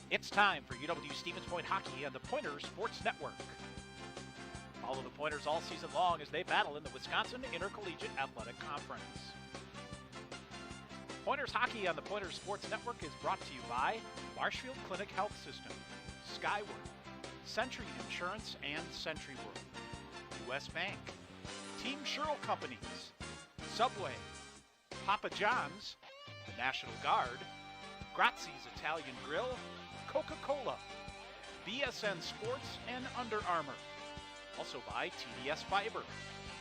It's time for UW Stevens Point hockey on the Pointers Sports Network. Follow the Pointers all season long as they battle in the Wisconsin Intercollegiate Athletic Conference. Pointers hockey on the Pointers Sports Network is brought to you by Marshfield Clinic Health System, Skyward, Century Insurance and Century World, U.S. Bank, Team Sherrill Companies, Subway, Papa John's, the National Guard, Grazzi's Italian Grill, Coca-Cola, BSN Sports, and Under Armour. Also by TDS Fiber,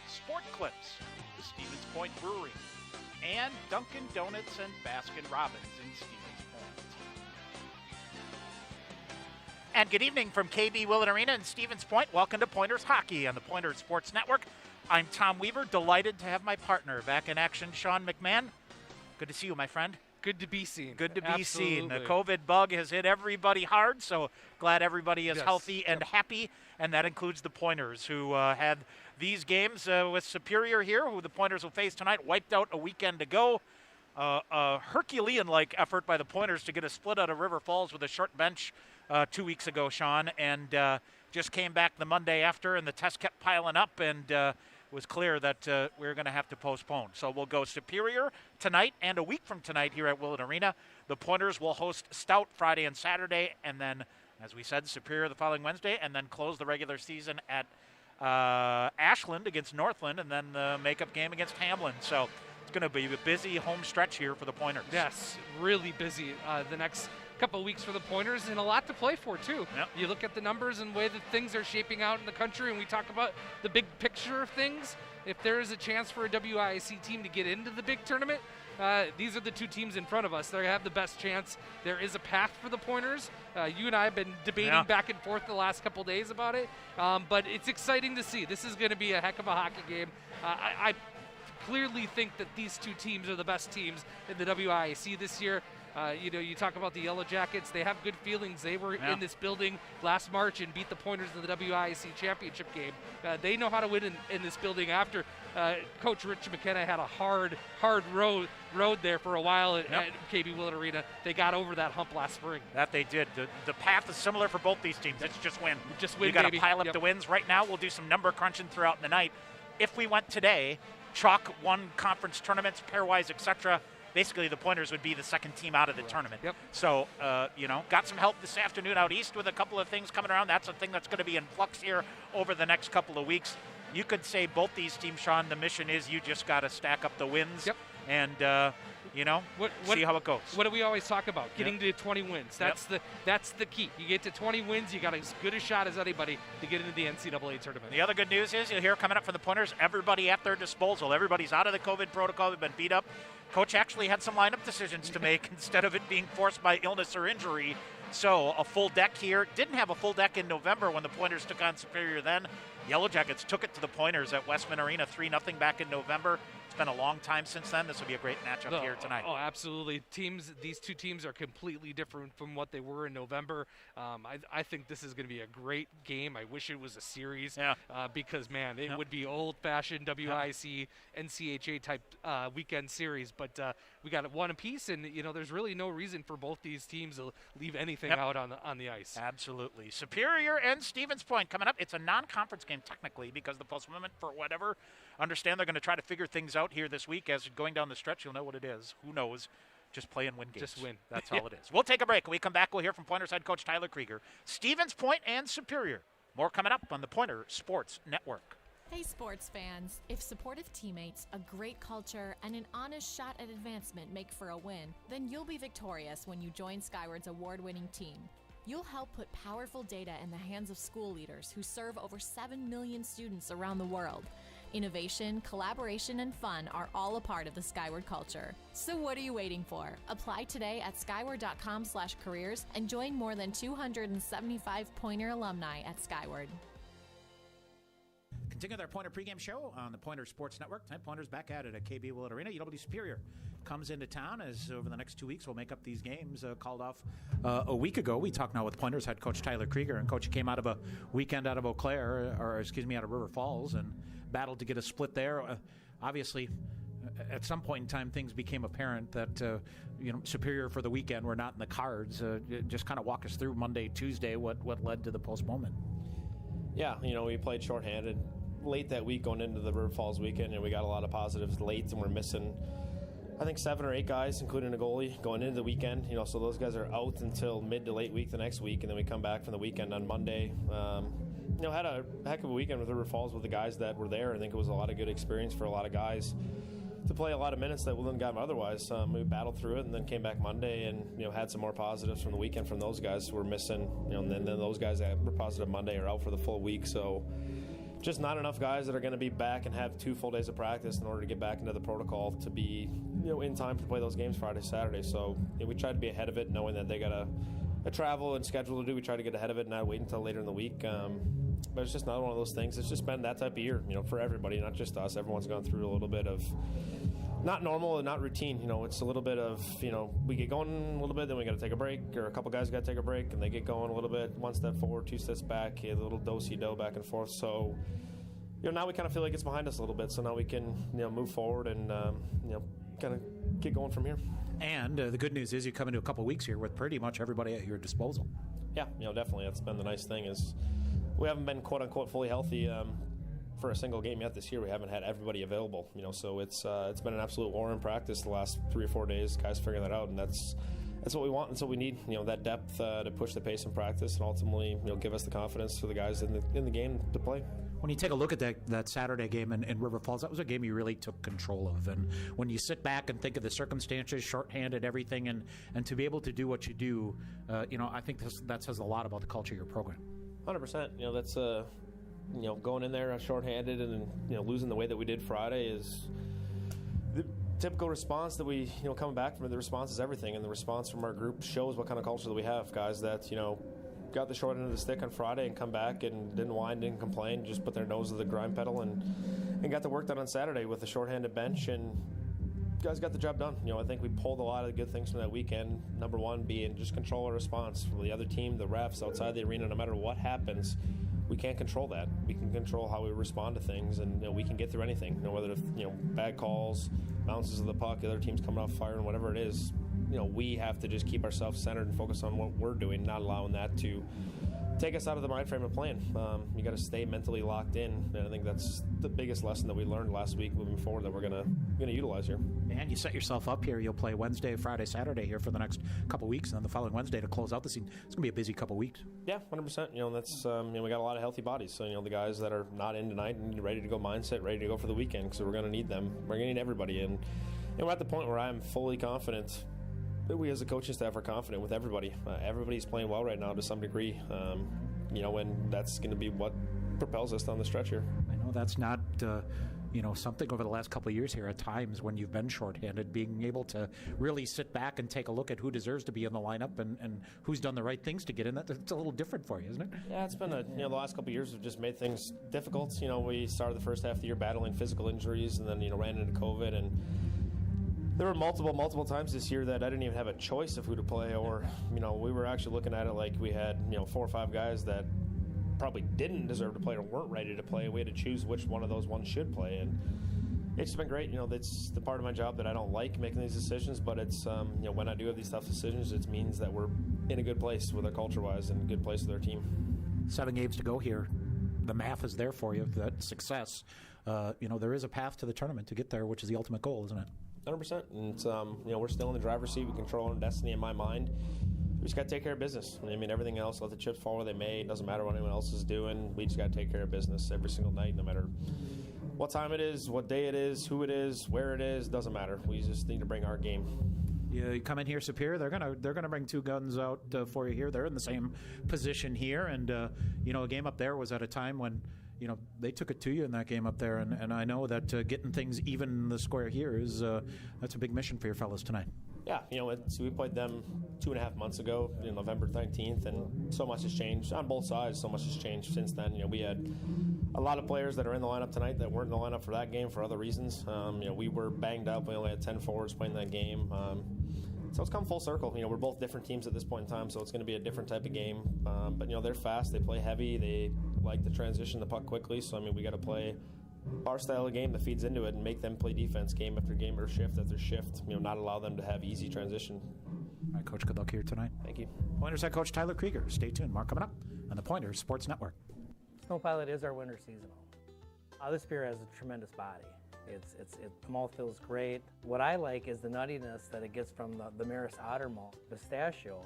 Sport Clips, the Stevens Point Brewery, and Dunkin' Donuts and Baskin-Robbins in Stevens Point. And good evening from KB Willett Arena in Stevens Point. Welcome to Pointers Hockey on the Pointers Sports Network. I'm Tom Weaver, delighted to have my partner back in action, Sean McMahon. Good to see you, my friend. Good to be seen. Good to be Absolutely. seen. The COVID bug has hit everybody hard, so glad everybody is healthy and happy, and that includes the Pointers, who had these games with Superior here, who the Pointers will face tonight, wiped out a weekend ago. A Herculean-like effort by the Pointers to get a split out of River Falls with a short bench 2 weeks ago, Sean, and just came back the Monday after, and the tests kept piling up, and was clear that we were going to have to postpone. So we'll go Superior tonight and a week from tonight here at Willett Arena. The Pointers will host Stout Friday and Saturday, and then, as we said, Superior the following Wednesday, and then close the regular season at Ashland against Northland, and then the makeup game against Hamlin. So it's going to be a busy home stretch here for the Pointers. Yes, really busy the next couple of weeks for the Pointers, and a lot to play for too. Yep. You look at the numbers and the way that things are shaping out in the country, and we talk about the big picture of things. If there is a chance for a WIAC team to get into the big tournament, these are the two teams in front of us. They have the best chance. There is a path for the Pointers. You and I have been debating back and forth the last couple of days about it, but it's exciting to see. This is going to be a heck of a hockey game. I clearly think that these two teams are the best teams in the WIAC this year. You talk about the Yellow Jackets. They have good feelings. They were in this building last March and beat the Pointers in the WIAC championship game. They know how to win in this building after Coach Rich McKenna had a hard road there for a while at KB Willett Arena. They got over that hump last spring. That they did. The path is similar for both these teams. It's just win. Just win, you got to baby. pile up the wins. Right now, we'll do some number crunching throughout the night. If we went today, chalk one conference tournaments, pairwise, etc., basically the Pointers would be the second team out of the tournament. Yep. So, got some help this afternoon out east with a couple of things coming around. That's a thing that's going to be in flux here over the next couple of weeks. You could say both these teams, Sean, the mission is you just got to stack up the wins and, see how it goes. What do we always talk about? Getting to 20 wins. That's the key. You get to 20 wins, you got as good a shot as anybody to get into the NCAA tournament. The other good news is you'll hear coming up from the Pointers, everybody at their disposal. Everybody's out of the COVID protocol. They've been beat up. Coach actually had some lineup decisions to make instead of it being forced by illness or injury. So a full deck here. Didn't have a full deck in November when the Pointers took on Superior then. Yellow Jackets took it to the Pointers at Westman Arena 3-0 back in November. It's been a long time since then. This will be a great matchup here tonight. Oh, absolutely. These two teams are completely different from what they were in November. I think this is going to be a great game. I wish it was a series because, man, it would be old-fashioned WIC, NCHA type weekend series. But we got one apiece, and there's really no reason for both these teams to leave anything out on the ice. Absolutely. Superior and Stevens Point coming up. It's a non-conference game technically because the postponement for whatever. Understand they're going to try to figure things out here this week. As going down the stretch, you'll know what it is. Who knows? Just play and win games. Just win. That's all it is. We'll take a break. When we come back, we'll hear from Pointers head coach Tyler Krieger. Stevens Point and Superior. More coming up on the Pointer Sports Network. Hey sports fans, if supportive teammates, a great culture, and an honest shot at advancement make for a win, then you'll be victorious when you join Skyward's award-winning team. You'll help put powerful data in the hands of school leaders who serve over 7 million students around the world. Innovation, collaboration, and fun are all a part of the Skyward culture. So what are you waiting for? Apply today at skyward.com/careers and join more than 275 Pointer alumni at Skyward. Continue their Pointer pregame show on the Pointer Sports Network. Tonight, Pointers back at it at KB Willett Arena. UW Superior comes into town as over the next 2 weeks we'll make up these games called off a week ago. We talk now with Pointers head coach Tyler Krieger, and Coach came out of a weekend out of Eau Claire, out of River Falls, and battled to get a split there. Obviously, at some point in time, things became apparent that Superior for the weekend were not in the cards. Just kind of walk us through Monday, Tuesday, what led to the postponement. Yeah, we played shorthanded late that week going into the River Falls weekend, and we got a lot of positives late, and we're missing, I think, 7 or 8 guys, including a goalie, going into the weekend. So those guys are out until mid to late week the next week, and then we come back from the weekend on Monday. Had a heck of a weekend with River Falls with the guys that were there. I think it was a lot of good experience for a lot of guys to play a lot of minutes that wouldn't have gotten otherwise. We battled through it and then came back Monday and had some more positives from the weekend from those guys who were missing. And then those guys that were positive Monday are out for the full week. So just not enough guys that are going to be back and have 2 full days of practice in order to get back into the protocol to be in time to play those games Friday, Saturday. So we tried to be ahead of it, knowing that they got a travel and schedule to do. We tried to get ahead of it and not wait until later in the week. But it's just not one of those things. It's just been that type of year, for everybody, not just us. Everyone's gone through a little bit of not normal and not routine. It's a little bit of, we get going a little bit, then we got to take a break, or a couple guys got to take a break, and they get going a little bit, 1 step forward, 2 steps back, a little do-si-do back and forth. So, now we kind of feel like it's behind us a little bit. So now we can, move forward and, kind of get going from here. And the good news is you come into a couple of weeks here with pretty much everybody at your disposal. Yeah, definitely. That's been the nice thing is we haven't been quote-unquote fully healthy for a single game yet this year. We haven't had everybody available, so it's been an absolute war in practice the last 3 or 4 days, guys figuring that out, and that's what we want. That's what we need, that depth to push the pace in practice and ultimately, give us the confidence for the guys in the game to play. When you take a look at that Saturday game in River Falls, that was a game you really took control of. And when you sit back and think of the circumstances, shorthanded, everything, and to be able to do what you do, I think that says a lot about the culture of your program. 100%. That's going in there shorthanded and losing the way that we did Friday is the typical response that we coming back from. The response is everything, and the response from our group shows what kind of culture that we have. Guys that got the short end of the stick on Friday and come back and didn't whine, didn't complain, just put their nose to the grind pedal and got the work done on Saturday with a shorthanded bench, and guys got the job done. I think we pulled a lot of the good things from that weekend. Number one being just control our response from the other team, the refs outside the arena. No matter what happens, we can't control that. We can control how we respond to things, and we can get through anything. Whether it's bad calls, bounces of the puck, the other team's coming off fire, and whatever it is. We have to just keep ourselves centered and focus on what we're doing, not allowing that to take us out of the mind frame of playing. You got to stay mentally locked in, and I think that's the biggest lesson that we learned last week moving forward that we're gonna utilize here. And you set yourself up here. You'll play Wednesday, Friday, Saturday here for the next couple weeks, and then the following Wednesday to close out the season. It's gonna be a busy couple weeks. Yeah, 100%. That's we got a lot of healthy bodies. So the guys that are not in tonight and ready to go mindset, ready to go for the weekend, because we're gonna need them. We're gonna need everybody, and we're at the point where I'm fully confident. We as a coaching staff are confident with everybody. Everybody's playing well right now to some degree, and that's going to be what propels us down the stretch here. I know that's not, something over the last couple of years here at times when you've been shorthanded, being able to really sit back and take a look at who deserves to be in the lineup and who's done the right things to get in. It's a little different for you, isn't it? Yeah, it's been the last couple of years have just made things difficult. We started the first half of the year battling physical injuries and then, ran into COVID, and there were multiple times this year that I didn't even have a choice of who to play, or, we were actually looking at it like we had, 4 or 5 guys that probably didn't deserve to play or weren't ready to play. We had to choose which one of those ones should play, and it's been great. That's the part of my job that I don't like, making these decisions, but it's, when I do have these tough decisions, it means that we're in a good place with our culture-wise and a good place with our team. 7 games to go here. The math is there for you, that success. There is a path to the tournament to get there, which is the ultimate goal, isn't it? 100%. And we're still in the driver's seat. We control our own destiny in my mind. We just got to take care of business. Everything else, let the chips fall where they may. It doesn't matter what anyone else is doing. We just got to take care of business every single night, no matter what time it is, what day it is, who it is, where it is. Doesn't matter. We just need to bring our game. You come in here, Superior. They're gonna bring 2 guns out for you here. They're in the same position here, and a game up there was at a time when they took it to you in that game up there, and I know that getting things even in the square here is that's a big mission for your fellas tonight. Yeah, we played them 2.5 months ago, November 19th, and so much has changed on both sides. So much has changed since then. We had a lot of players that are in the lineup tonight that weren't in the lineup for that game for other reasons. We were banged up. We only had 10 forwards playing that game. So it's come full circle. We're both different teams at this point in time, so it's going to be a different type of game. But they're fast. They play heavy. They like to transition the puck quickly. So we got to play our style of game that feeds into it and make them play defense game after game or shift after shift. Not allow them to have easy transition. All right, Coach, good luck here tonight. Thank you. Pointers head coach Tyler Krieger. Stay tuned. More coming up on the Pointers Sports Network. Snow Pilot is our winter seasonal. This beer has a tremendous body. The malt feels great. What I like is the nuttiness that it gets from the Maris Otter malt. Pistachio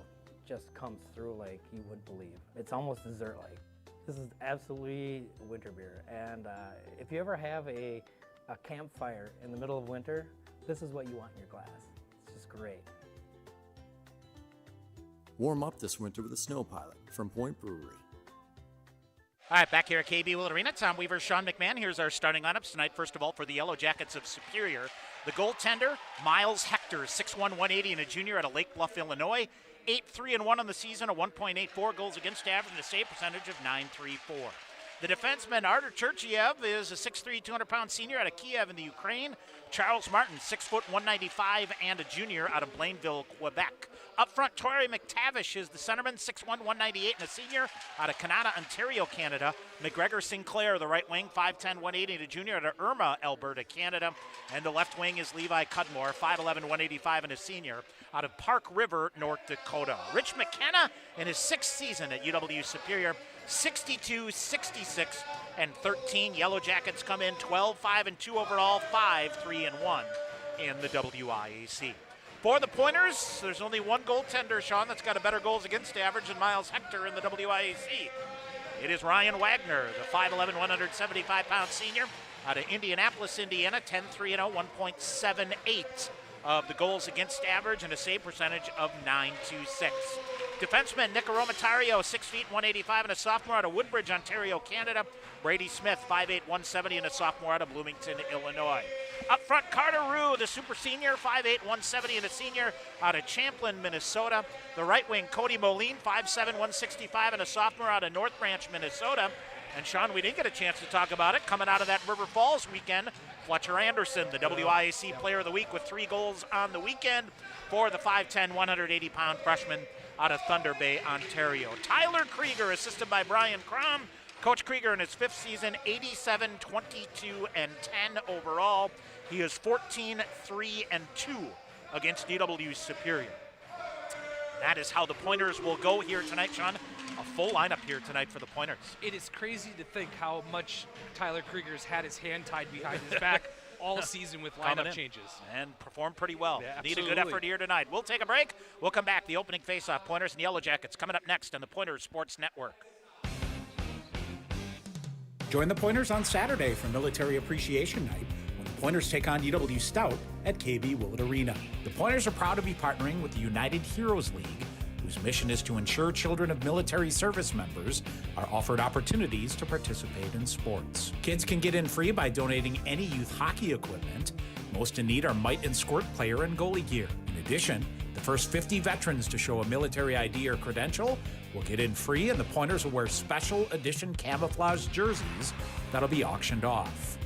just comes through like you wouldn't believe. It's almost dessert-like. This is absolutely winter beer, and if you ever have a campfire in the middle of winter, this is what you want in your glass. It's just great. Warm up this winter with a Snow Pilot from Point Brewery. All right, back here at KB Willett Arena, Tom Weaver, Sean McMahon. Here's our starting lineups tonight. First of all, for the Yellow Jackets of Superior, the goaltender, Miles Hector, 6'1", 180, and a junior out of Lake Bluff, Illinois. 8-3-1 on the season, a 1.84 goals against average, and a save percentage of .934. The defenseman, Artur Turchiev, is a 6'3", 200-pound senior out of Kiev in the Ukraine. Charles Martin, 6', 195, and a junior out of Blainville, Quebec. Up front, Torrey McTavish is the centerman, 6'1", 198, and a senior out of Kanata, Ontario, Canada. McGregor Sinclair, the right wing, 5'10", 180, and a junior out of Irma, Alberta, Canada. And the left wing is Levi Cudmore, 5'11", 185, and a senior out of Park River, North Dakota. Rich McKenna, in his 6th season at UW Superior, 62, 66, and 13. Yellow Jackets come in 12-5-2 overall, 5-3-1 in the WIAC. For the Pointers, there's only one goaltender, Sean, that's got a better goals against average than Miles Hector in the WIAC. It is Ryan Wagner, the 5'11", 175-pound senior out of Indianapolis, Indiana, 10-3-0, 1.78 of the goals against average and a save percentage of .926. Defenseman Nick Aromatario, 6 feet, 185, and a sophomore out of Woodbridge, Ontario, Canada. Brady Smith, 5'8", 170, and a sophomore out of Bloomington, Illinois. Up front, Carter Rue, the super senior, 5'8", 170, and a senior out of Champlin, Minnesota. The right wing, Cody Moline, 5'7", 165, and a sophomore out of North Branch, Minnesota. And Sean, we didn't get a chance to talk about it. Coming out of that River Falls weekend, Fletcher Anderson, the WIAC Player of the Week with 3 goals on the weekend for the 5'10", 180-pound freshman out of Thunder Bay, Ontario. Tyler Krieger, assisted by Brian Crom. Coach Krieger in his 5th season, 87, 22, and 10 overall. He is 14, 3, and 2 against UW Superior. That is how the Pointers will go here tonight, Sean. A full lineup here tonight for the Pointers. It is crazy to think how much Tyler Krieger's had his hand tied behind his back all season with lineup changes. And performed pretty well. Yeah, Need a good effort here tonight. We'll take a break. We'll come back. The opening faceoff, Pointers and Yellow Jackets, coming up next on the Pointers Sports Network. Join the Pointers on Saturday for Military Appreciation Night when the Pointers take on UW Stout at KB Willett Arena. The Pointers are proud to be partnering with the United Heroes League, whose mission is to ensure children of military service members are offered opportunities to participate in sports. Kids can get in free by donating any youth hockey equipment. Most in need are mite and squirt player and goalie gear. In addition, the first 50 veterans to show a military ID or credential will get in free, and the Pointers will wear special edition camouflage jerseys that'll be auctioned off.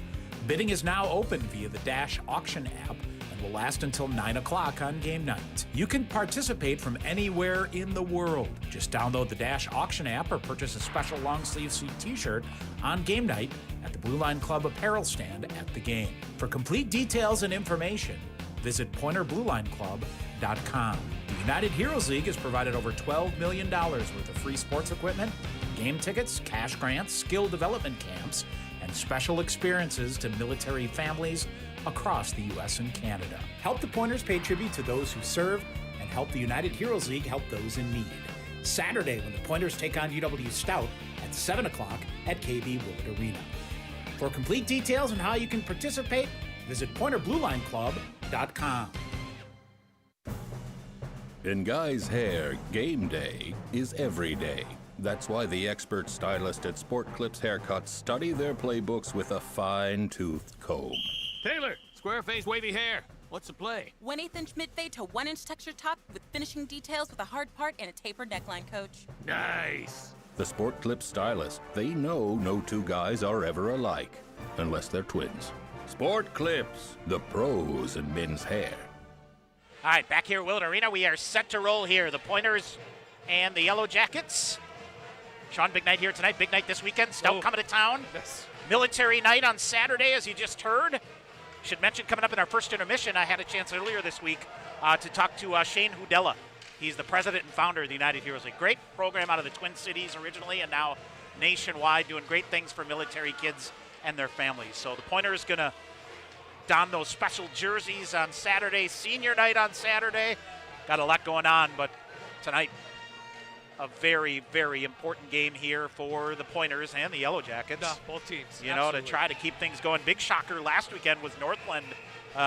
Bidding is now open via the Dash Auction app and will last until 9 o'clock on game night. You can participate from anywhere in the world. Just download the Dash Auction app or purchase a special long-sleeve suit t-shirt on game night at the Blue Line Club apparel stand at the game. For complete details and information, visit PointerBlueLineClub.com. The United Heroes League has provided over $12 million worth of free sports equipment, game tickets, cash grants, skill development camps, and special experiences to military families across the U.S. and Canada. Help the Pointers pay tribute to those who serve, and help the United Heroes League help those in need. Saturday, when the Pointers take on UW Stout at 7 o'clock at KB Willett Arena. For complete details on how you can participate, visit PointerBlueLineClub.com. In guys' hair, game day is every day. That's why the expert stylist at Sport Clips Haircuts study their playbooks with a fine-toothed comb. Taylor, square-faced wavy hair. What's the play? 1/8 inch mid-fade to 1 inch texture top with finishing details with a hard part and a tapered neckline, coach. Nice. The Sport Clips stylist, they know no two guys are ever alike, unless they're twins. Sport Clips, the pros in men's hair. All right, back here at Willett Arena, we are set to roll here. The Pointers and the Yellow Jackets. Sean, big night here tonight. Big night this weekend. Stout coming to town. Yes. Military night on Saturday, as you just heard. Should mention coming up in our first intermission, I had a chance earlier this week to talk to Shane Hudella. He's the president and founder of the United Heroes League. Great program out of the Twin Cities originally and now nationwide, doing great things for military kids and their families. So the Pointers going to don those special jerseys on Saturday. Senior night on Saturday. Got a lot going on, but tonight a very, very important game here for the Pointers and the Yellow Jackets. No, both teams. You know, to try to keep things going. Big shocker last weekend was Northland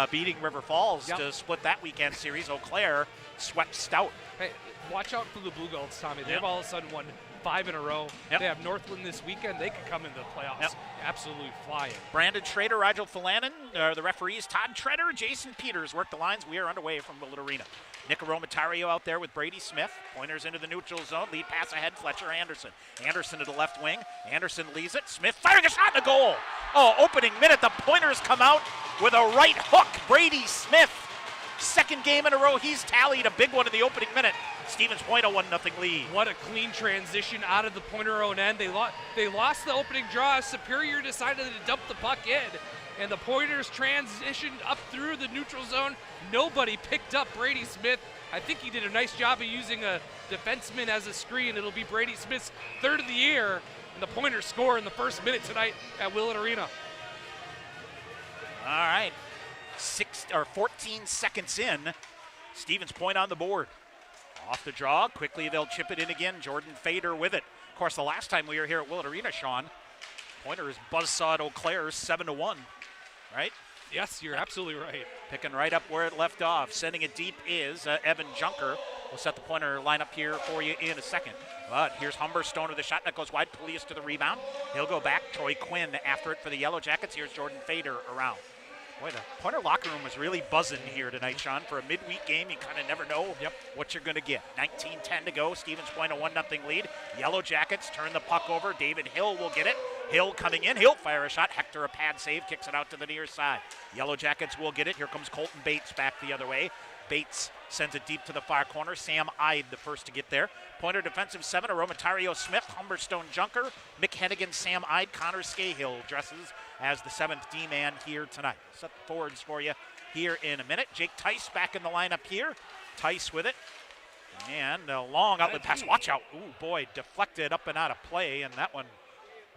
beating River Falls to split that weekend series. Eau Claire swept Stout. Hey, watch out for the Blue Gulls, Tommy. They've all of a sudden won 5 in a row. They have Northland this weekend. They could come into the playoffs absolutely flying. Brandon Schrader, Rigel Falanen, the referees. Todd Treader, Jason Peters work the lines. We are underway from Willett Arena. Nick Aromatario out there with Brady Smith. Pointers into the neutral zone. Lead pass ahead, Fletcher Anderson. Anderson to the left wing. Anderson leaves it. Smith firing a shot in the goal. Oh, opening minute. The Pointers come out with a right hook. Brady Smith. Second game in a row. He's tallied a big one in the opening minute. Stevens Point a 1-0 lead. What a clean transition out of the Pointer own end. They lost the opening draw. Superior decided to dump the puck in. And the Pointers transitioned up through the neutral zone. Nobody picked up Brady Smith. I think he did a nice job of using a defenseman as a screen. It'll be Brady Smith's 3rd of the year. And the Pointers score in the first minute tonight at Willett Arena. All right. 14 seconds in. Stevens Point on the board. Off the draw. Quickly they'll chip it in again. Jordan Fader with it. Of course, the last time we were here at Willett Arena, Sean, Pointers buzzsawed Eau Claire 7-1. Right? Yes, you're absolutely right. Picking right up where it left off. Sending it deep is Evan Junker. We'll set the Pointer lineup here for you in a second. But here's Humberstone with a shot that goes wide. Polius to the rebound. He'll go back. Troy Quinn after it for the Yellow Jackets. Here's Jordan Fader around. Boy, the Pointer locker room was really buzzing here tonight, Sean. For a midweek game, you kind of never know what you're going to get. 19-10 to go. Stevens Point a 1-0 lead. Yellow Jackets turn the puck over. David Hill will get it. Hill coming in. He'll fire a shot. Hector a pad save. Kicks it out to the near side. Yellow Jackets will get it. Here comes Colton Bates back the other way. Bates sends it deep to the far corner. Sam Ide the first to get there. Pointer defensive 7. Aromatario Smith, Humberstone Junker, Mick Hennigan, Sam Ide, Connor Scahill dresses as the 7th D-man here tonight. Set the forwards for you here in a minute. Jake Tice back in the lineup here. Tice with it. And a long outlet pass. Watch out. Ooh, boy, deflected up and out of play, and that one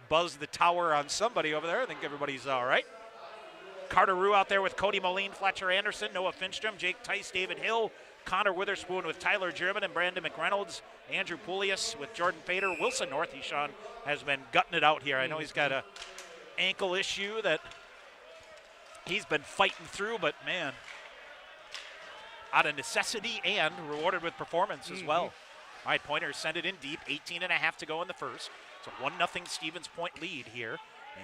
buzzed the tower on somebody over there. I think everybody's all right. Carter Rue out there with Cody Moline, Fletcher Anderson, Noah Finstrom, Jake Tice, David Hill, Connor Witherspoon with Tyler German and Brandon McReynolds, Andrew Poulias with Jordan Fader. Wilson Northey, Sean, has been gutting it out here. I know he's got a ankle issue that he's been fighting through, but man, out of necessity and rewarded with performance as well. All right, Pointers send it in deep, 18.5 to go in the first. It's a 1-0 Stevens Point lead here.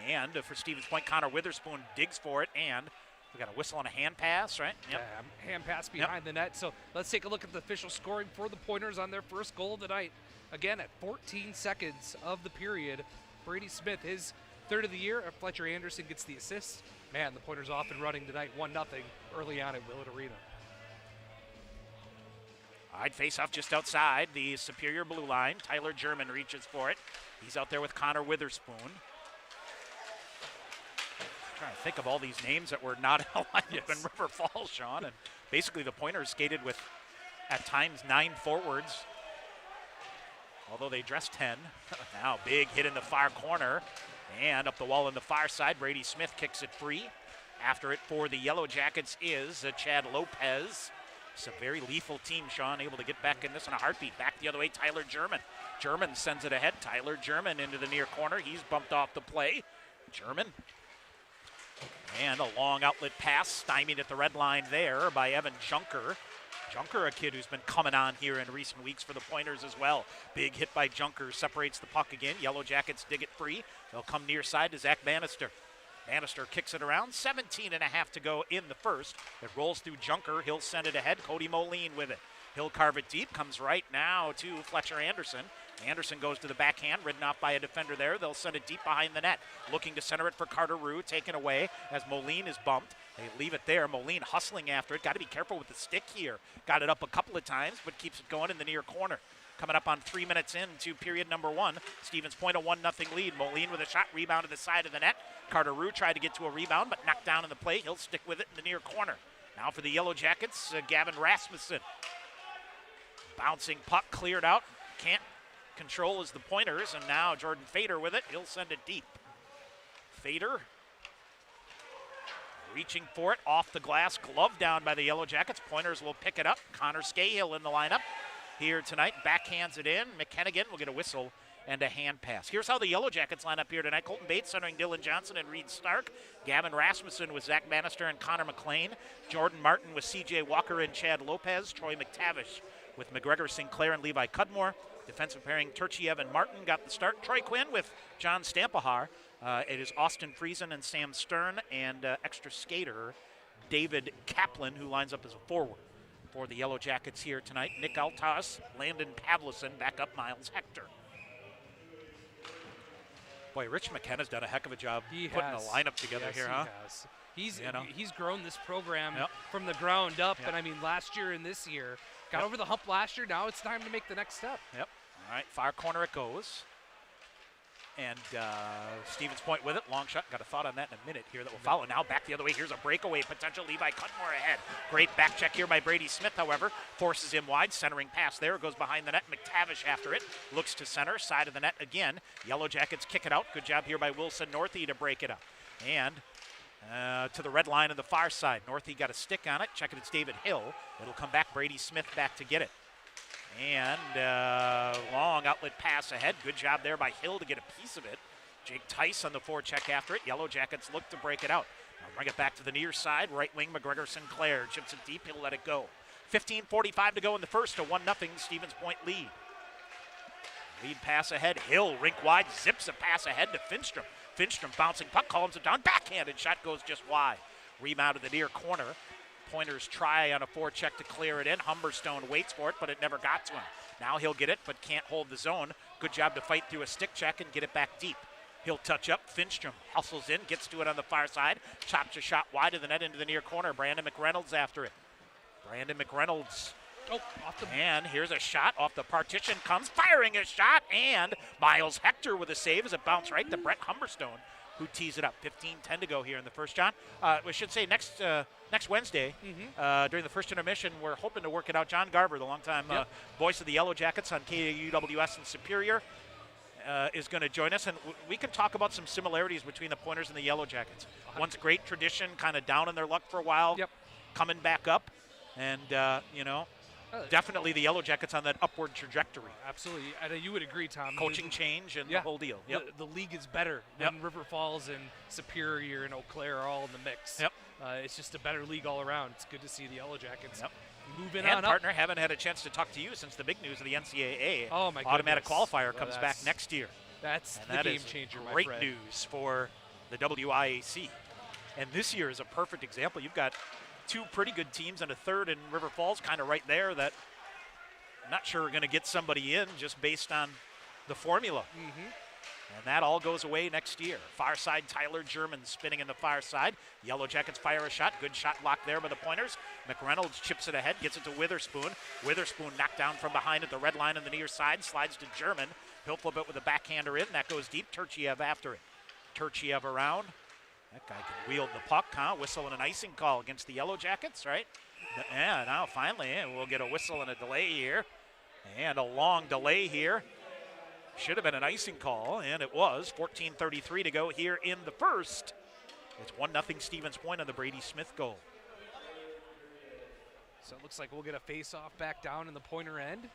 And for Stevens Point, Connor Witherspoon digs for it, and we got a whistle on a hand pass, right? Yep. Hand pass behind the net. So let's take a look at the official scoring for the Pointers on their first goal tonight. Again, at 14 seconds of the period, Brady Smith, his 3rd of the year. Fletcher Anderson gets the assist. Man, the Pointers off and running tonight, 1-0 early on at Willett Arena. All right, face off just outside the Superior blue line. Tyler German reaches for it. He's out there with Connor Witherspoon. Trying to think of all these names that were not aligned in River Falls, Sean. And basically the Pointers skated with, at times, 9 forwards, although they dressed 10. Now big hit in the far corner. And up the wall on the far side, Brady Smith kicks it free. After it for the Yellow Jackets is Chad Lopez. It's a very lethal team, Sean, able to get back in this in a heartbeat. Back the other way, Tyler German. German sends it ahead. Tyler German into the near corner. He's bumped off the play. German. And a long outlet pass, stymied at the red line there by Evan Junker. Junker, a kid who's been coming on here in recent weeks for the Pointers as well. Big hit by Junker, separates the puck again. Yellow Jackets dig it free. They'll come near side to Zach Bannister. Bannister kicks it around, 17.5 to go in the first. It rolls through Junker, he'll send it ahead. Cody Moline with it. He'll carve it deep, comes right now to Fletcher Anderson. Anderson goes to the backhand, ridden off by a defender there. They'll send it deep behind the net. Looking to center it for Carter Rue, taken away as Moline is bumped. They leave it there. Moline hustling after it. Got to be careful with the stick here. Got it up a couple of times, but keeps it going in the near corner. coming up on 3 minutes into period number 1. Stevens Point a 1-0 lead. Moline with a shot, rebound to the side of the net. Carter Rue tried to get to a rebound, but knocked down in the play. He'll stick with it in the near corner. Now for the Yellow Jackets, Gavin Rasmussen. Bouncing puck cleared out. Can't control as the Pointers, and now Jordan Fader with it. He'll send it deep. Fader reaching for it, off the glass, glove down by the Yellow Jackets. Pointers will pick it up. Connor Scahill in the lineup here tonight. Backhands it in. McKennigan will get a whistle and a hand pass. Here's how the Yellow Jackets line up here tonight. Colton Bates centering Dylan Johnson and Reed Stark. Gavin Rasmussen with Zach Bannister and Connor McLean. Jordan Martin with C.J. Walker and Chad Lopez. Troy McTavish with McGregor Sinclair and Levi Cudmore. Defensive pairing Turchiev and Martin got the start. Troy Quinn with John Stampahar. It is Austin Friesen and Sam Stern and extra skater David Kaplan, who lines up as a forward for the Yellow Jackets here tonight. Nick Altas, Landon Pavlison, back up Miles Hector. Boy, Rich McKenna's done a heck of a job putting a lineup together here, huh? He's grown this program from the ground up, and I mean last year and this year. Got over the hump last year, now it's time to make the next step. Yep. All right, far corner it goes. And Stevens Point with it. Long shot. Got a thought on that in a minute here that will follow. Now back the other way. Here's a breakaway potential. Levi Cudmore ahead. Great back check here by Brady Smith, however. Forces him wide. Centering pass there. Goes behind the net. McTavish after it. Looks to center. Side of the net again. Yellow Jackets kick it out. Good job here by Wilson Northey to break it up. And to the red line on the far side. Northey got a stick on it. Check it. It's David Hill. It'll come back. Brady Smith back to get it. And long outlet pass ahead. Good job there by Hill to get a piece of it. Jake Tice on the forecheck after it. Yellow Jackets look to break it out. Now bring it back to the near side. Right wing McGregor Sinclair chips it deep. He'll let it go. 15:45 to go in the first. A 1-0 Stevens Point lead. Lead pass ahead. Hill rink wide. Zips a pass ahead to Finstrom. Finstrom bouncing puck. Calms it down. Backhanded shot goes just wide. Rebound to the near corner. Pointers try on a forecheck to clear it in. Humberstone waits for it, but it never got to him. Now he'll get it, but can't hold the zone. Good job to fight through a stick check and get it back deep. He'll touch up. Finstrom hustles in, gets to it on the far side. Chops a shot wide of the net into the near corner. Brandon McReynolds after it. Brandon McReynolds. And here's a shot off the partition. Comes firing a shot, and Miles Hector with a save as it bounced right to Brett Humberstone, who tees it up. 15:10 to go here in the first, John. We should say next Wednesday, during the first intermission, we're hoping to work it out. John Garber, the longtime voice of the Yellow Jackets on KUWS in Superior, is going to join us, and we can talk about some similarities between the Pointers and the Yellow Jackets. Once great tradition, kind of down in their luck for a while, coming back up, and, definitely the Yellow Jackets on that upward trajectory. Absolutely. You would agree, Tom. Coaching change and the whole deal. The league is better when River Falls and Superior and Eau Claire are all in the mix. It's just a better league all around. It's good to see the Yellow Jackets moving on up. Partner, haven't had a chance to talk to you since the big news of the NCAA. Oh, my Automatic goodness. qualifier comes back next year. That's the game changer, my friend. Great news for the WIAC. And this year is a perfect example. You've got two pretty good teams and a third in River Falls kind of right there that I'm not sure are going to get somebody in just based on the formula. And that all goes away next year. Far side, Tyler German spinning in the far side. Yellow Jackets fire a shot. Good shot blocked there by the Pointers. McReynolds chips it ahead, gets it to Witherspoon. Witherspoon knocked down from behind at the red line on the near side. Slides to German. He'll flip it with a backhander in. That goes deep. Turchiev after it. Turchiev around. That guy can wield the puck, huh? Whistle and an icing call against the Yellow Jackets, right? Yeah, now finally we'll get a whistle and a delay here. And a long delay here. Should have been an icing call, and it was. 14:33 to go here in the first. It's 1-0 Stevens Point on the Brady Smith goal. So it looks like we'll get a face-off back down in the Pointer end.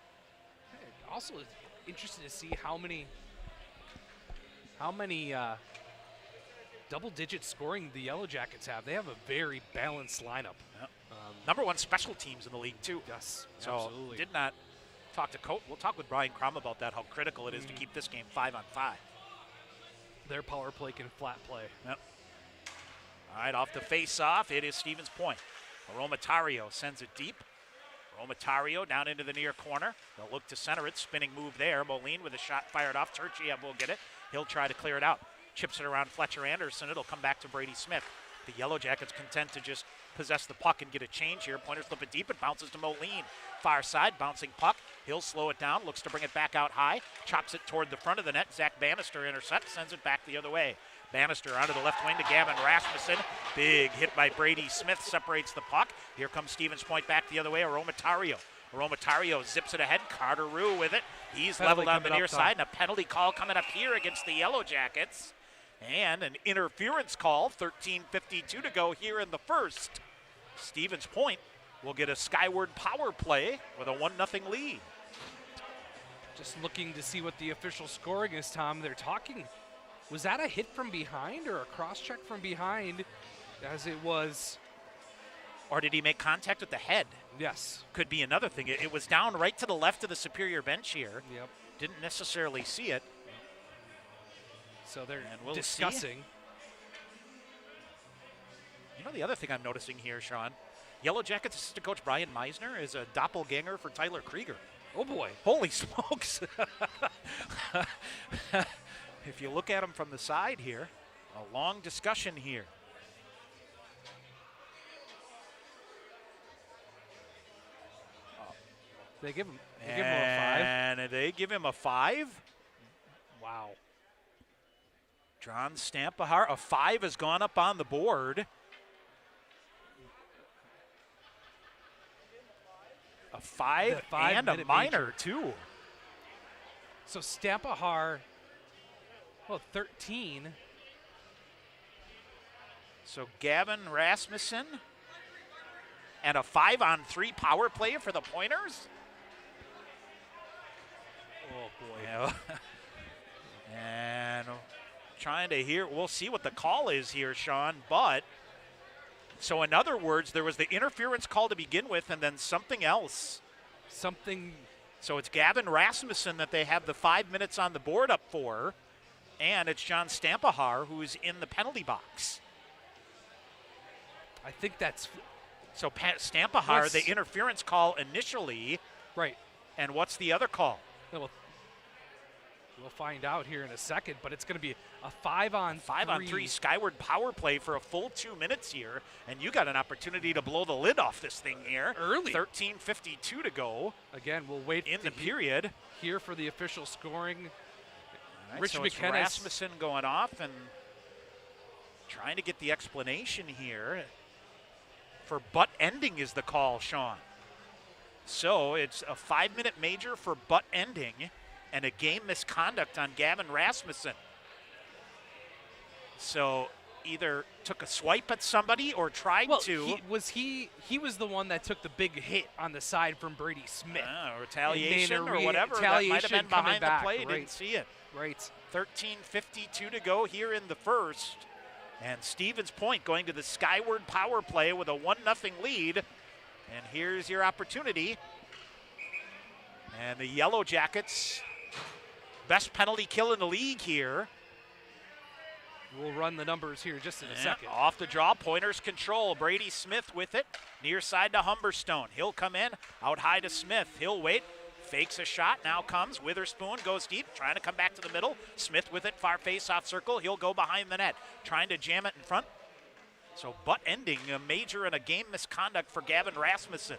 Also interested to see how many double-digit scoring the Yellow Jackets have. They have a very balanced lineup. Number one special teams in the league, too. Yes, so absolutely. Did not talk to Coach. We'll talk with Brian Crum about that, how critical it is to keep this game 5-on-5. Their power play can flat play. All right, off the face-off, it is Stevens Point. Aromatario sends it deep. Aromatario down into the near corner. They'll look to center it. Spinning move there. Moline with a shot fired off. Turchiev will get it. He'll try to clear it out. Chips it around Fletcher Anderson. It'll come back to Brady Smith. The Yellow Jackets content to just possess the puck and get a change here. Pointers flip it deep. It bounces to Moline. Far side, bouncing puck. He'll slow it down, looks to bring it back out high, chops it toward the front of the net. Zach Bannister intercepts, sends it back the other way. Bannister onto the left wing to Gavin Rasmussen. Big hit by Brady Smith separates the puck. Here comes Stevens Point back the other way. Aromatario zips it ahead. Carter Rue with it. He's leveled on the near side, and a penalty call coming up here against the Yellow Jackets. And an interference call, 13:52 to go here in the first. Stevens Point will get a skyward power play with a 1-0 lead. Just looking to see what the official scoring is, Tom. They're talking. Was that a hit from behind or a cross-check from behind as it was? Or did he make contact with the head? Yes. Could be another thing. It was down right to the left of the Superior bench here. Yep. Didn't necessarily see it. So they're we'll discussing. See. You know the other thing I'm noticing here, Sean? Yellow Jackets assistant coach Brian Meisner is a doppelganger for Tyler Krieger. Oh, boy. Holy smokes. If you look at him from the side here, a long discussion here. They give him a 5. And they give him a 5. Wow. John Stampahar, a 5 has gone up on the board. A 5 and a minor, too. So Stampahar, 13. So Gavin Rasmussen and a 5-on-3 power play for the Pointers. Oh, boy. Yeah. And trying to hear, we'll see what the call is here, Sean, but so in other words, there was the interference call to begin with and then something else. So it's Gavin Rasmussen that they have the 5 minutes on the board up for, and it's John Stampahar who's in the penalty box. I think that's... So Stampahar, the interference call initially. Right. And what's the other call? We'll find out here in a second, but it's going to be a 5-on-3 skyward power play for a full 2 minutes here, and you got an opportunity to blow the lid off this thing here. Early. 13:52 to go. Again, we'll wait in the period here for the official scoring. Right, Rich so McKenna, Rasmussen going off and trying to get the explanation here. For butt ending is the call, Sean. So it's a 5-minute major for butt ending and a game misconduct on Gavin Rasmussen. So either took a swipe at somebody or tried to. He was the one that took the big hit on the side from Brady Smith. Retaliation or whatever. That might have been behind the play. Right. Didn't see it. Right. 13:52 to go here in the first. And Stevens Point going to the skyward power play with a 1-0 lead. And here's your opportunity. And the Yellow Jackets, best penalty kill in the league here. We'll run the numbers here just in a second. Off the draw, Pointers control. Brady Smith with it. Near side to Humberstone. He'll come in, out high to Smith. He'll wait. Fakes a shot, now comes. Witherspoon goes deep, trying to come back to the middle. Smith with it, far face-off circle. He'll go behind the net, trying to jam it in front. So butt ending, a major and a game misconduct for Gavin Rasmussen.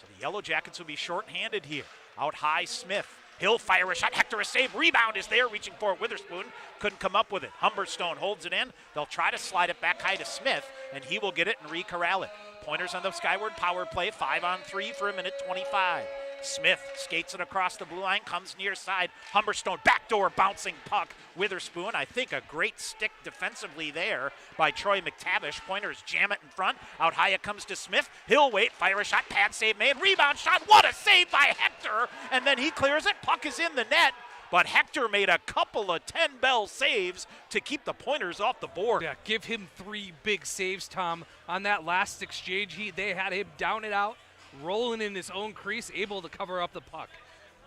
So the Yellow Jackets will be shorthanded here. Out high, Smith. He'll fire a shot. Hector a save. Rebound is there, reaching for it. Witherspoon couldn't come up with it. Humberstone holds it in. They'll try to slide it back high to Smith, and he will get it and re-corral it. Pointers on the skyward power play, 5-on-3 for 1:25. Smith skates it across the blue line, comes near side. Humberstone, backdoor bouncing puck. Witherspoon, I think a great stick defensively there by Troy McTavish. Pointers jam it in front. Out high it comes to Smith. He'll wait, fire a shot, pad save made, rebound shot. What a save by Hector! And then he clears it, puck is in the net. But Hector made a couple of 10-bell saves to keep the Pointers off the board. Yeah, give him 3 big saves, Tom. On that last exchange, they had him down and out, rolling in his own crease, able to cover up the puck.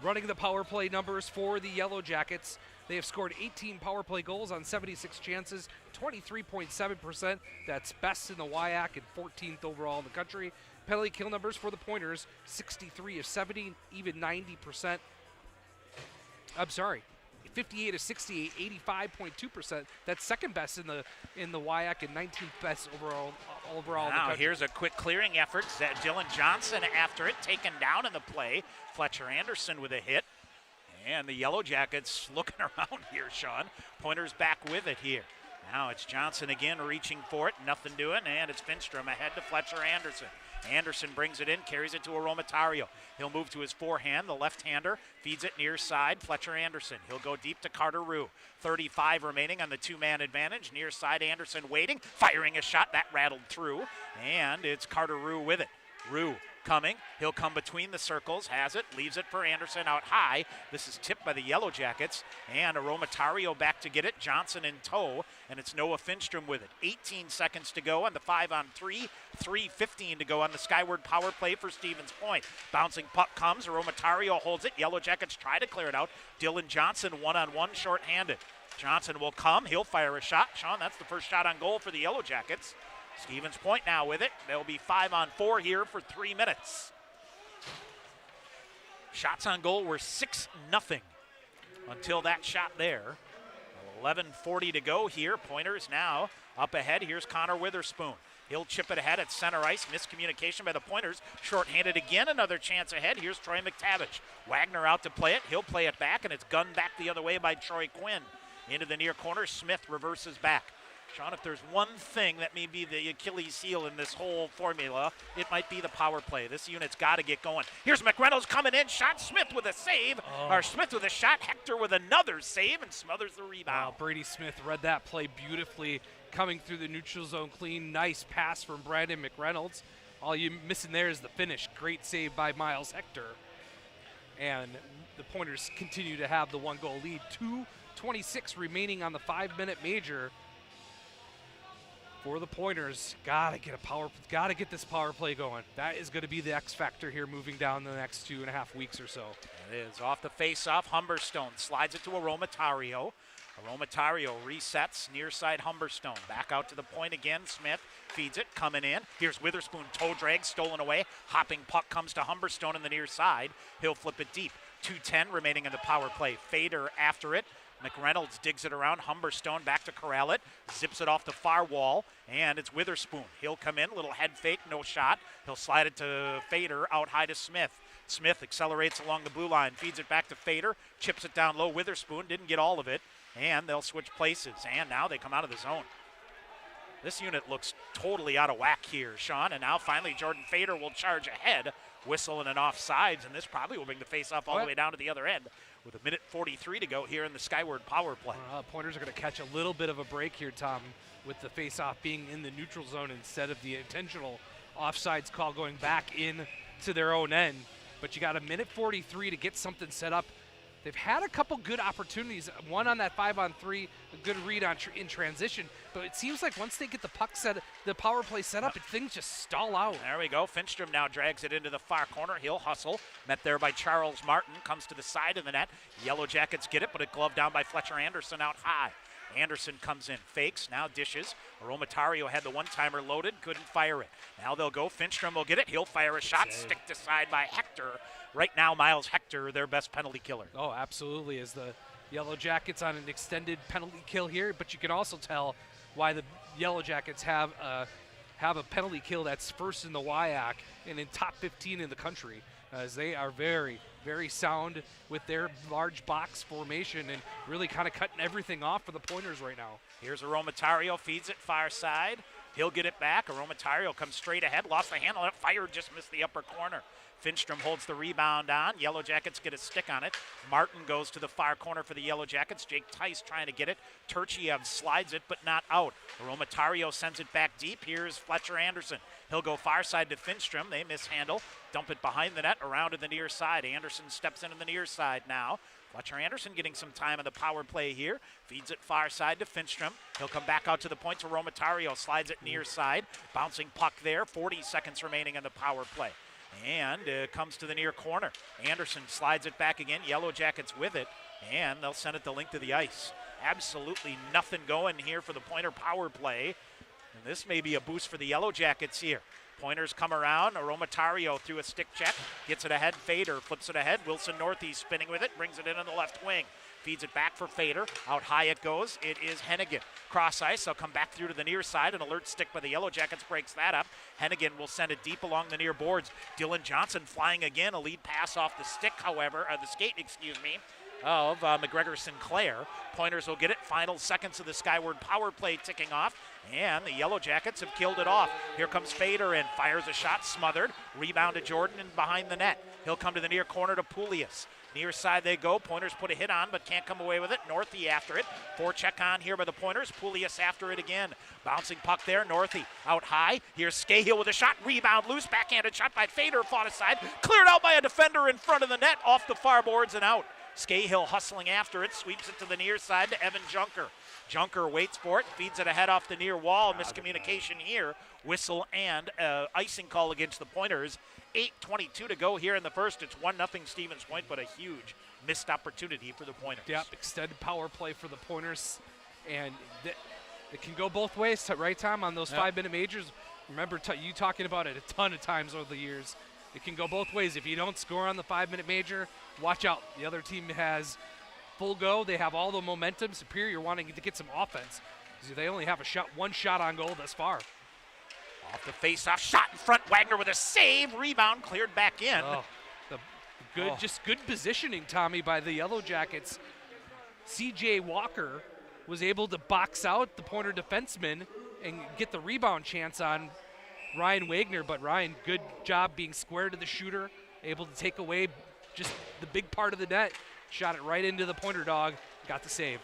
Running the power play numbers for the Yellow Jackets. They have scored 18 power play goals on 76 chances, 23.7%. That's best in the WIAC and 14th overall in the country. Penalty kill numbers for the Pointers, 63 of 70, even 90%. I'm sorry, 58 of 68, 85.2%. That's second best in the WIAC and 19th best overall in the Now country. here's a quick clearing effort. Dylan Johnson after it, taken down in the play. Fletcher Anderson with a hit. And the Yellow Jackets looking around here, Sean. Pointers back with it here. Now it's Johnson again reaching for it, nothing doing, and it's Finstrom ahead to Fletcher Anderson. Anderson brings it in, carries it to Aromatario. He'll move to his forehand, the left-hander, feeds it near side, Fletcher Anderson. He'll go deep to Carter Rue. 35 remaining on the two-man advantage. Near side, Anderson waiting, firing a shot, that rattled through, and it's Carter Rue with it. Rue coming, he'll come between the circles, has it, leaves it for Anderson out high. This is tipped by the Yellow Jackets, and Aromatario back to get it, Johnson in tow, and it's Noah Finstrom with it. 18 seconds to go on the 5-on-3, 3:15 to go on the skyward power play for Stevens Point. Bouncing puck comes, Aromatario holds it, Yellow Jackets try to clear it out. Dylan Johnson one-on-one short-handed. Johnson will come, he'll fire a shot. Sean, that's the first shot on goal for the Yellow Jackets. Stevens Point now with it. They'll be 5-on-4 here for 3 minutes. Shots on goal were 6-0 until that shot there. 11:40 to go here. Pointers now up ahead. Here's Connor Witherspoon. He'll chip it ahead at center ice. Miscommunication by the Pointers. Short-handed again. Another chance ahead. Here's Troy McTavish. Wagner out to play it. He'll play it back, and it's gunned back the other way by Troy Quinn. Into the near corner. Smith reverses back. Sean, if there's one thing that may be the Achilles heel in this whole formula, it might be the power play. This unit's got to get going. Here's McReynolds coming in. Shot. Smith with a save. Or Smith with a shot. Hector with another save and smothers the rebound. Brady Smith read that play beautifully, coming through the neutral zone clean. Nice pass from Brandon McReynolds. All you missing there is the finish. Great save by Miles Hector. And the Pointers continue to have the 1-goal lead. 2:26 remaining on the 5-minute major. For the Pointers, gotta get this power play going. That is going to be the X factor here, moving down the next 2.5 weeks or so. It is off the face-off. Humberstone slides it to Aromatario. Aromatario resets near side Humberstone. Back out to the point again. Smith feeds it, coming in. Here's Witherspoon, toe drag, stolen away. Hopping puck comes to Humberstone in the near side. He'll flip it deep. 2:10 remaining in the power play. Fader after it. McReynolds digs it around. Humberstone back to corral it. Zips it off the far wall, and it's Witherspoon. He'll come in, little head fake, no shot. He'll slide it to Fader, out high to Smith. Smith accelerates along the blue line, feeds it back to Fader, chips it down low. Witherspoon didn't get all of it, and they'll switch places. And now they come out of the zone. This unit looks totally out of whack here, Sean. And now finally Jordan Fader will charge ahead. Whistle and an offsides, and this probably will bring the face-off all the way down to the other end with 1:43 to go here in the skyward power play. Pointers are going to catch a little bit of a break here, Tom, with the face-off being in the neutral zone instead of the intentional offsides call going back in to their own end. But you got 1:43 to get something set up. They've had a couple good opportunities, one on that 5-on-3, a good read on in transition, but it seems like once they get the puck set, the power play set up, things just stall out. There we go. Finstrom now drags it into the far corner. He'll hustle. Met there by Charles Martin. Comes to the side of the net. Yellow Jackets get it, but it gloved down by Fletcher Anderson out high. Anderson comes in, fakes, now dishes. Aromatario had the one-timer loaded, couldn't fire it. Now they'll go. Finstrom will get it. He'll fire a shot, stick to side by Hector. Right now, Miles Hector, their best penalty killer. Oh, absolutely, as the Yellow Jackets on an extended penalty kill here, but you can also tell why the Yellow Jackets have a penalty kill that's first in the WIAC and in top 15 in the country, as they are very, very sound with their large box formation and really kind of cutting everything off for the Pointers right now. Here's Aromatario, feeds it far side. He'll get it back. Aromatario comes straight ahead, lost the handle on it, fired, just missed the upper corner. Finstrom holds the rebound on. Yellow Jackets get a stick on it. Martin goes to the far corner for the Yellow Jackets. Jake Tice trying to get it. Turchiev slides it, but not out. Aromatario sends it back deep. Here's Fletcher Anderson. He'll go far side to Finstrom. They mishandle. Dump it behind the net, around to the near side. Anderson steps into the near side now. Fletcher Anderson getting some time on the power play here. Feeds it far side to Finstrom. He'll come back out to the point to Aromatario. Slides it near side. Bouncing puck there. 40 seconds remaining on the power play. And comes to the near corner. Anderson slides it back again. Yellow Jackets with it. And they'll send it the length of the ice. Absolutely nothing going here for the Pointer power play. And this may be a boost for the Yellow Jackets here. Pointers come around. Aromatario through a stick check. Gets it ahead. Fader flips it ahead. Wilson Northeast spinning with it. Brings it in on the left wing. Feeds it back for Fader. Out high it goes. It is Hennigan. Cross ice. They'll come back through to the near side. An alert stick by the Yellow Jackets breaks that up. Hennigan will send it deep along the near boards. Dylan Johnson flying again. A lead pass off the stick, however, the skate, of McGregor Sinclair. Pointers will get it. Final seconds of the Skyward power play ticking off, and the Yellow Jackets have killed it off. Here comes Fader in. Fires a shot. Smothered. Rebound to Jordan and behind the net. He'll come to the near corner to Poulias. Near side they go. Pointers put a hit on, but can't come away with it. Northey after it. Forecheck on here by the Pointers. Poulias after it again. Bouncing puck there. Northey out high. Here's Scahill with a shot. Rebound loose. Backhanded shot by Fader. Fought aside. Cleared out by a defender in front of the net. Off the far boards and out. Scahill hustling after it. Sweeps it to the near side to Evan Junker. Junker waits for it. Feeds it ahead off the near wall. Miscommunication here. Whistle and icing call against the Pointers. 8:22 to go here in the first. It's 1-0 Stevens Point, but a huge missed opportunity for the Pointers. Yep, extended power play for the Pointers. And it can go both ways, right, Tom, on those 5-minute majors. Remember you talking about it a ton of times over the years. It can go both ways. If you don't score on the 5-minute major, watch out. The other team has full go. They have all the momentum. Superior wanting to get some offense. They only have one shot on goal thus far. Off the face-off, shot in front. Wagner with a save. Rebound cleared back in. Just good positioning, Tommy, by the Yellow Jackets. C.J. Walker was able to box out the Pointer defenseman and get the rebound chance on Ryan Wagner. But Ryan, good job being square to the shooter, able to take away just the big part of the net. Shot it right into the Pointer dog. Got the save.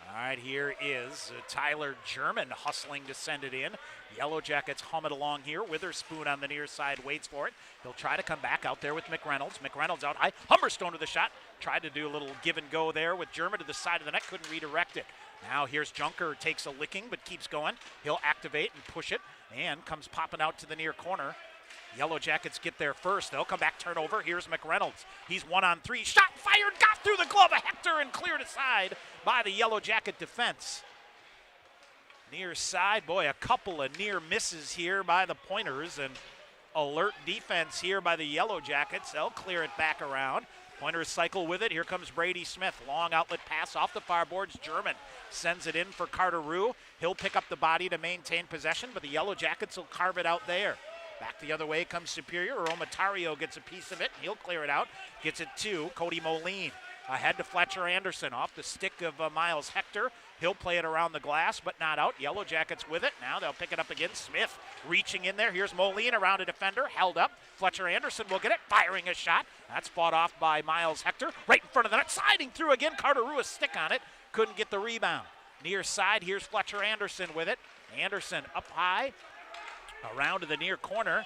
All right, here is Tyler German hustling to send it in. Yellow Jackets hum it along here. Witherspoon on the near side waits for it. He'll try to come back out there with McReynolds. McReynolds out high. Humberstone with the shot. Tried to do a little give and go there with German to the side of the net. Couldn't redirect it. Now here's Junker. Takes a licking but keeps going. He'll activate and push it and comes popping out to the near corner. Yellow Jackets get there first. They'll come back, turnover. Here's McReynolds. He's 1-on-3. Shot fired, got through the glove of Hector and cleared aside by the Yellow Jacket defense. Near side, boy, a couple of near misses here by the Pointers, and alert defense here by the Yellow Jackets. They'll clear it back around. Pointers cycle with it. Here comes Brady Smith. Long outlet pass off the far boards. German sends it in for Carter Rue. He'll pick up the body to maintain possession, but the Yellow Jackets will carve it out there. Back the other way comes Superior. Romatario gets a piece of it. He'll clear it out. Gets it to Cody Moline. Ahead to Fletcher Anderson off the stick of Miles Hector. He'll play it around the glass, but not out. Yellow Jackets with it. Now they'll pick it up again. Smith reaching in there. Here's Moline around a defender. Held up. Fletcher Anderson will get it. Firing a shot. That's fought off by Miles Hector. Right in front of the net. Sliding through again. Carter Rue a stick on it. Couldn't get the rebound. Near side. Here's Fletcher Anderson with it. Anderson up high. Around to the near corner.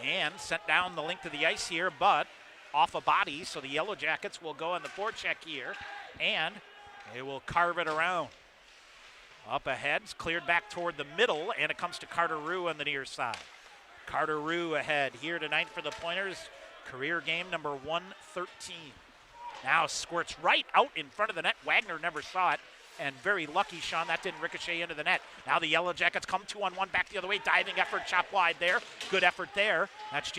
And sent down the length of the ice here, but off a body, so the Yellow Jackets will go on the forecheck here, and they will carve it around. Up ahead, it's cleared back toward the middle, and it comes to Carter Rue on the near side. Carter Rue ahead here tonight for the Pointers. Career game number 113. Now squirts right out in front of the net. Wagner never saw it, and very lucky, Sean, that didn't ricochet into the net. Now the Yellow Jackets come 2-on-1 back the other way. Diving effort, chop wide there. Good effort there. That's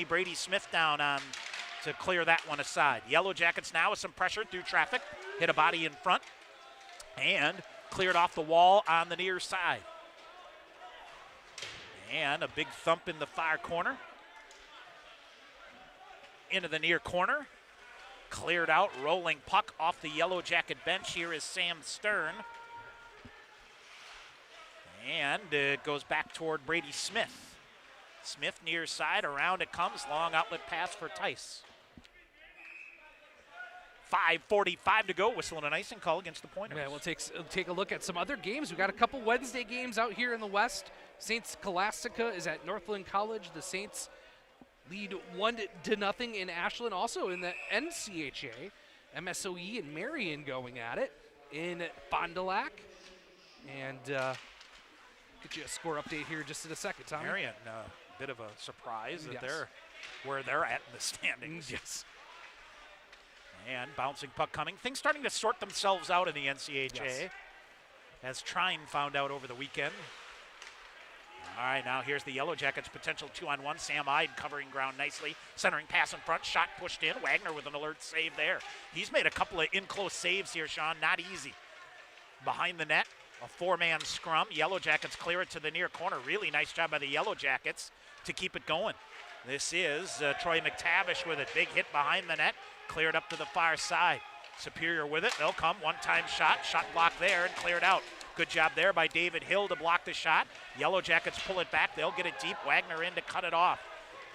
Brady Smith down on to clear that one aside. Yellow Jackets now with some pressure through traffic. Hit a body in front and cleared off the wall on the near side. And a big thump in the far corner. Into the near corner. Cleared out, rolling puck off the Yellow Jacket bench. Here is Sam Stern. And it goes back toward Brady Smith. Smith near side, around it comes. Long outlet pass for Tice. 5:45 to go. Whistle and an icing call against the Pointers. Yeah, we'll take a look at some other games. We've got a couple Wednesday games out here in the West. Saints Scholastica is at Northland College. The Saints lead 1-0 in Ashland. Also in the NCHA, MSOE and Marion going at it in Fond du Lac. And get you a score update here just in a second, Tommy. Marion, a bit of a surprise that they're where they're at in the standings. Yes. And bouncing puck coming. Things starting to sort themselves out in the NCHA. Yes. As Trine found out over the weekend. All right, now here's the Yellow Jackets' potential 2-on-1. Sam Ide covering ground nicely. Centering pass in front, shot pushed in. Wagner with an alert save there. He's made a couple of in-close saves here, Sean. Not easy. Behind the net, a four-man scrum. Yellow Jackets clear it to the near corner. Really nice job by the Yellow Jackets to keep it going. This is Troy McTavish with it. Big hit behind the net. Cleared up to the far side. Superior with it. They'll come. One-time shot. Shot blocked there and cleared out. Good job there by David Hill to block the shot. Yellow Jackets pull it back. They'll get it deep. Wagner in to cut it off.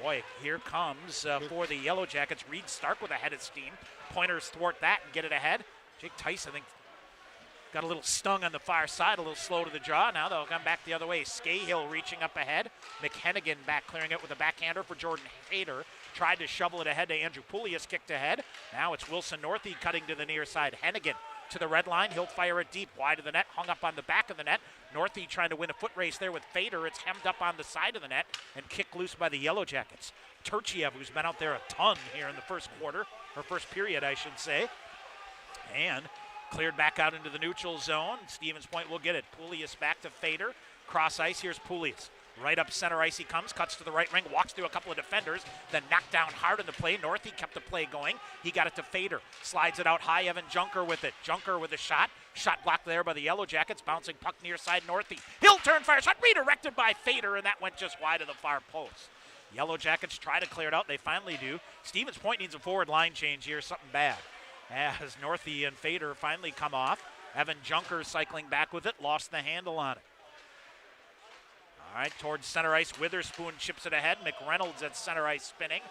Boy, here comes for the Yellow Jackets. Reed Stark with a head of steam. Pointers thwart that and get it ahead. Jake Tice, I think, got a little stung on the far side, a little slow to the draw. Now they'll come back the other way. Scahill reaching up ahead. McHennigan back clearing it with a backhander for Jordan Hader. Tried to shovel it ahead to Andrew Poulias, kicked ahead. Now it's Wilson Northey cutting to the near side. Hennigan to the red line. He'll fire it deep, wide of the net, hung up on the back of the net. Northey trying to win a foot race there with Fader. It's hemmed up on the side of the net and kicked loose by the Yellow Jackets. Turchiev, who's been out there a ton here in the first quarter, or first period, I should say. And cleared back out into the neutral zone. Stevens Point will get it. Poulias back to Fader. Cross ice, here's Poulias. Right up center ice he comes, cuts to the right ring, walks through a couple of defenders, then knocked down hard in the play. Northey kept the play going. He got it to Fader. Slides it out high, Evan Junker with it. Junker with a shot. Shot blocked there by the Yellow Jackets. Bouncing puck near side Northey. He'll turn fire shot, redirected by Fader, and that went just wide of the far post. Yellow Jackets try to clear it out. They finally do. Stevens Point needs a forward line change here, something bad. As Northey and Fader finally come off. Evan Junker cycling back with it, lost the handle on it. All right, towards center ice, Witherspoon chips it ahead. McReynolds at center ice spinning.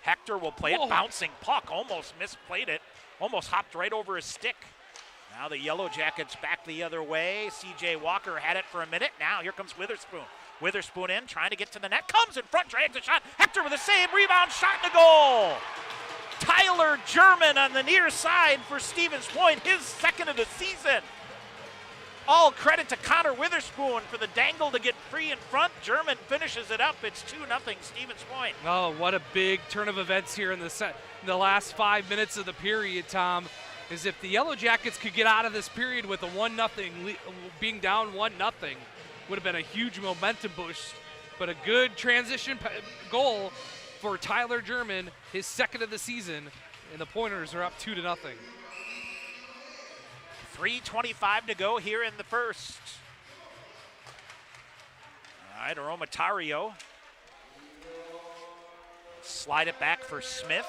Hector will play it, bouncing puck, almost misplayed it, almost hopped right over his stick. Now the Yellow Jackets back the other way. C.J. Walker had it for a minute. Now here comes Witherspoon. Witherspoon in, trying to get to the net, comes in front, drags a shot. Hector with a save, rebound, shot, and a goal. Tyler German on the near side for Stevens Point, his second of the season. All credit to Connor Witherspoon for the dangle to get free in front. German finishes it up. It's 2-0 Stevens Point. Oh, what a big turn of events here in the last 5 minutes of the period, Tom. Is if the Yellow Jackets could get out of this period with a 1-0, being down 1-0, would have been a huge momentum boost. But a good transition goal for Tyler German, his second of the season, and the Pointers are up 2-0. 3:25 to go here in the first. All right, Aromatario. Slide it back for Smith.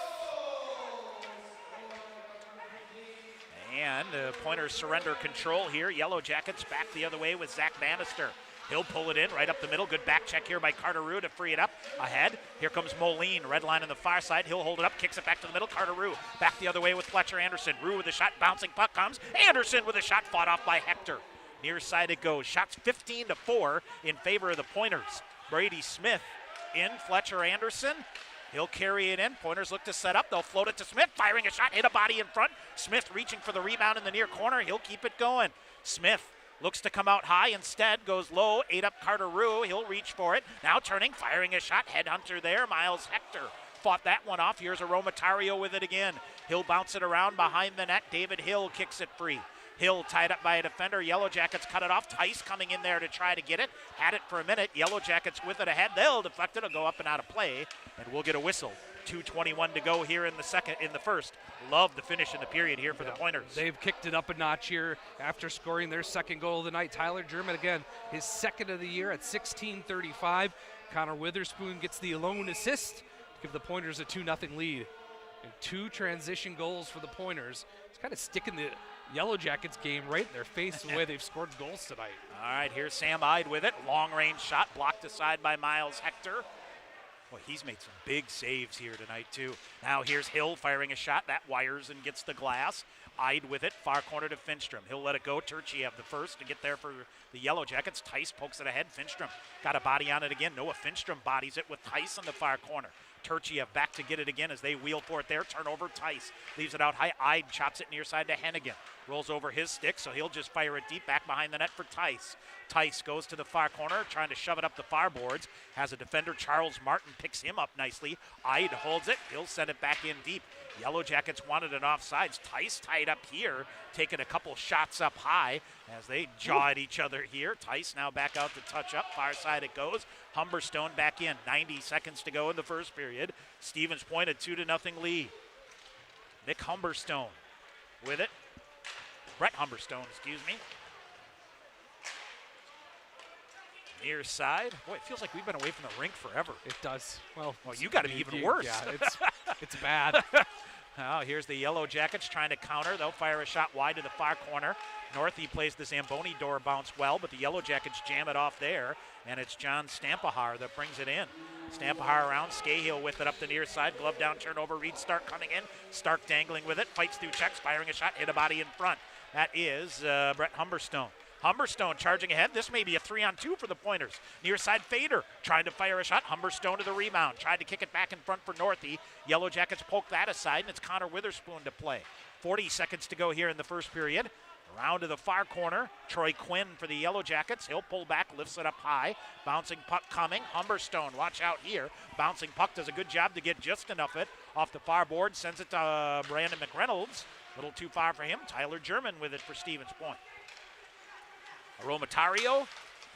And Pointers surrender control here. Yellow Jackets back the other way with Zach Bannister. He'll pull it in right up the middle. Good back check here by Carter Rue to free it up. Ahead, here comes Moline. Red line on the far side. He'll hold it up, kicks it back to the middle. Carter Rue back the other way with Fletcher Anderson. Rue with a shot, bouncing puck comes. Anderson with a shot fought off by Hector. Near side it goes. Shots 15-4 in favor of the Pointers. Brady Smith in, Fletcher Anderson. He'll carry it in. Pointers look to set up. They'll float it to Smith. Firing a shot, hit a body in front. Smith reaching for the rebound in the near corner. He'll keep it going. Smith looks to come out high, instead goes low, ate up Carter Rue. He'll reach for it. Now turning, firing a shot. Headhunter there, Miles Hector. Fought that one off. Here's Aromatario with it again. He'll bounce it around behind the net. David Hill kicks it free. Hill tied up by a defender. Yellow Jackets cut it off. Tice coming in there to try to get it. Had it for a minute. Yellow Jackets with it ahead. They'll deflect it. It'll go up and out of play, and we'll get a whistle. 2:21 to go here in the first. Love the finish in the period here for the Pointers. They've kicked it up a notch here after scoring their second goal of the night. Tyler German, again, his second of the year at 16:35. Connor Witherspoon gets the lone assist to give the Pointers a 2-0 lead. And 2 transition goals for the Pointers. It's kind of sticking the Yellow Jackets game right in their face the way they've scored goals tonight. All right, here's Sam Ide with it. Long range shot blocked aside by Miles Hector. Well, he's made some big saves here tonight, too. Now here's Hill firing a shot. That wires and gets the glass. Ide with it, far corner to Finstrom. He'll let it go. Turchiev the first to get there for the Yellow Jackets. Tice pokes it ahead. Finstrom got a body on it again. Noah Finstrom bodies it with Tice on the far corner. Turchiev back to get it again as they wheel for it there. Turnover, Tice leaves it out high. Ide chops it near side to Hennigan. Rolls over his stick, so he'll just fire it deep back behind the net for Tice. Tice goes to the far corner, trying to shove it up the far boards. Has a defender, Charles Martin, picks him up nicely. Ide holds it. He'll send it back in deep. Yellow Jackets wanted an offsides. Tice tied up here, taking a couple shots up high as they jaw at each other here. Tice now back out to touch up. Far side it goes. Humberstone back in. 90 seconds to go in the first period. Stevens Point a 2-0 lead. Nick Humberstone with it. Brett Humberstone, excuse me. Near side. Boy, it feels like we've been away from the rink forever. It does. Well, you got to be even worse. Yeah, it's bad. Now here's the Yellow Jackets trying to counter. They'll fire a shot wide to the far corner. Northey plays the Zamboni door bounce well, but the Yellow Jackets jam it off there, and it's John Stampahar that brings it in. Stampahar around, Scahill with it up the near side. Glove down, turnover. Reed Stark coming in. Stark dangling with it. Fights through checks, firing a shot, hit a body in front. That is Brett Humberstone. Humberstone charging ahead. This may be a 3-on-2 for the Pointers. Near side Fader trying to fire a shot. Humberstone to the rebound. Tried to kick it back in front for Northey. Yellow Jackets poke that aside, and it's Connor Witherspoon to play. 40 seconds to go here in the first period. Around to the far corner. Troy Quinn for the Yellow Jackets. He'll pull back, lifts it up high. Bouncing puck coming. Humberstone, watch out here. Bouncing puck does a good job to get just enough it off the far board. Sends it to Brandon McReynolds. A little too far for him. Tyler German with it for Stevens Point. Aromatario,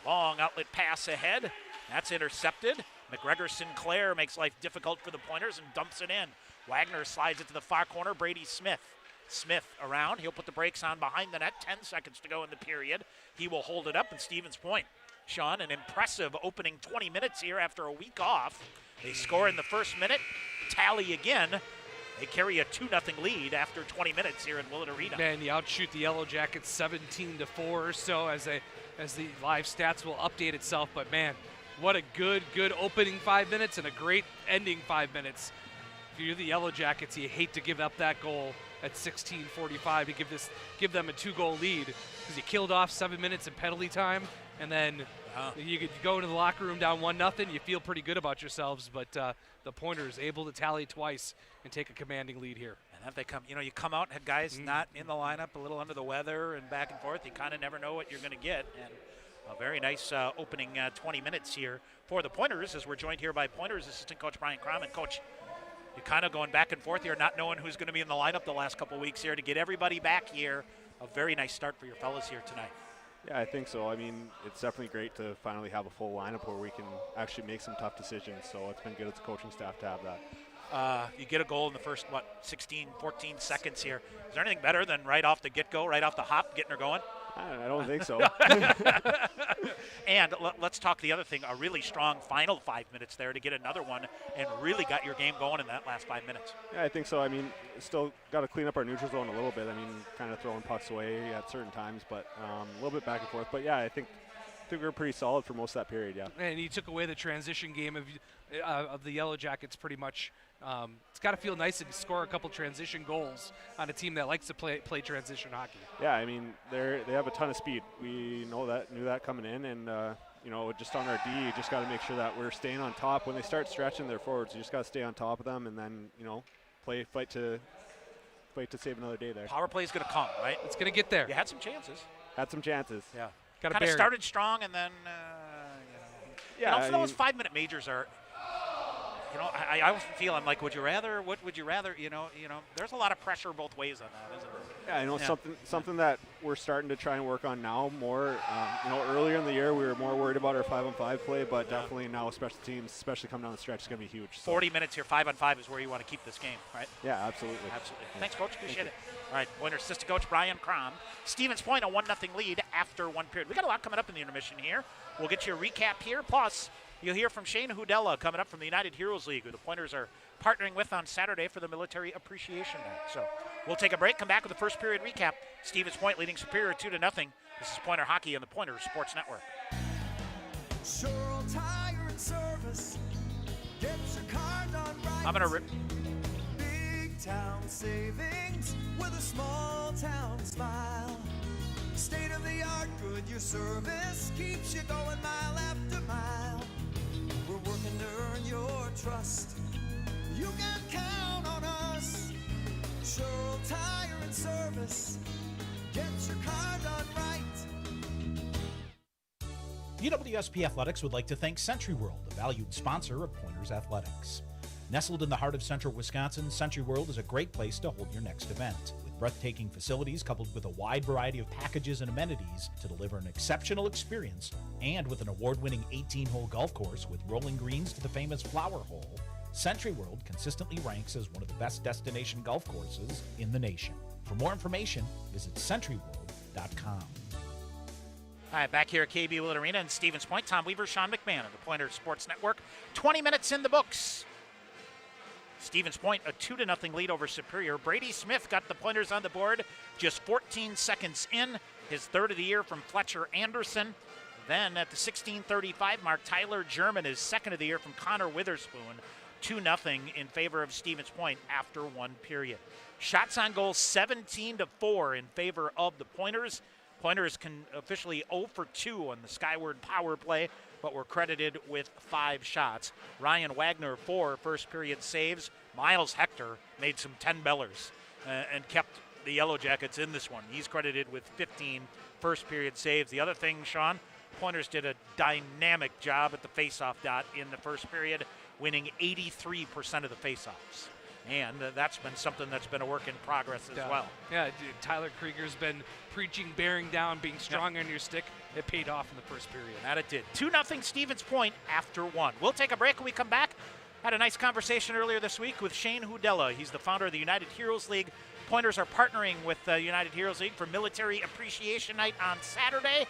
long outlet pass ahead. That's intercepted. McGregor Sinclair makes life difficult for the Pointers and dumps it in. Wagner slides it to the far corner. Brady Smith. Smith around. He'll put the brakes on behind the net. 10 seconds to go in the period. He will hold it up in Stevens Point. Sean, an impressive opening 20 minutes here after a week off. They score in the first minute. Tally again. They carry a 2-0 lead after 20 minutes here in Willett Arena. Man, you outshoot the Yellow Jackets 17-4 or so as the live stats will update itself. But man, what a good opening 5 minutes and a great ending 5 minutes. If you're the Yellow Jackets, you hate to give up that goal at 16:45 to give them a 2-goal lead because you killed off 7 minutes in penalty time, and then you could go into the locker room down 1-0. You feel pretty good about yourselves, but the Pointers able to tally twice and take a commanding lead here. And if they come, you come out and have guys not in the lineup, a little under the weather and back and forth, you kind of never know what you're going to get. And a very nice opening 20 minutes here for the Pointers as we're joined here by Pointers assistant coach Brian Crum. And coach, you're kind of going back and forth here, not knowing who's going to be in the lineup the last couple of weeks here to get everybody back here. A very nice start for your fellas here tonight. Yeah, I think so. I mean, it's definitely great to finally have a full lineup where we can actually make some tough decisions. So it's been good as a coaching staff to have that. You get a goal in the first, 16, 14 seconds here. Is there anything better than right off the get-go, right off the hop, getting her going? I don't think so. And let's talk the other thing, a really strong final 5 minutes there to get another one and really got your game going in that last 5 minutes. Yeah, I think so. I mean, still got to clean up our neutral zone a little bit. I mean, kind of throwing pucks away at certain times, but a little bit back and forth. But, yeah, I think we were pretty solid for most of that period, yeah. And he took away the transition game of the Yellow Jackets pretty much. It's got to feel nice to score a couple transition goals on a team that likes to play transition hockey. Yeah, I mean, they have a ton of speed. We knew that coming in, and just on our D, you just got to make sure that we're staying on top. When they start stretching their forwards, you just got to stay on top of them, and then fight to save another day there. Power play is going to come, right? It's going to get there. You had some chances. Yeah. Kind of started strong, and then yeah. Those 5 minute majors are. I often feel I'm like, would you rather? What would you rather? There's a lot of pressure both ways on that, isn't there? Yeah, I know something that we're starting to try and work on now more. Earlier in the year we were more worried about our 5-on-5 play, but definitely now special teams, especially coming down the stretch, is going to be huge. So. 40 minutes here, 5-on-5 is where you want to keep this game, right? Yeah, absolutely. Absolutely. Thanks, Coach. Appreciate it. All right, Pointers assistant coach Brian Crum. Stevens Point a 1-0 lead after one period. We got a lot coming up in the intermission here. We'll get you a recap here. Plus, you'll hear from Shane Hudella coming up from the United Heroes League, who the Pointers are partnering with on Saturday for the Military Appreciation Night. So we'll take a break, come back with the first period recap. Stevens Point leading Superior 2-0. This is Pointer Hockey on the Pointers Sports Network. Tire and service. Get your car done right. I'm going to rip. Big town savings with a small town smile. State of the art, good your service keeps you going mile after mile. We're working to earn your trust. You can count on us. Sherrill Tire and Service. Get your car done right. UWSP Athletics would like to thank Century World, a valued sponsor of Pointers Athletics. Nestled in the heart of central Wisconsin, Century World is a great place to hold your next event. With breathtaking facilities coupled with a wide variety of packages and amenities to deliver an exceptional experience, and with an award-winning 18-hole golf course with rolling greens to the famous Flower Hole, Century World consistently ranks as one of the best destination golf courses in the nation. For more information, visit centuryworld.com. All right, back here at KB Willett Arena in Stevens Point. Tom Weaver, Sean McMahon of the Pointers Sports Network. 20 minutes in the books. Stevens Point, a 2-0 lead over Superior. Brady Smith got the Pointers on the board just 14 seconds in. His third of the year from Fletcher Anderson. Then at the 16:35 mark, Tyler German, his second of the year from Connor Witherspoon. 2-0 in favor of Stevens Point after one period. Shots on goal 17-4 in favor of the Pointers. Pointers can officially 0 for 2 on the Skyward power play, but were credited with 5 shots. Ryan Wagner, 4 first period saves. Miles Hector made some 10-bellers and kept the Yellow Jackets in this one. He's credited with 15 first period saves. The other thing, Sean, Pointers did a dynamic job at the faceoff dot in the first period, winning 83% of the faceoffs. And that's been something that's been a work in progress as well. Yeah, dude, Tyler Krieger's been preaching bearing down, being strong on your stick. It paid off in the first period. That it did. 2-0 Stevens Point after one. We'll take a break when we come back. Had a nice conversation earlier this week with Shane Hudella. He's the founder of the United Heroes League. Pointers are partnering with the United Heroes League for Military Appreciation Night on Saturday.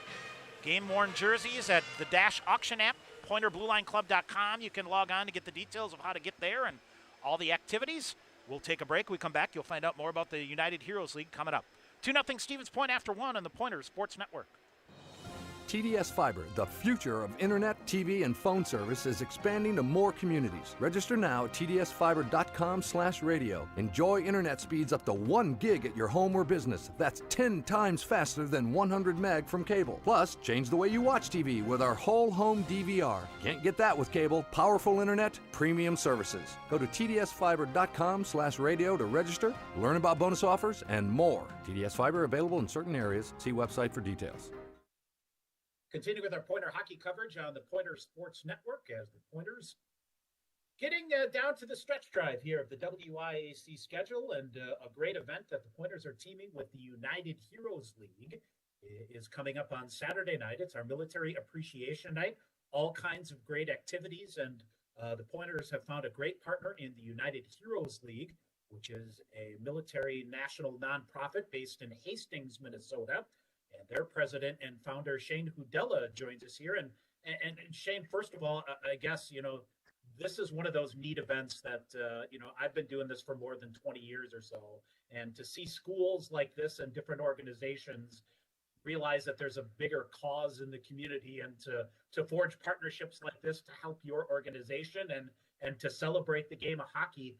Game-worn jerseys at the Dash auction app, pointerbluelineclub.com. You can log on to get the details of how to get there and all the activities. We'll take a break. We come back. You'll find out more about the United Heroes League coming up. 2-0 Stevens Point after one on the Pointers Sports Network. TDS Fiber, the future of internet, TV, and phone service, is expanding to more communities. Register now at tdsfiber.com/radio. Enjoy internet speeds up to 1 gig at your home or business. That's 10 times faster than 100 meg from cable. Plus, change the way you watch TV with our whole home DVR. Can't get that with cable. Powerful internet, premium services. Go to tdsfiber.com/radio to register, learn about bonus offers, and more. TDS Fiber available in certain areas. See website for details. Continue with our Pointer hockey coverage on the Pointer Sports Network as the Pointers getting down to the stretch drive here of the WIAC schedule, and a great event that the Pointers are teaming with the United Heroes League is coming up on Saturday night. It's our Military Appreciation Night. All kinds of great activities, and the Pointers have found a great partner in the United Heroes League, which is a military national nonprofit based in Hastings, Minnesota. And their president and founder, Shane Hudella, joins us here. And Shane, first of all, I guess, this is one of those neat events that, I've been doing this for more than 20 years or so. And to see schools like this and different organizations realize that there's a bigger cause in the community, and to forge partnerships like this to help your organization and to celebrate the game of hockey,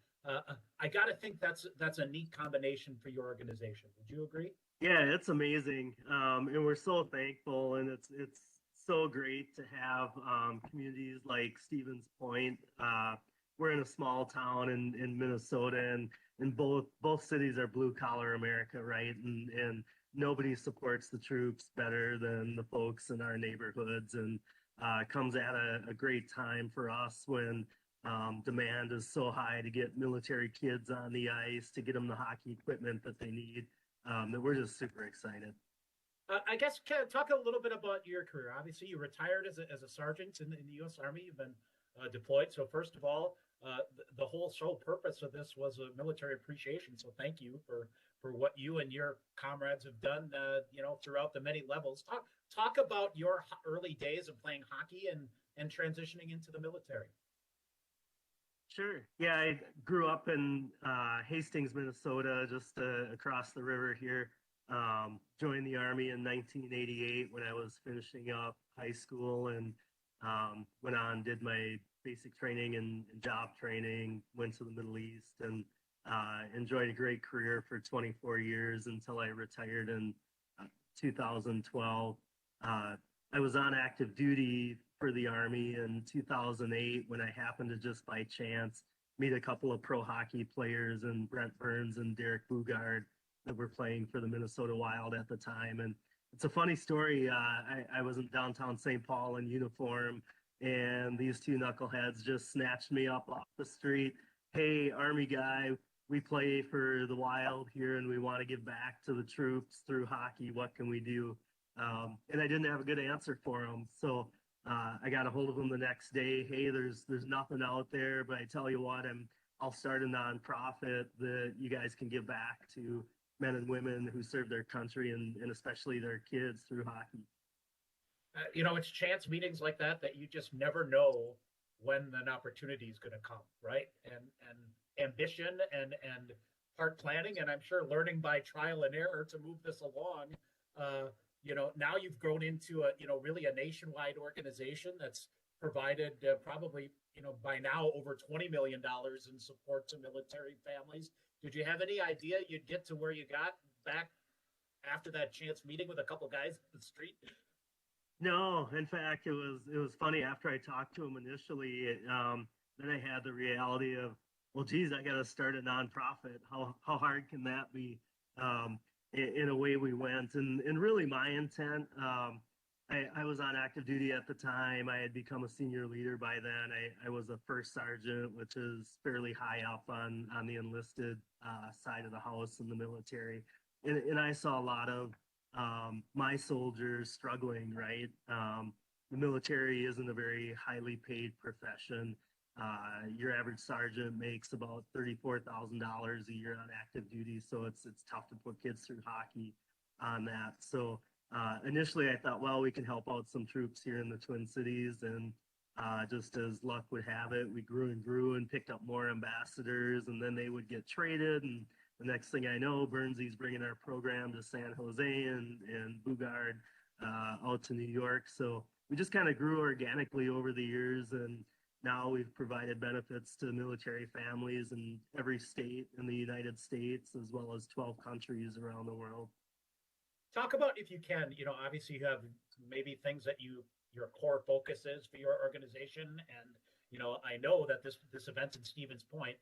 I got to think that's a neat combination for your organization. Would you agree? Yeah, it's amazing, and we're so thankful, and it's so great to have communities like Stevens Point. We're in a small town in Minnesota, and both cities are blue collar America, right? And nobody supports the troops better than the folks in our neighborhoods, and comes at a great time for us when demand is so high to get military kids on the ice, to get them the hockey equipment that they need. That we're just super excited. I guess talk a little bit about your career. Obviously, you retired as a sergeant in the U.S. Army. You've been deployed. So first of all, the whole sole purpose of this was a military appreciation. So thank you for what you and your comrades have done, throughout the many levels. Talk about your early days of playing hockey and transitioning into the military. Sure. Yeah, I grew up in Hastings, Minnesota, just across the river here. Joined the Army in 1988 when I was finishing up high school, and went on, did my basic training and job training, went to the Middle East, and enjoyed a great career for 24 years until I retired in 2012. I was on active duty for the Army in 2008 when I happened to just by chance meet a couple of pro hockey players, and Brent Burns and Derek Bugard, that were playing for the Minnesota Wild at the time. And it's a funny story. I was in downtown St. Paul in uniform, and these two knuckleheads just snatched me up off the street hey, Army guy, we play for the Wild here and we want to give back to the troops through hockey. What can we do? And I didn't have a good answer for him. So I got a hold of him the next day. Hey, there's nothing out there, but I tell you what, I'll start a nonprofit that you guys can give back to men and women who serve their country and especially their kids through hockey. It's chance meetings like that you just never know when an opportunity is going to come, right? And ambition and part planning, and I'm sure learning by trial and error to move this along. Now you've grown into really a nationwide organization that's provided probably, by now over $20 million in support to military families. Did you have any idea you'd get to where you got back after that chance meeting with a couple guys in the street? No, in fact, it was funny. After I talked to him initially, then I had the reality of, well, geez, I got to start a nonprofit. How hard can that be? In a way, we went, and really my intent. I was on active duty at the time. I had become a senior leader by then. I was a first sergeant, which is fairly high up on the enlisted side of the house in the military, and I saw a lot of my soldiers struggling, right? The military isn't a very highly paid profession. Your average sergeant makes about $34,000 a year on active duty, so it's tough to put kids through hockey on that. So initially I thought, well, we can help out some troops here in the Twin Cities, and just as luck would have it, we grew and grew and picked up more ambassadors, and then they would get traded, and the next thing I know, Burnsy's bringing our program to San Jose and Bugard out to New York. So we just kind of grew organically over the years, and now we've provided benefits to military families in every state in the United States, as well as 12 countries around the world. Talk about, if you can, obviously you have maybe things that your core focus is for your organization. And, I know that this event in Stevens Point,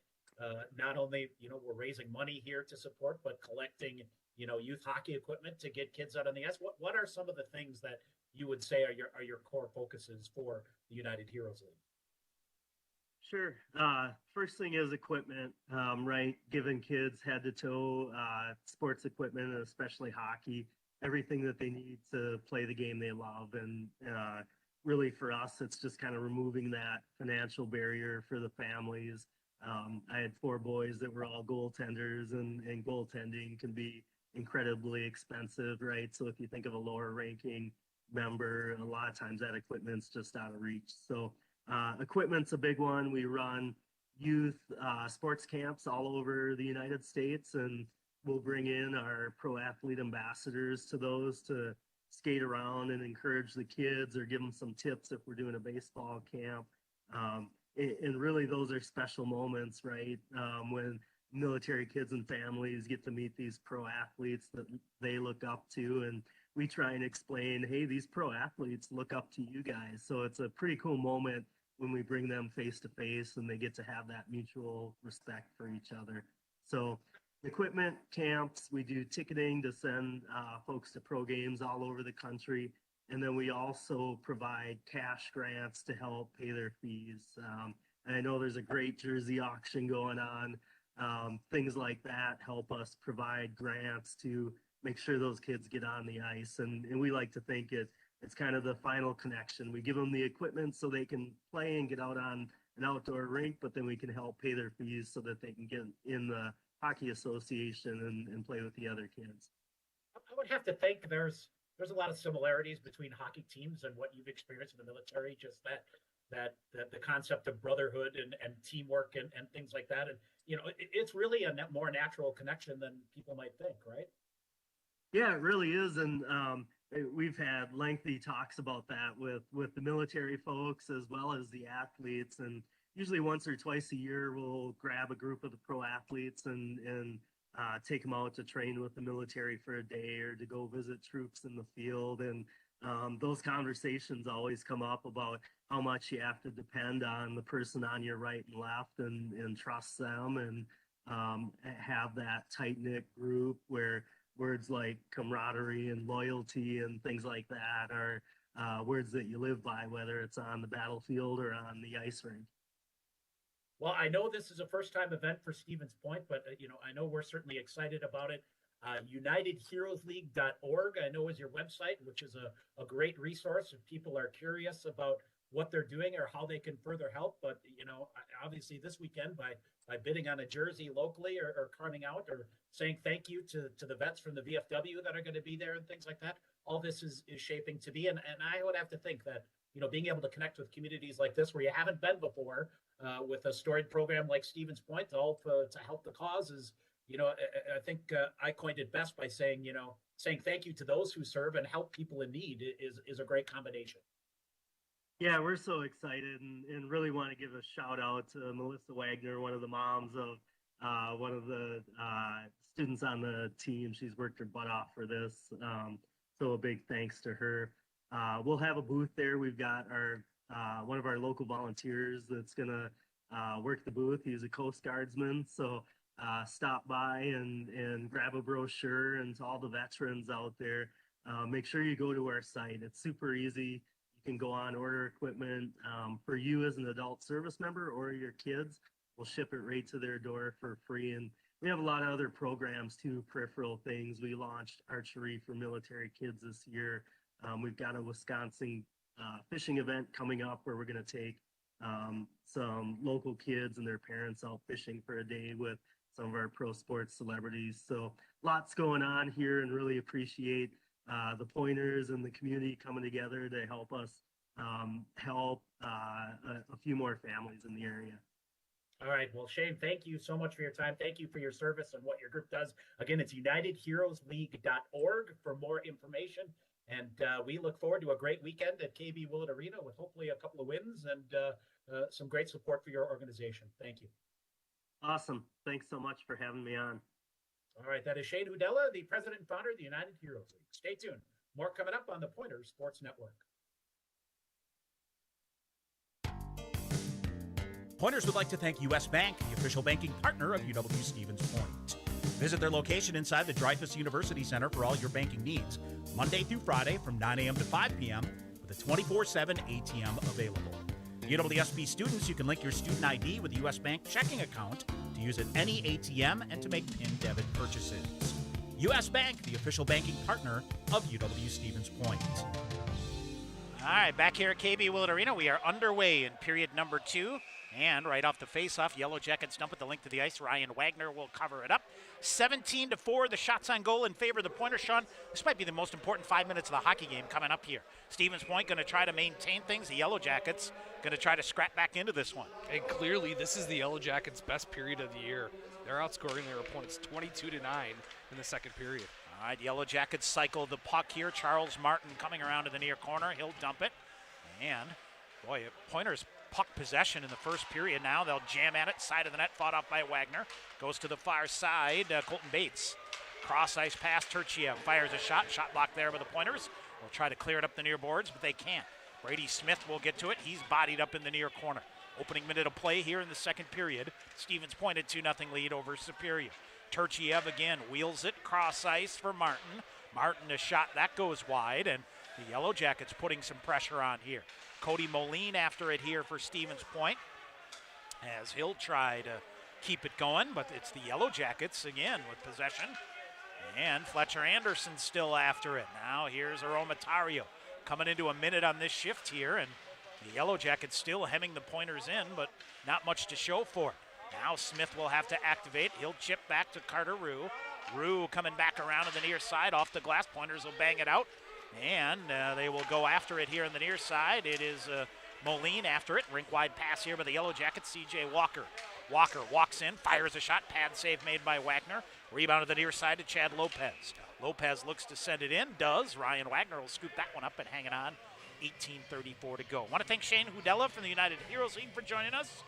not only, we're raising money here to support, but collecting, youth hockey equipment to get kids out on the ice. What are some of the things that you would say are your core focuses for the United Heroes League? Sure. First thing is equipment, right? Giving kids head to toe sports equipment, and especially hockey, everything that they need to play the game they love. And really for us, it's just kind of removing that financial barrier for the families. I had 4 boys that were all goaltenders, and goaltending can be incredibly expensive, right? So if you think of a lower ranking member, a lot of times that equipment's just out of reach. So equipment's a big one. We run youth sports camps all over the United States, and we'll bring in our pro athlete ambassadors to those to skate around and encourage the kids or give them some tips if we're doing a baseball camp. And really those are special moments, right? When military kids and families get to meet these pro athletes that they look up to, and we try and explain, hey, these pro athletes look up to you guys. So it's a pretty cool moment when we bring them face to face and they get to have that mutual respect for each other. So equipment camps, we do ticketing to send folks to pro games all over the country. And then we also provide cash grants to help pay their fees. And I know there's a great jersey auction going on. Things like that help us provide grants to make sure those kids get on the ice. And we like to think it's kind of the final connection. We give them the equipment so they can play and get out on an outdoor rink, but then we can help pay their fees so that they can get in the hockey association and play with the other kids. I would have to think there's a lot of similarities between hockey teams and what you've experienced in the military, just that the concept of brotherhood and teamwork and things like that. And, it's really a more natural connection than people might think, right? Yeah, it really is. And we've had lengthy talks about that with the military folks as well as the athletes. And usually once or twice a year, we'll grab a group of the pro athletes and take them out to train with the military for a day or to go visit troops in the field. And those conversations always come up about how much you have to depend on the person on your right and left and trust them and have that tight-knit group where words like camaraderie and loyalty and things like that are words that you live by, whether it's on the battlefield or on the ice rink. Well, I know this is a first-time event for Stevens Point, but I know we're certainly excited about it. UnitedHeroesLeague.org, I know, is your website, which is a great resource if people are curious about what they're doing or how they can further help. But obviously this weekend by bidding on a jersey locally or carving out or saying thank you to the vets from the VFW that are going to be there and things like that, all this is shaping to be. And I would have to think that being able to connect with communities like this where you haven't been before, with a storied program like Stevens Point, all to help the cause is, I think I coined it best by saying thank you to those who serve and help people in need is a great combination. Yeah, we're so excited and really want to give a shout out to Melissa Wagner, one of the moms of one of the students on the team. She's worked her butt off for this. So a big thanks to her. We'll have a booth there. We've got our one of our local volunteers that's going to work the booth. He's a Coast Guardsman. So stop by and grab a brochure. And to all the veterans out there, make sure you go to our site. It's super easy. You can go on, order equipment for you as an adult service member or your kids. We'll ship it right to their door for free. And we have a lot of other programs too, peripheral things. We launched archery for military kids this year. We've got a Wisconsin fishing event coming up where we're going to take some local kids and their parents out fishing for a day with some of our pro sports celebrities. So lots going on here, and really appreciate the Pointers and the community coming together to help us help a few more families in the area. All right. Well, Shane, thank you so much for your time. Thank you for your service and what your group does. Again, it's UnitedHeroesLeague.org for more information. And we look forward to a great weekend at KB Willett Arena with hopefully a couple of wins and some great support for your organization. Thank you. Awesome. Thanks so much for having me on. All right. That is Shane Hudella, the president and founder of the United Heroes League. Stay tuned. More coming up on the Pointers Sports Network. Pointers would like to thank U.S. Bank, the official banking partner of UW Stevens Point. Visit their location inside the Dreyfus University Center for all your banking needs, Monday through Friday from 9 a.m. to 5 p.m. with a 24/7 ATM available. UWSP students, you can link your student ID with a U.S. Bank checking account to use at any ATM and to make PIN debit purchases. U.S. Bank, the official banking partner of UW Stevens Point. All right, back here at KB Willett Arena, we are underway in period number 2. And right off the face-off, Yellow Jackets dump at the link to the ice. Ryan Wagner will cover it up. 17-4, the shots on goal in favor of the Pointers. Sean, this might be the most important 5 minutes of the hockey game coming up here. Stevens Point going to try to maintain things. The Yellow Jackets going to try to scrap back into this one. And clearly, this is the Yellow Jackets' best period of the year. They're outscoring their opponents 22-9 in the second period. All right, Yellow Jackets cycle the puck here. Charles Martin coming around to the near corner. He'll dump it. And, boy, Pointers puck possession in the first period now. They'll jam at it. Side of the net, fought off by Wagner. Goes to the far side. Colton Bates. Cross ice pass. Turchiev fires a shot. Shot blocked there by the Pointers. They'll try to clear it up the near boards, but they can't. Brady Smith will get to it. He's bodied up in the near corner. Opening minute of play here in the second period. Stevens Point at 2-0 lead over Superior. Turchiev again wheels it. Cross ice for Martin. Martin a shot. That goes wide, and the Yellow Jackets putting some pressure on here. Cody Moline after it here for Stevens Point, as he'll try to keep it going, but it's the Yellow Jackets again with possession. And Fletcher Anderson still after it. Now here's Aromatario coming into a minute on this shift here, and the Yellow Jackets still hemming the Pointers in, but not much to show for it. Now Smith will have to activate. He'll chip back to Carter Rue. Rue coming back around to the near side off the glass. Pointers will bang it out. And they will go after it here on the near side. It is Moline after it. Rink-wide pass here by the Yellow Jackets, C.J. Walker. Walker walks in, fires a shot. Pad save made by Wagner. Rebound to the near side to Chad Lopez. Lopez looks to send it in. Does. Ryan Wagner will scoop that one up and hang it on. 18:34 to go. I want to thank Shane Hudella from the United Heroes League for joining us.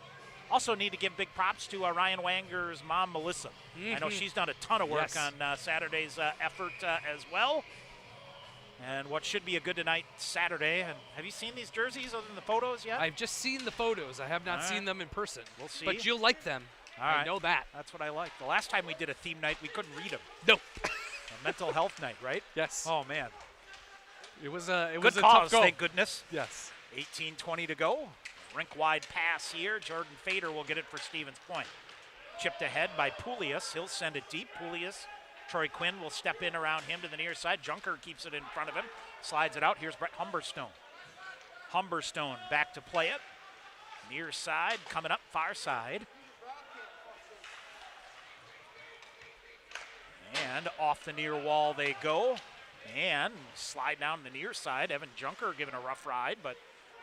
Also need to give big props to Ryan Wagner's mom, Melissa. I know she's done a ton of work on Saturday's effort as well. And what should be a good night Saturday. And have you seen these jerseys other than the photos yet? I've just seen the photos. I have not seen them in person. We'll see. But you'll like them. I know that. That's what I like. The last time we did a theme night, we couldn't read them. Nope. A mental health night, right? Yes. Oh, man. It was a good tough cause, goal. thank goodness. Yes. 18:20 to go. Rink-wide pass here. Jordan Fader will get it for Stevens Point. Chipped ahead by Poulias. He'll send it deep. Poulias, Troy Quinn will step in around him to the near side. Junker keeps it in front of him. Slides it out. Here's Brett Humberstone. Humberstone back to play it. Near side, coming up far side. And off the near wall they go. And slide down the near side. Evan Junker giving a rough ride, but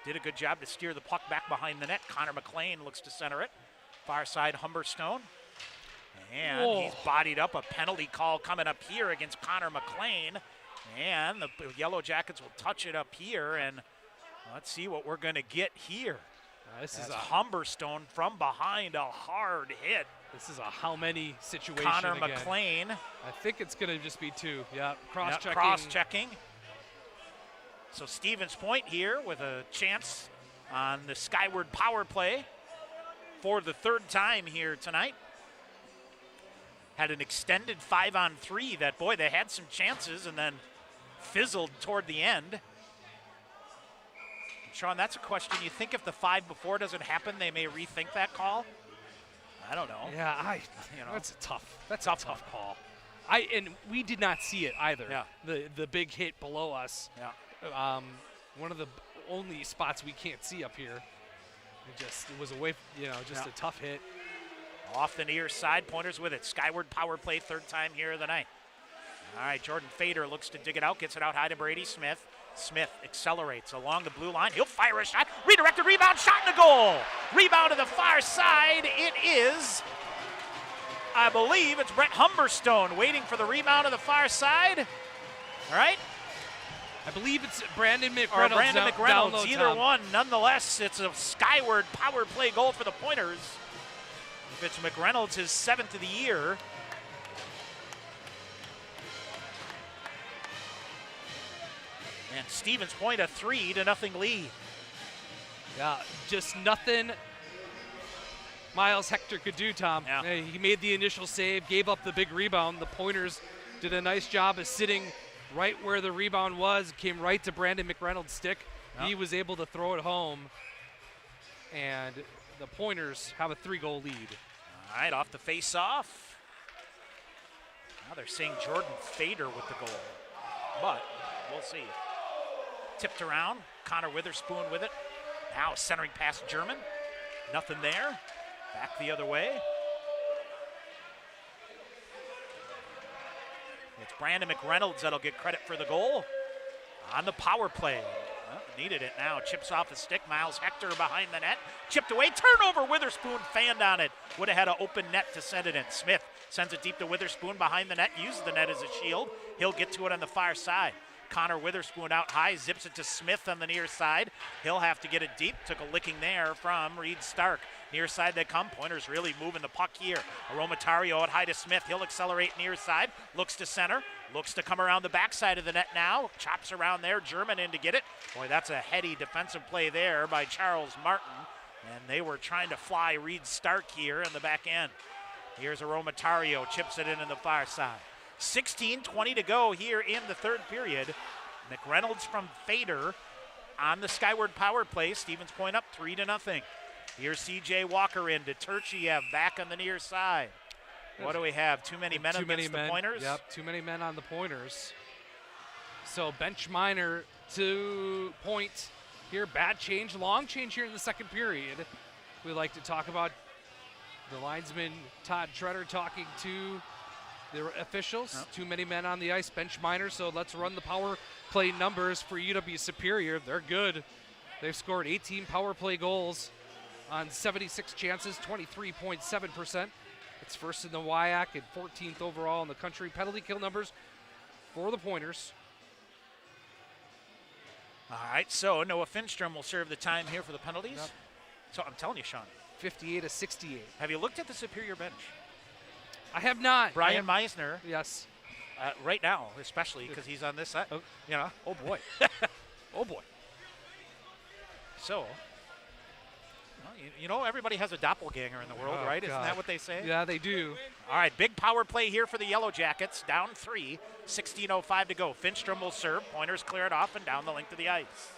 did a good job to steer the puck back behind the net. Connor McLean looks to center it. Far side, Humberstone. And he's bodied up. A penalty call coming up here against Connor McLean. And the Yellow Jackets will touch it up here. And let's see what we're going to get here. This is a Humberstone from behind, a hard hit. This is a how many situation Connor again. McLean. I think it's going to just be 2. Yeah, cross-checking. Yeah, cross-checking. So Stevens Point here with a chance on the skyward power play for the third time here tonight. Had an extended 5-on-3 that, boy, they had some chances and then fizzled toward the end. Sean, that's a question. You think if the 5 before doesn't happen, they may rethink that call? I don't know. Yeah, that's a tough call. And we did not see it either. Yeah. The big hit below us. Yeah. One of the only spots we can't see up here. It was away, a tough hit. Off the near side, Pointers with it. Skyward power play, third time here of the night. All right, Jordan Fader looks to dig it out, gets it out high to Brady Smith. Smith accelerates along the blue line. He'll fire a shot. Redirected rebound, shot in the goal. Rebound to the far side. It is, I believe, it's Brett Humberstone waiting for the rebound to the far side. All right. I believe it's Brandon McReynolds. Or Brandon McReynolds, down low, either Tom. one. Nonetheless, it's a skyward power play goal for the Pointers. If it's McReynolds, his 7th of the year. And Stevens Point a 3-0 lead. Yeah, just nothing Miles Hector could do, Tom. Yeah. He made the initial save, gave up the big rebound. The Pointers did a nice job of sitting right where the rebound was, came right to Brandon McReynolds' stick. Yeah. He was able to throw it home, and the Pointers have a 3-goal lead. All right, off the face-off. Now they're seeing Jordan Fader with the goal, but we'll see. Tipped around, Connor Witherspoon with it. Now centering past German. Nothing there. Back the other way. It's Brandon McReynolds that'll get credit for the goal on the power play. Well, needed it now. Chips off the stick. Miles Hector behind the net. Chipped away. Turnover. Witherspoon fanned on it. Would have had an open net to send it in. Smith sends it deep to Witherspoon behind the net. Uses the net as a shield. He'll get to it on the far side. Connor Witherspoon out high, zips it to Smith on the near side. He'll have to get it deep. Took a licking there from Reed Stark. Near side they come. Pointers really moving the puck here. Aromatario out high to Smith. He'll accelerate near side. Looks to center. Looks to come around the backside of the net now. Chops around there. German in to get it. Boy, that's a heady defensive play there by Charles Martin. And they were trying to fly Reed Stark here in the back end. Here's Aromatario. Chips it in the far side. 16:20 to go here in the third period. McReynolds from Fader on the skyward power play. Stevens Point up 3-0. Here's C.J. Walker in to Turchiev back on the near side. What do we have? Too many men against the Pointers? Yep, too many men on the Pointers. So bench minor to Point here. Bad change, long change here in the second period. We like to talk about the linesman Todd Treader talking to the officials. Yep. Too many men on the ice, bench minor, so let's run the power play numbers for UW Superior. They're good. They've scored 18 power play goals on 76 chances, 23.7%. It's first in the WIAC and 14th overall in the country. Penalty kill numbers for the Pointers. All right, so Noah Finstrom will serve the time here for the penalties. Yep. So I'm telling you, Sean. 58-68. Have you looked at the Superior bench? I have not. Brian Meisner. Yes. Right now, especially because he's on this side. Oh, you know. Oh, boy. Oh, boy. So, well, you know, everybody has a doppelganger in the world, Oh, right? God. Isn't that what they say? Yeah, they do. All right, big power play here for the Yellow Jackets. Down 3, 16:05 to go. Finstrom will serve. Pointers clear it off and down the length of the ice.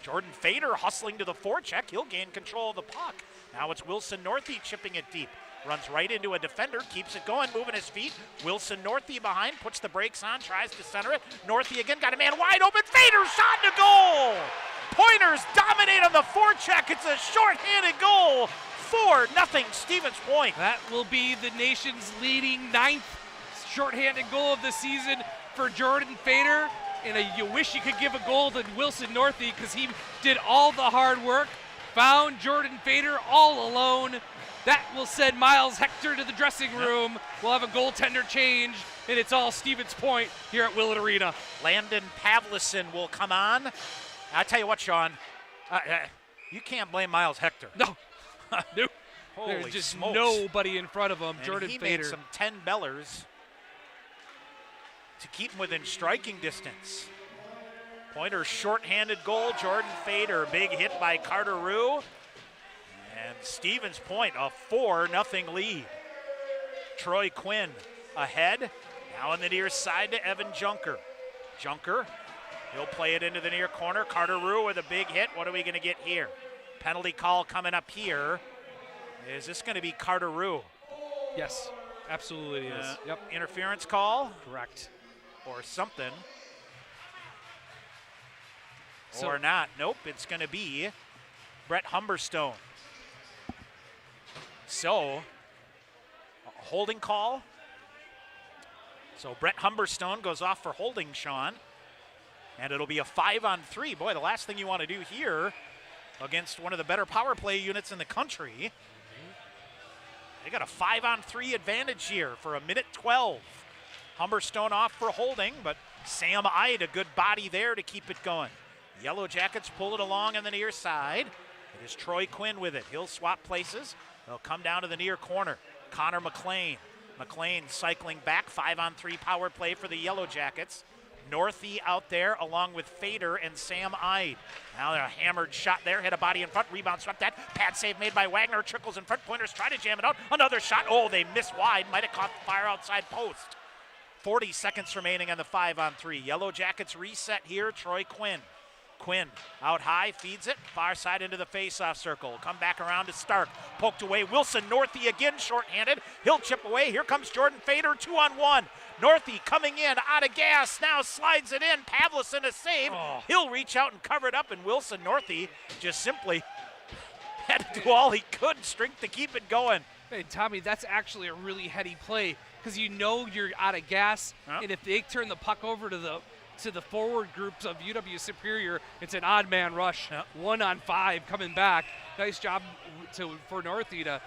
Jordan Fader hustling to the forecheck. He'll gain control of the puck. Now it's Wilson Northey chipping it deep. Runs right into a defender, keeps it going, moving his feet. Wilson Northey behind, puts the brakes on, tries to center it. Northey again, got a man wide open. Fader shot to goal! Pointers dominate on the forecheck. It's a short-handed goal. 4-0 Stevens Point. That will be the nation's leading 9th shorthanded goal of the season for Jordan Fader. And you wish you could give a goal to Wilson Northey because he did all the hard work. Found Jordan Fader all alone. That will send Miles Hector to the dressing room. We'll have a goaltender change, and it's all Stevens Point here at Willett Arena. Landon Pavlison will come on. I tell you what, Sean, you can't blame Miles Hector. No. Nope. Holy There's just smokes. nobody in front of him. And Jordan he Fader. made some 10 bellers to keep him within striking distance. Pointer's shorthanded goal, Jordan Fader. Big hit by Carter Rue. And Stevens Point, a 4-0 lead. Troy Quinn ahead. Now on the near side to Evan Junker. Junker, he'll play it into the near corner. Carter Rue with a big hit. What are we going to get here? Penalty call coming up here. Is this going to be Carter Rue? Yes, absolutely it is. Yep. Interference call? Correct. Or something. So, or not. Nope, it's going to be Brett Humberstone. So, a holding call. So Brett Humberstone goes off for holding, Sean. And it'll be a 5-on-3. Boy, the last thing you want to do here against one of the better power play units in the country. They got a 5-on-3 advantage here for 1:12. Humberstone off for holding, but Sam Ide, a good body there to keep it going. Yellow Jackets pull it along on the near side. It is Troy Quinn with it. He'll swap places. They'll come down to the near corner. Connor McLean. McLean cycling back, 5-on-3 power play for the Yellow Jackets. Northey out there along with Fader and Sam Ide. Now a hammered shot there, hit a body in front, rebound swept that. Pad save made by Wagner, trickles in front, Pointers try to jam it out. Another shot, oh, they miss wide, might have caught the fire outside post. 40 seconds remaining on the 5-on-3. Yellow Jackets reset here, Troy Quinn. Quinn out high, feeds it, far side into the face-off circle. Come back around to Stark, poked away. Wilson Northey again shorthanded. He'll chip away. Here comes Jordan Fader, 2-on-1. Northey coming in, out of gas, now slides it in. Pavlison a save. Oh. He'll reach out and cover it up, and Wilson Northey just simply had to do all he could, strength to keep it going. Hey, Tommy, that's actually a really heady play because you know you're out of gas, and if they turn the puck over to the forward groups of UW Superior, it's an odd man rush. 1-on-5 coming back. Nice job for Northey to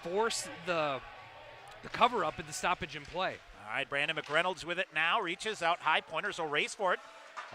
force the cover up and the stoppage in play. All right, Brandon McReynolds with it now. Reaches out high. Pointers will race for it.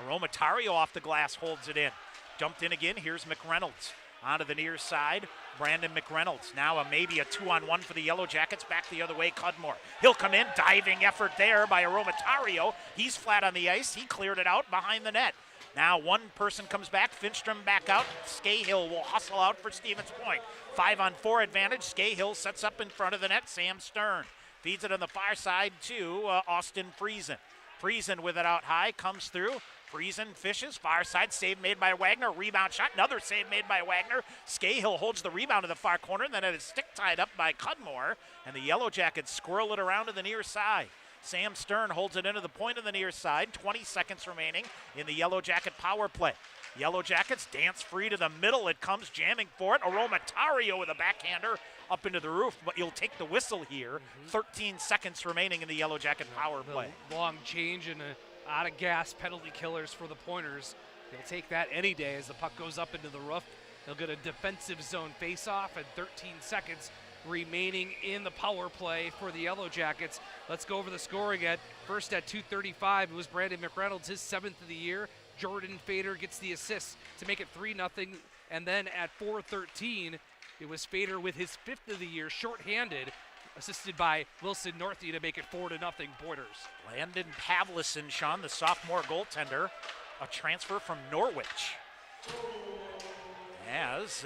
Aromatario off the glass holds it in. Dumped in again. Here's McReynolds. Onto the near side. Brandon McReynolds. Now maybe a 2-on-1 for the Yellow Jackets. Back the other way, Cudmore. He'll come in. Diving effort there by Aromatario. He's flat on the ice. He cleared it out behind the net. Now one person comes back. Finstrom back out. Scahill will hustle out for Stevens Point. 5-on-4 advantage. Scahill sets up in front of the net. Sam Stern feeds it on the far side to Austin Friesen. Friesen with it out high. Comes through. Friesen fishes, far side, save made by Wagner, rebound shot, another save made by Wagner. Scahill holds the rebound to the far corner, and then it is stick tied up by Cudmore, and the Yellow Jackets squirrel it around to the near side. Sam Stern holds it into the point of the near side, 20 seconds remaining in the Yellow Jacket power play. Yellow Jackets dance free to the middle, it comes jamming for it. Aromatario with a backhander up into the roof, but you'll take the whistle here. 13 seconds remaining in the Yellow Jacket power play. Long change and out of gas penalty killers for the Pointers. They'll take that any day as the puck goes up into the roof. They'll get a defensive zone face-off and 13 seconds remaining in the power play for the Yellow Jackets. Let's go over the scoring at first at 2:35. It was Brandon McReynolds, his 7th of the year. Jordan Fader gets the assist to make it 3-0. And then at 4:13, it was Fader with his 5th of the year, shorthanded, assisted by Wilson Northey to make it 4-0 Pointers. Landon Pavlison, Sean, the sophomore goaltender, a transfer from Norwich. As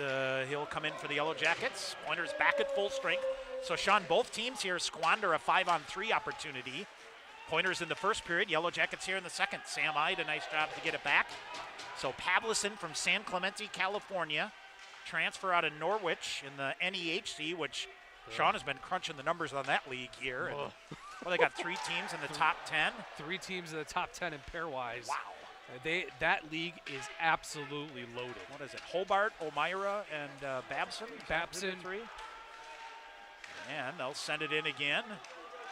he'll come in for the Yellow Jackets. Pointers back at full strength. So, Sean, both teams here squander a 5-on-3 opportunity. Pointers in the first period, Yellow Jackets here in the second. Sam Ide, a nice job to get it back. So Pavlison from San Clemente, California, transfer out of Norwich in the NEHC, which Sean has been crunching the numbers on that league here. And, well, they got 3 teams in the top 10. 3 teams in the top 10 in pairwise. Wow. That league is absolutely loaded. What is it? Hobart, O'Meara, and Babson? Babson. 3. And they'll send it in again.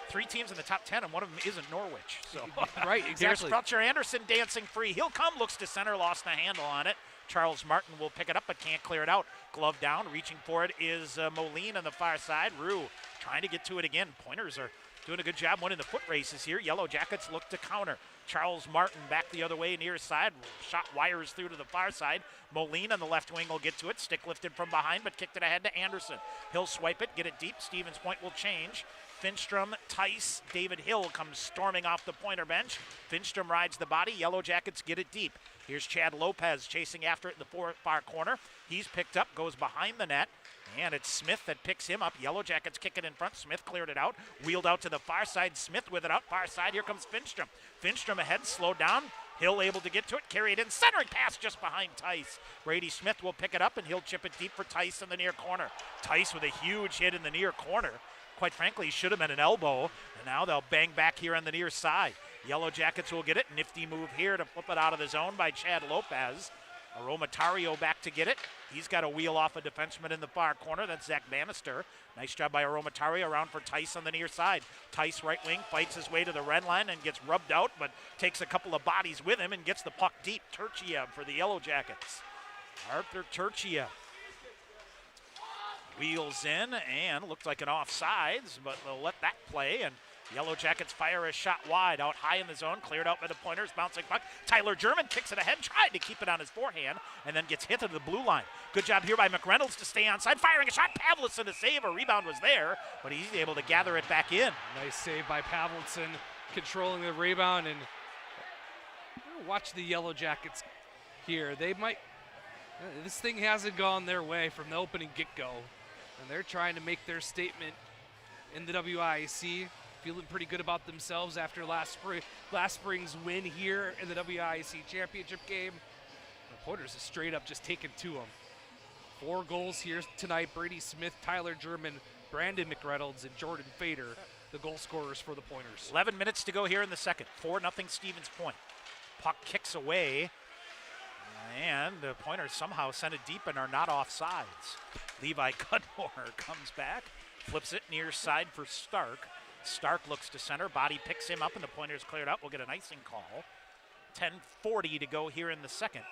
3 teams in the top 10, and one of them isn't Norwich. So right, exactly. Here's Felcher Anderson dancing free. He'll come, looks to center, lost the handle on it. Charles Martin will pick it up, but can't clear it out. Glove down, reaching for it is Moline on the far side. Rue trying to get to it again. Pointers are doing a good job winning the foot races here. Yellow Jackets look to counter. Charles Martin back the other way, near side. Shot wires through to the far side. Moline on the left wing will get to it. Stick lifted from behind, but kicked it ahead to Anderson. He'll swipe it, get it deep. Stevens Point will change. Finstrom, Tice, David Hill comes storming off the Pointer bench. Finstrom rides the body. Yellow Jackets get it deep. Here's Chad Lopez chasing after it in the far corner. He's picked up, goes behind the net. And it's Smith that picks him up. Yellow Jackets kick it in front. Smith cleared it out. Wheeled out to the far side. Smith with it out. Far side. Here comes Finstrom. Finstrom ahead. Slowed down. Hill able to get to it. Carry it in. Centering pass just behind Tice. Brady Smith will pick it up, and he'll chip it deep for Tice in the near corner. Tice with a huge hit in the near corner. Quite frankly, he should have been an elbow. And now they'll bang back here on the near side. Yellow Jackets will get it. Nifty move here to flip it out of the zone by Chad Lopez. Aromatario back to get it. He's got a wheel off a defenseman in the far corner. That's Zach Bannister. Nice job by Aromatario around for Tice on the near side. Tice right wing fights his way to the red line and gets rubbed out, but takes a couple of bodies with him and gets the puck deep. Turchia for the Yellow Jackets. Arthur Turchia wheels in and looked like an offsides, but they'll let that play. And Yellow Jackets fire a shot wide, out high in the zone, cleared out by the Pointers, bouncing puck. Tyler German kicks it ahead, tried to keep it on his forehand, and then gets hit to the blue line. Good job here by McReynolds to stay onside, firing a shot. Pavlison to save, a rebound was there, but he's able to gather it back in. Nice save by Pavlison, controlling the rebound, and watch the Yellow Jackets here. They might, this thing hasn't gone their way from the opening get-go, and they're trying to make their statement in the WIAC. Feeling pretty good about themselves after last spring's win here in the WIAC championship game. The Pointers is straight up just taking to them. 4 goals here tonight. Brady Smith, Tyler German, Brandon McReynolds, and Jordan Fader, the goal scorers for the Pointers. 11 minutes to go here in the second. 4-0 Stevens Point. Puck kicks away, and the Pointers somehow send it deep and are not offsides. Levi Cudmore comes back, flips it near side for Stark. Stark looks to center, body picks him up, and the Pointers cleared up. We'll get an icing call. 10:40 to go here in the second.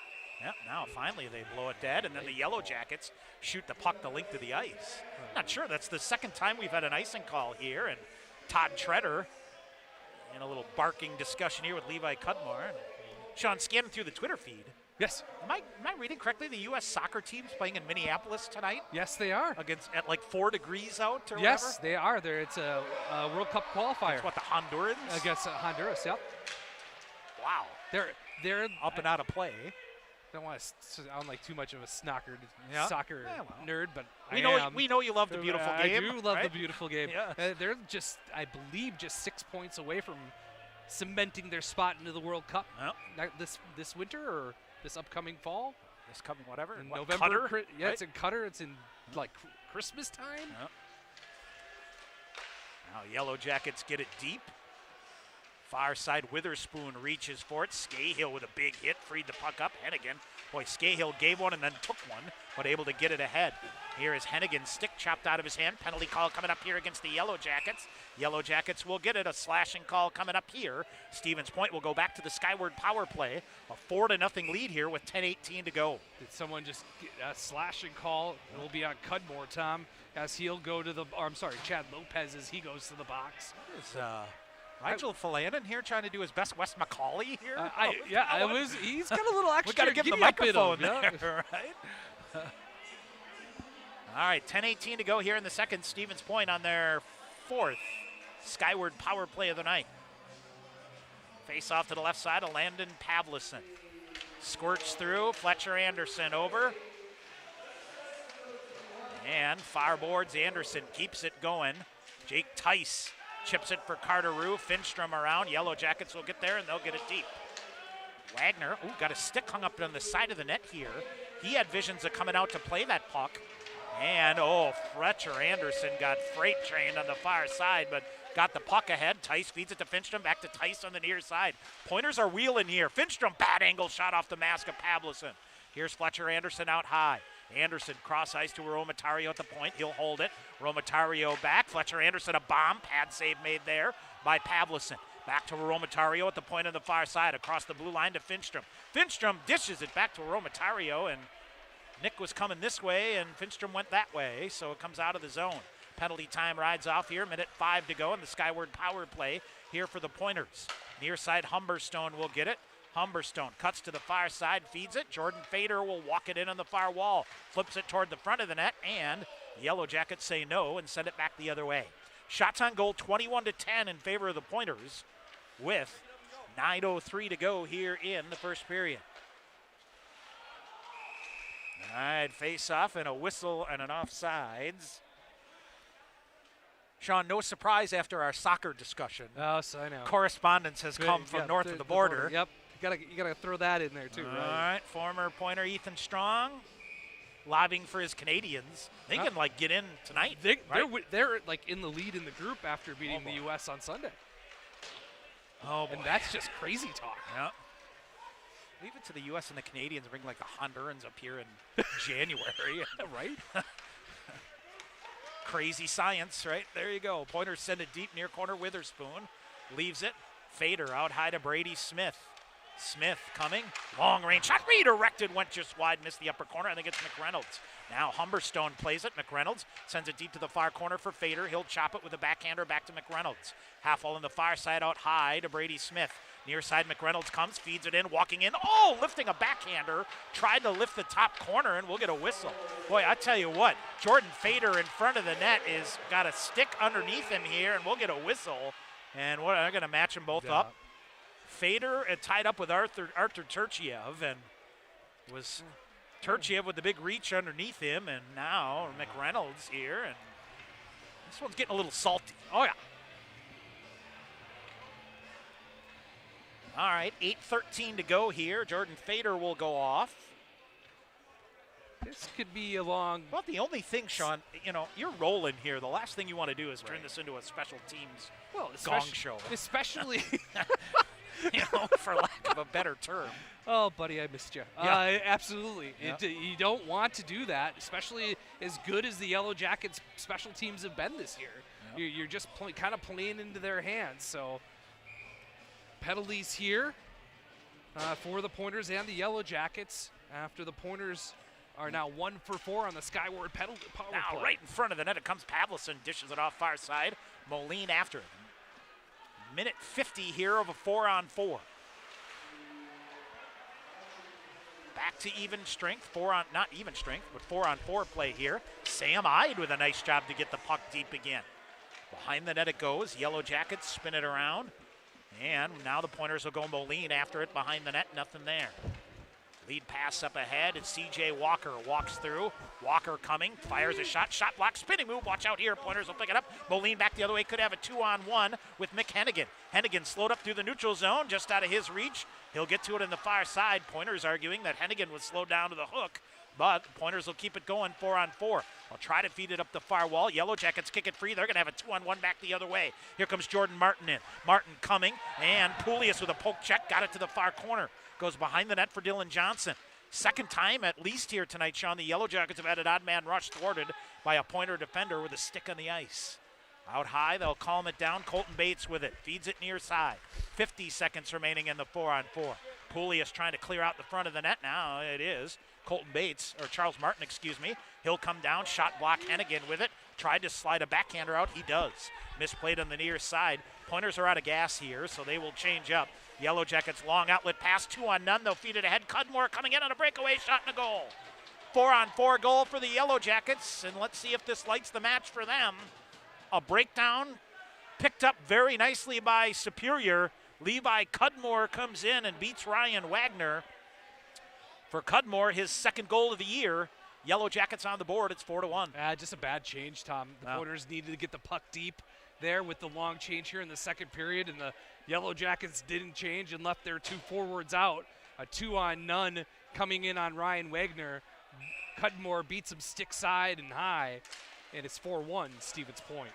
Yep, now finally they blow it dead, and then the Yellow Jackets shoot the puck the length of the ice. Not sure, that's the second time we've had an icing call here, and Todd Treader in a little barking discussion here with Levi Cudmore. Sean, scanning through the Twitter feed. Yes. Am I reading correctly? The U.S. soccer team's playing in Minneapolis tonight? Yes, they are. At like 4 degrees out or yes, whatever? they are. It's a World Cup qualifier. It's what, the Hondurans? Against Honduras, yep. Wow. They're up and out of play. Don't want to sound like too much of a soccer nerd, but we know you love the beautiful game. I do love the beautiful game. Yeah. They're just, I believe, just 6 points away from cementing their spot into the World Cup this winter or this upcoming fall. This coming whatever. In November. Qatar? Yeah, it's in Qatar. It's in like Christmas time. Yep. Now Yellow Jackets get it deep. Far side, Witherspoon reaches for it. Scahill with a big hit, freed the puck up. Hennigan, boy, Scahill gave one and then took one, but able to get it ahead. Here is Hennigan's stick chopped out of his hand. Penalty call coming up here against the Yellow Jackets. Yellow Jackets will get it. A slashing call coming up here. Stevens Point will go back to the skyward power play. A 4-0 lead here with 10:18 to go. Did someone just get a slashing call? It will be on Cudmore, Tom, as he'll go to the, or I'm sorry, Chad Lopez as he goes to the box. Is Nigel Philanen here trying to do his best Wes Macaulay here? He's got a little extra. We got to give him the microphone there, right? All right, 10:18 to go here in the second. Stevens Point on their 4th skyward power play of the night. Face off to the left side of Landon Pavlison. Squirts through, Fletcher Anderson over. And far boards, Anderson keeps it going. Jake Tice chips it for Carter Rue. Finstrom around. Yellow Jackets will get there, and they'll get it deep. Wagner, got a stick hung up on the side of the net here. He had visions of coming out to play that puck. And, Fletcher Anderson got freight trained on the far side, but got the puck ahead. Tice feeds it to Finstrom, back to Tice on the near side. Pointers are wheeling here. Finstrom, bad angle shot off the mask of Pavlison. Here's Fletcher Anderson out high. Anderson cross ice to Romatario at the point. He'll hold it. Romatario back. Fletcher Anderson, a bomb. Pad save made there by Pavlison. Back to Romatario at the point on the far side. Across the blue line to Finstrom. Finstrom dishes it back to Romatario, and Nick was coming this way, and Finstrom went that way, so it comes out of the zone. Penalty time rides off here. 1:05 to go in the Skyward power play here for the Pointers. Near side, Humberstone will get it. Humberstone cuts to the far side, feeds it. Jordan Fader will walk it in on the far wall. Flips it toward the front of the net, and Yellow Jackets say no and send it back the other way. Shots on goal 21-10 in favor of the Pointers with 9:03 to go here in the first period. All right, face off and a whistle and an offsides. Sean, no surprise after our soccer discussion. Oh, so I know. Correspondence has come from north of the border. Yep, you gotta throw that in there too, All right? right, former Pointer Ethan Strong lobbying for his Canadians. They can get in tonight. They're like in the lead in the group after beating the U.S. on Sunday. Oh, boy. And that's just crazy talk. Yeah. Leave it to the U.S. and the Canadians bring like the Hondurans up here in January. Right? Crazy science, right? There you go. Pointers send it deep near corner. Witherspoon leaves it. Fader out high to Brady Smith. Smith coming. Long range shot. Redirected. Went just wide. Missed the upper corner. I think it's McReynolds. Now Humberstone plays it. McReynolds sends it deep to the far corner for Fader. He'll chop it with a backhander back to McReynolds. Half wall on the far side out high to Brady Smith. Near side, McReynolds comes, feeds it in, walking in. Lifting a backhander. Tried to lift the top corner, and we'll get a whistle. Boy, I tell you what, Jordan Fader in front of the net is got a stick underneath him here, and we'll get a whistle. And I'm going to match them both up. Fader tied up with Arthur Turchiev, and was Turchiev with the big reach underneath him, and now McReynolds here, and this one's getting a little salty. Oh, yeah. All right, 8:13 to go here. Jordan Fader will go off. This could be a long... Well, the only thing, Sean, you're rolling here. The last thing you want to do is turn this into a special teams gong show. Especially... for lack of a better term. Oh, buddy, I missed you. Yeah. Absolutely. Yeah. You don't want to do that, especially as good as the Yellow Jackets special teams have been this year. Yeah. You're just kind of playing into their hands, so... Penalties here for the Pointers and the Yellow Jackets after the Pointers are now 1 for 4 on the Skyward penalty power play. Now right in front of the net it comes Pavlison, dishes it off far side. Moline after it. 1:50 here of a 4-on-4. Back to even strength, not even strength, but 4-on-4 play here. Sam Ide with a nice job to get the puck deep again. Behind the net it goes. Yellow Jackets spin it around. And now the Pointers will go Moline after it behind the net. Nothing there. Lead pass up ahead. It's C.J. Walker walks through. Walker coming. Fires a shot. Shot block. Spinning move. Watch out here. Pointers will pick it up. Moline back the other way. Could have a 2-on-1 with Mick Hennigan. Hennigan slowed up through the neutral zone. Just out of his reach. He'll get to it in the far side. Pointers arguing that Hennigan was slowed down to the hook. But the Pointers will keep it going 4-on-4. I'll try to feed it up the far wall. Yellow Jackets kick it free. They're going to have a 2-on-1 back the other way. Here comes Jordan Martin in. Martin coming, and Poulias with a poke check. Got it to the far corner. Goes behind the net for Dylan Johnson. Second time at least here tonight, Sean. The Yellow Jackets have had an odd man rush thwarted by a Pointer defender with a stick on the ice. Out high, they'll calm it down. Colton Bates with it. Feeds it near side. 50 seconds remaining in the 4-on-4. Poulias trying to clear out the front of the net now. It is Colton Bates, or Charles Martin, excuse me. He'll come down, shot block Hennigan with it. Tried to slide a backhander out. He does. Misplayed on the near side. Pointers are out of gas here, so they will change up. Yellow Jackets long outlet pass, 2-on-none. They'll feed it ahead. Cudmore coming in on a breakaway shot and a goal. 4-on-4 goal for the Yellow Jackets, and let's see if this lights the match for them. A breakdown picked up very nicely by Superior. Levi Cudmore comes in and beats Ryan Wagner. For Cudmore, his second goal of the year. Yellow Jackets on the board. It's 4-1. Just a bad change, Tom. The Pointers needed to get the puck deep there with the long change here in the second period, and the Yellow Jackets didn't change and left their 2 forwards out. A 2-on-none coming in on Ryan Wagner. Cudmore beats him stick side and high, and it's 4-1 Stevens Point.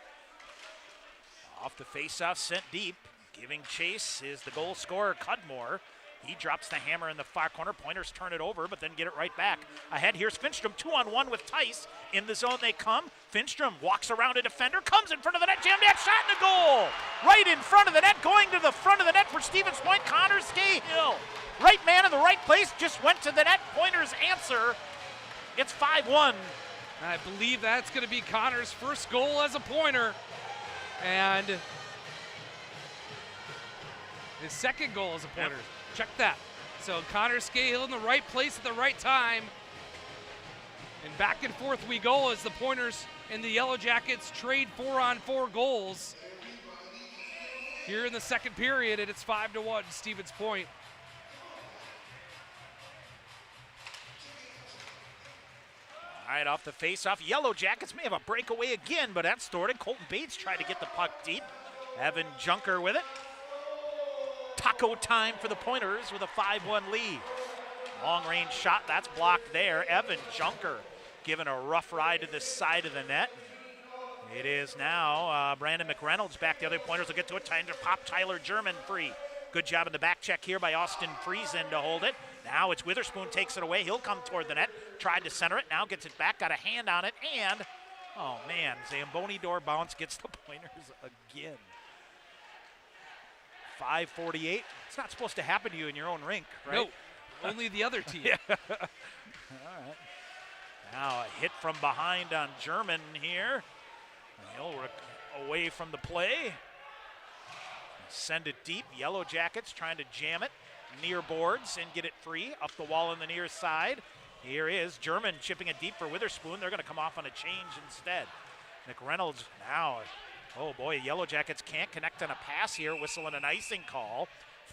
Off the faceoff, sent deep. Giving chase is the goal scorer, Cudmore. He drops the hammer in the far corner. Pointers turn it over, but then get it right back. Ahead, here's Finstrom, 2-on-1 with Tice. In the zone they come. Finstrom walks around a defender, comes in front of the net, jammed that shot in the goal. Right in front of the net, going to the front of the net for Stevens Point, Connor Scahill. Right man in the right place, just went to the net. Pointers answer. It's 5-1. I believe that's going to be Connor's first goal as a Pointer. And his second goal as a Pointer. Yep. Check that. So Connor Scahill in the right place at the right time. And back and forth we go as the Pointers and the Yellow Jackets trade 4-on-4 goals here in the second period, and it's 5-1 Stevens Point. All right, off the face-off. Yellow Jackets may have a breakaway again, but that's stored. Colton Bates tried to get the puck deep. Evan Junker with it. Taco time for the Pointers with a 5-1 lead. Long-range shot, that's blocked there. Evan Junker giving a rough ride to the side of the net. It is now Brandon McReynolds back. The other Pointers will get to it. Time to pop Tyler German free. Good job in the back check here by Austin Friesen to hold it. Now it's Witherspoon takes it away. He'll come toward the net. Tried to center it. Now gets it back. Got a hand on it. And, oh man, Zamboni door bounce gets the Pointers again. 5:48. It's not supposed to happen to you in your own rink, right? No, only the other team. All right. Now a hit from behind on German here. He'll away from the play. Send it deep. Yellow Jackets trying to jam it near boards and get it free up the wall on the near side. Here is German chipping it deep for Witherspoon. They're going to come off on a change instead. McReynolds now. Oh boy, Yellow Jackets can't connect on a pass here. Whistling an icing call.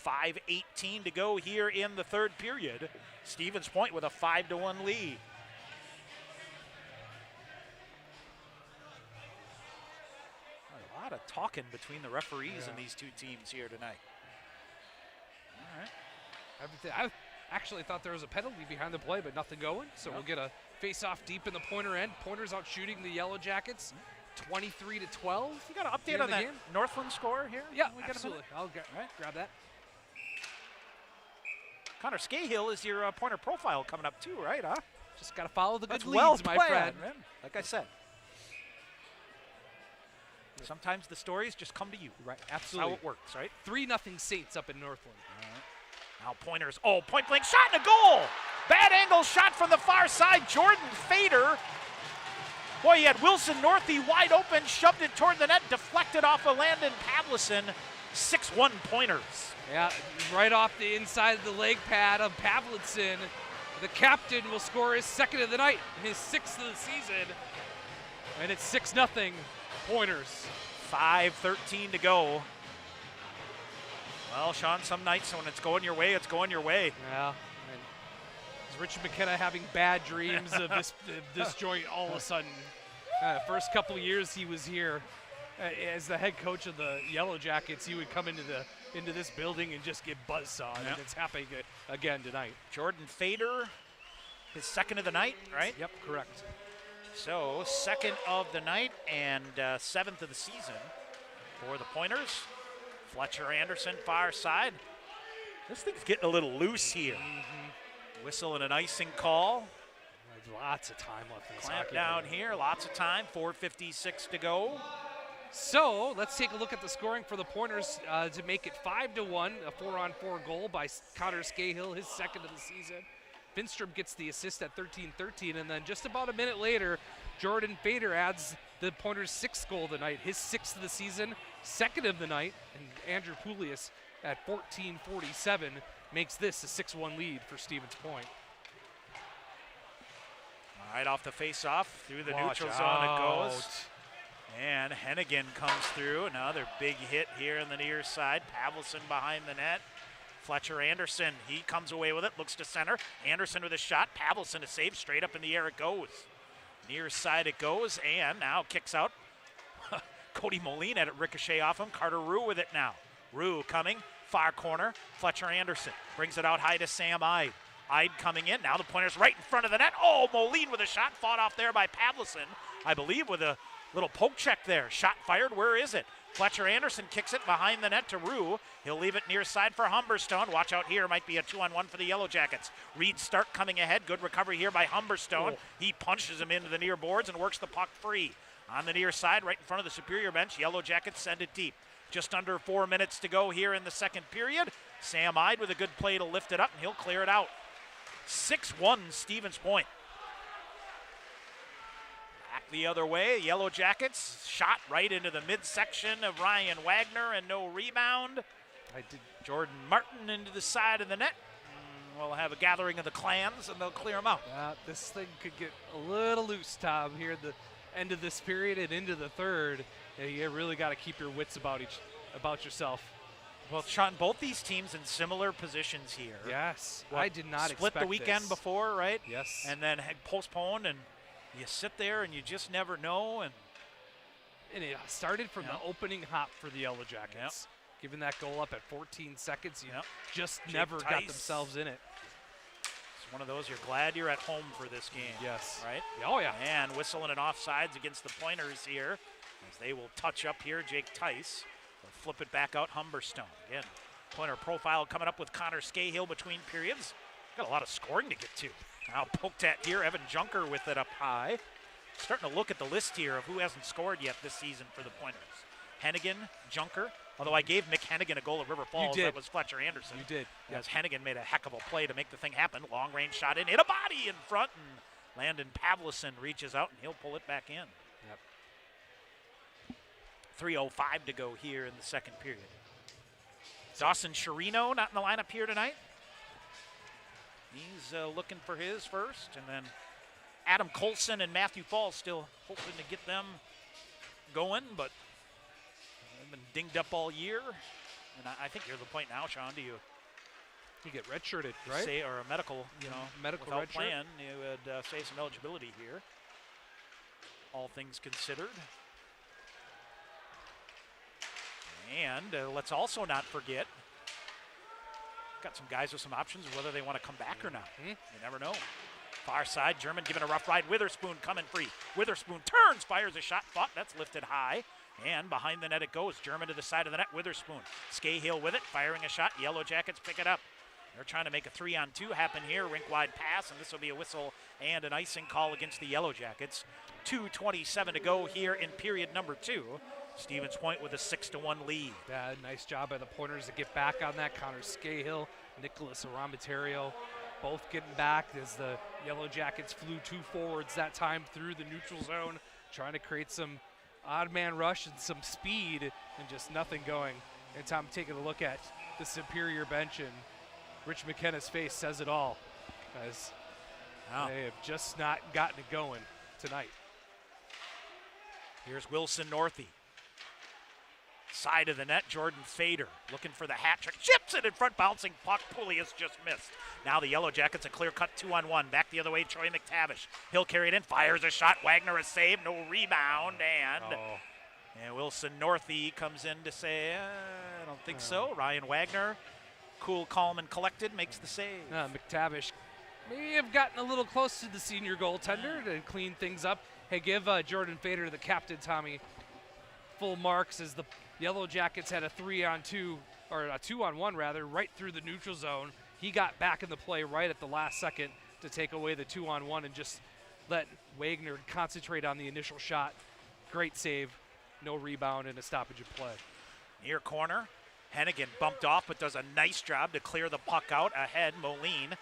5:18 to go here in the third period. Stevens Point with a 5-1 lead. A lot of talking between the referees and these two teams here tonight. All right. I actually thought there was a penalty behind the play, but nothing going. So we'll get a face-off deep in the Pointer end. Pointers out shooting the Yellow Jackets, 23-12. You got an update on that Northland score here? Yeah, absolutely. I'll grab that. Connor Scahill is your Pointer profile coming up too, right? Huh? Just got to follow the good leads, well my planned, friend. Man. Like I said. Sometimes the stories just come to you. Right, absolutely. That's how it works, right? 3-0 Saints up in Northland. All right. Now Pointers, point blank shot and a goal! Bad angle shot from the far side, Jordan Fader. Boy, he had Wilson Northey wide open, shoved it toward the net, deflected off of Landon Pavlison. 6-1 Pointers. Yeah, right off the inside of the leg pad of Pavlison. The captain will score his second of the night, his 6th of the season. And it's 6-0 Pointers. 5:13 to go. Well, Sean, some nights when it's going your way, it's going your way. Yeah. And is Richard McKenna having bad dreams of this joint all of a sudden? First couple years he was here as the head coach of the Yellow Jackets, he would come into this building and just get buzzsawed, and it's happening again tonight. Jordan Fader, his second of the night, right? Yep, correct. So, second of the night and 7th of the season for the Pointers. Fletcher Anderson, far side. This thing's getting a little loose here. Whistle and an icing call. There's lots of time left in this Clamp hockey down game. here, lots of time, 4:56 to go. So, let's take a look at the scoring for the Pointers to make it 5-1. A 4-on-4 goal by Connor Scahill, his second of the season. Finstrom gets the assist at 13-13, and then just about a minute later, Jordan Fader adds the Pointers' 6th goal of the night, his 6th of the season, second of the night, and Andrew Poulias at 14:47 makes this a 6-1 lead for Stevens Point. All right, off the face-off, through the neutral zone it goes. And Hennigan comes through, another big hit here on the near side, Pavlison behind the net. Fletcher Anderson, he comes away with it, looks to center. Anderson with a shot, Pavlison a save, straight up in the air it goes. Near side it goes, and now kicks out. Cody Moline had it ricochet off him. Carter Rue with it now. Rue coming, far corner. Fletcher Anderson brings it out high to Sam Ide. Ide coming in. Now the Pointers right in front of the net. Oh, Moline with a shot fought off there by Pavlison, I believe, with a little poke check there. Shot fired. Where is it? Fletcher Anderson kicks it behind the net to Rue. He'll leave it near side for Humberstone. Watch out here. Might be a 2-on-1 for the Yellow Jackets. Reed Stark coming ahead. Good recovery here by Humberstone. Oh. He punches him into the near boards and works the puck free. On the near side, right in front of the Superior bench, Yellow Jackets send it deep. Just under 4 minutes to go here in the second period. Sam Ide with a good play to lift it up, and he'll clear it out. 6-1 Stevens Point. Back the other way, Yellow Jackets shot right into the midsection of Ryan Wagner and no rebound. Jordan Martin into the side of the net. We'll have a gathering of the clans and they'll clear them out. This thing could get a little loose, Tom, here at the end of this period and into the third. You really got to keep your wits about yourself. Well, Sean, both these teams in similar positions here. Yes, I did not split expect the weekend this. before, right? Yes. And then had postponed, and you sit there and you just never know. And it started from the opening hop for the Yellow Jackets. Giving that goal up at 14 seconds, just never got themselves in it. It's one of those you're glad you're at home for this game. Yes. Right? Oh, yeah. And whistling it offsides against the Pointers here as they will touch up here. Jake Tice will flip it back out. Humberstone. Again, Pointer profile coming up with Connor Scahill between periods. Got a lot of scoring to get to. Now poked at here. Evan Junker with it up high. Starting to look at the list here of who hasn't scored yet this season for the Pointers. Hennigan, Junker. Although I gave Mick Hennigan a goal at River Falls, that was Fletcher Anderson. You did. As Hennigan made a heck of a play to make the thing happen. Long range shot in, hit a body in front, and Landon Pavlison reaches out and he'll pull it back in. Yep. 3:05 to go here in the second period. Dawson Chirino not in the lineup here tonight. He's looking for his first, and then Adam Colson and Matthew Falls still hoping to get them going, but they've been dinged up all year. And I think you're at the point now, Sean. Do you get redshirted, right? Say, or a medical, medical without redshirt plan, you would say some eligibility here. All things considered. And let's also not forget, got some guys with some options of whether they want to come back or not. You never know. Far side, German giving a rough ride. Witherspoon coming free. Witherspoon turns, fires a shot, fought. That's lifted high. And behind the net it goes. German to the side of the net. Witherspoon. Scahill with it, firing a shot. Yellow Jackets pick it up. They're trying to make a 3-on-2 happen here. Rink wide pass, and this will be a whistle and an icing call against the Yellow Jackets. 2:27 to go here in period number 2. Stevens Point with a 6-1 lead. Yeah, nice job by the Pointers to get back on that. Connor Scahill, Nicholas Aramatario, both getting back as the Yellow Jackets flew 2 forwards that time through the neutral zone, trying to create some odd man rush and some speed, and just nothing going. And Tom, taking a look at the Superior bench, and Rich McKenna's face says it all, as they have just not gotten it going tonight. Here's Wilson Northey. Side of the net, Jordan Fader looking for the hat trick. Chips it in front, bouncing puck. Poulias just missed. Now the Yellow Jackets a clear cut 2-on-1. Back the other way, Troy McTavish. He'll carry it in, fires a shot. Wagner a save, no rebound, and Wilson Northey comes in to say, I don't think so. Ryan Wagner, cool, calm, and collected, makes the save. McTavish may have gotten a little close to the senior goaltender to clean things up. Hey, give Jordan Fader, the captain, Tommy, full marks as the Yellow Jackets had a 3-on-2, or a 2-on-1 rather, right through the neutral zone. He got back in the play right at the last second to take away the 2-on-1 and just let Wagner concentrate on the initial shot. Great save, no rebound, and a stoppage of play. Near corner, Hennigan bumped off, but does a nice job to clear the puck out ahead. Moline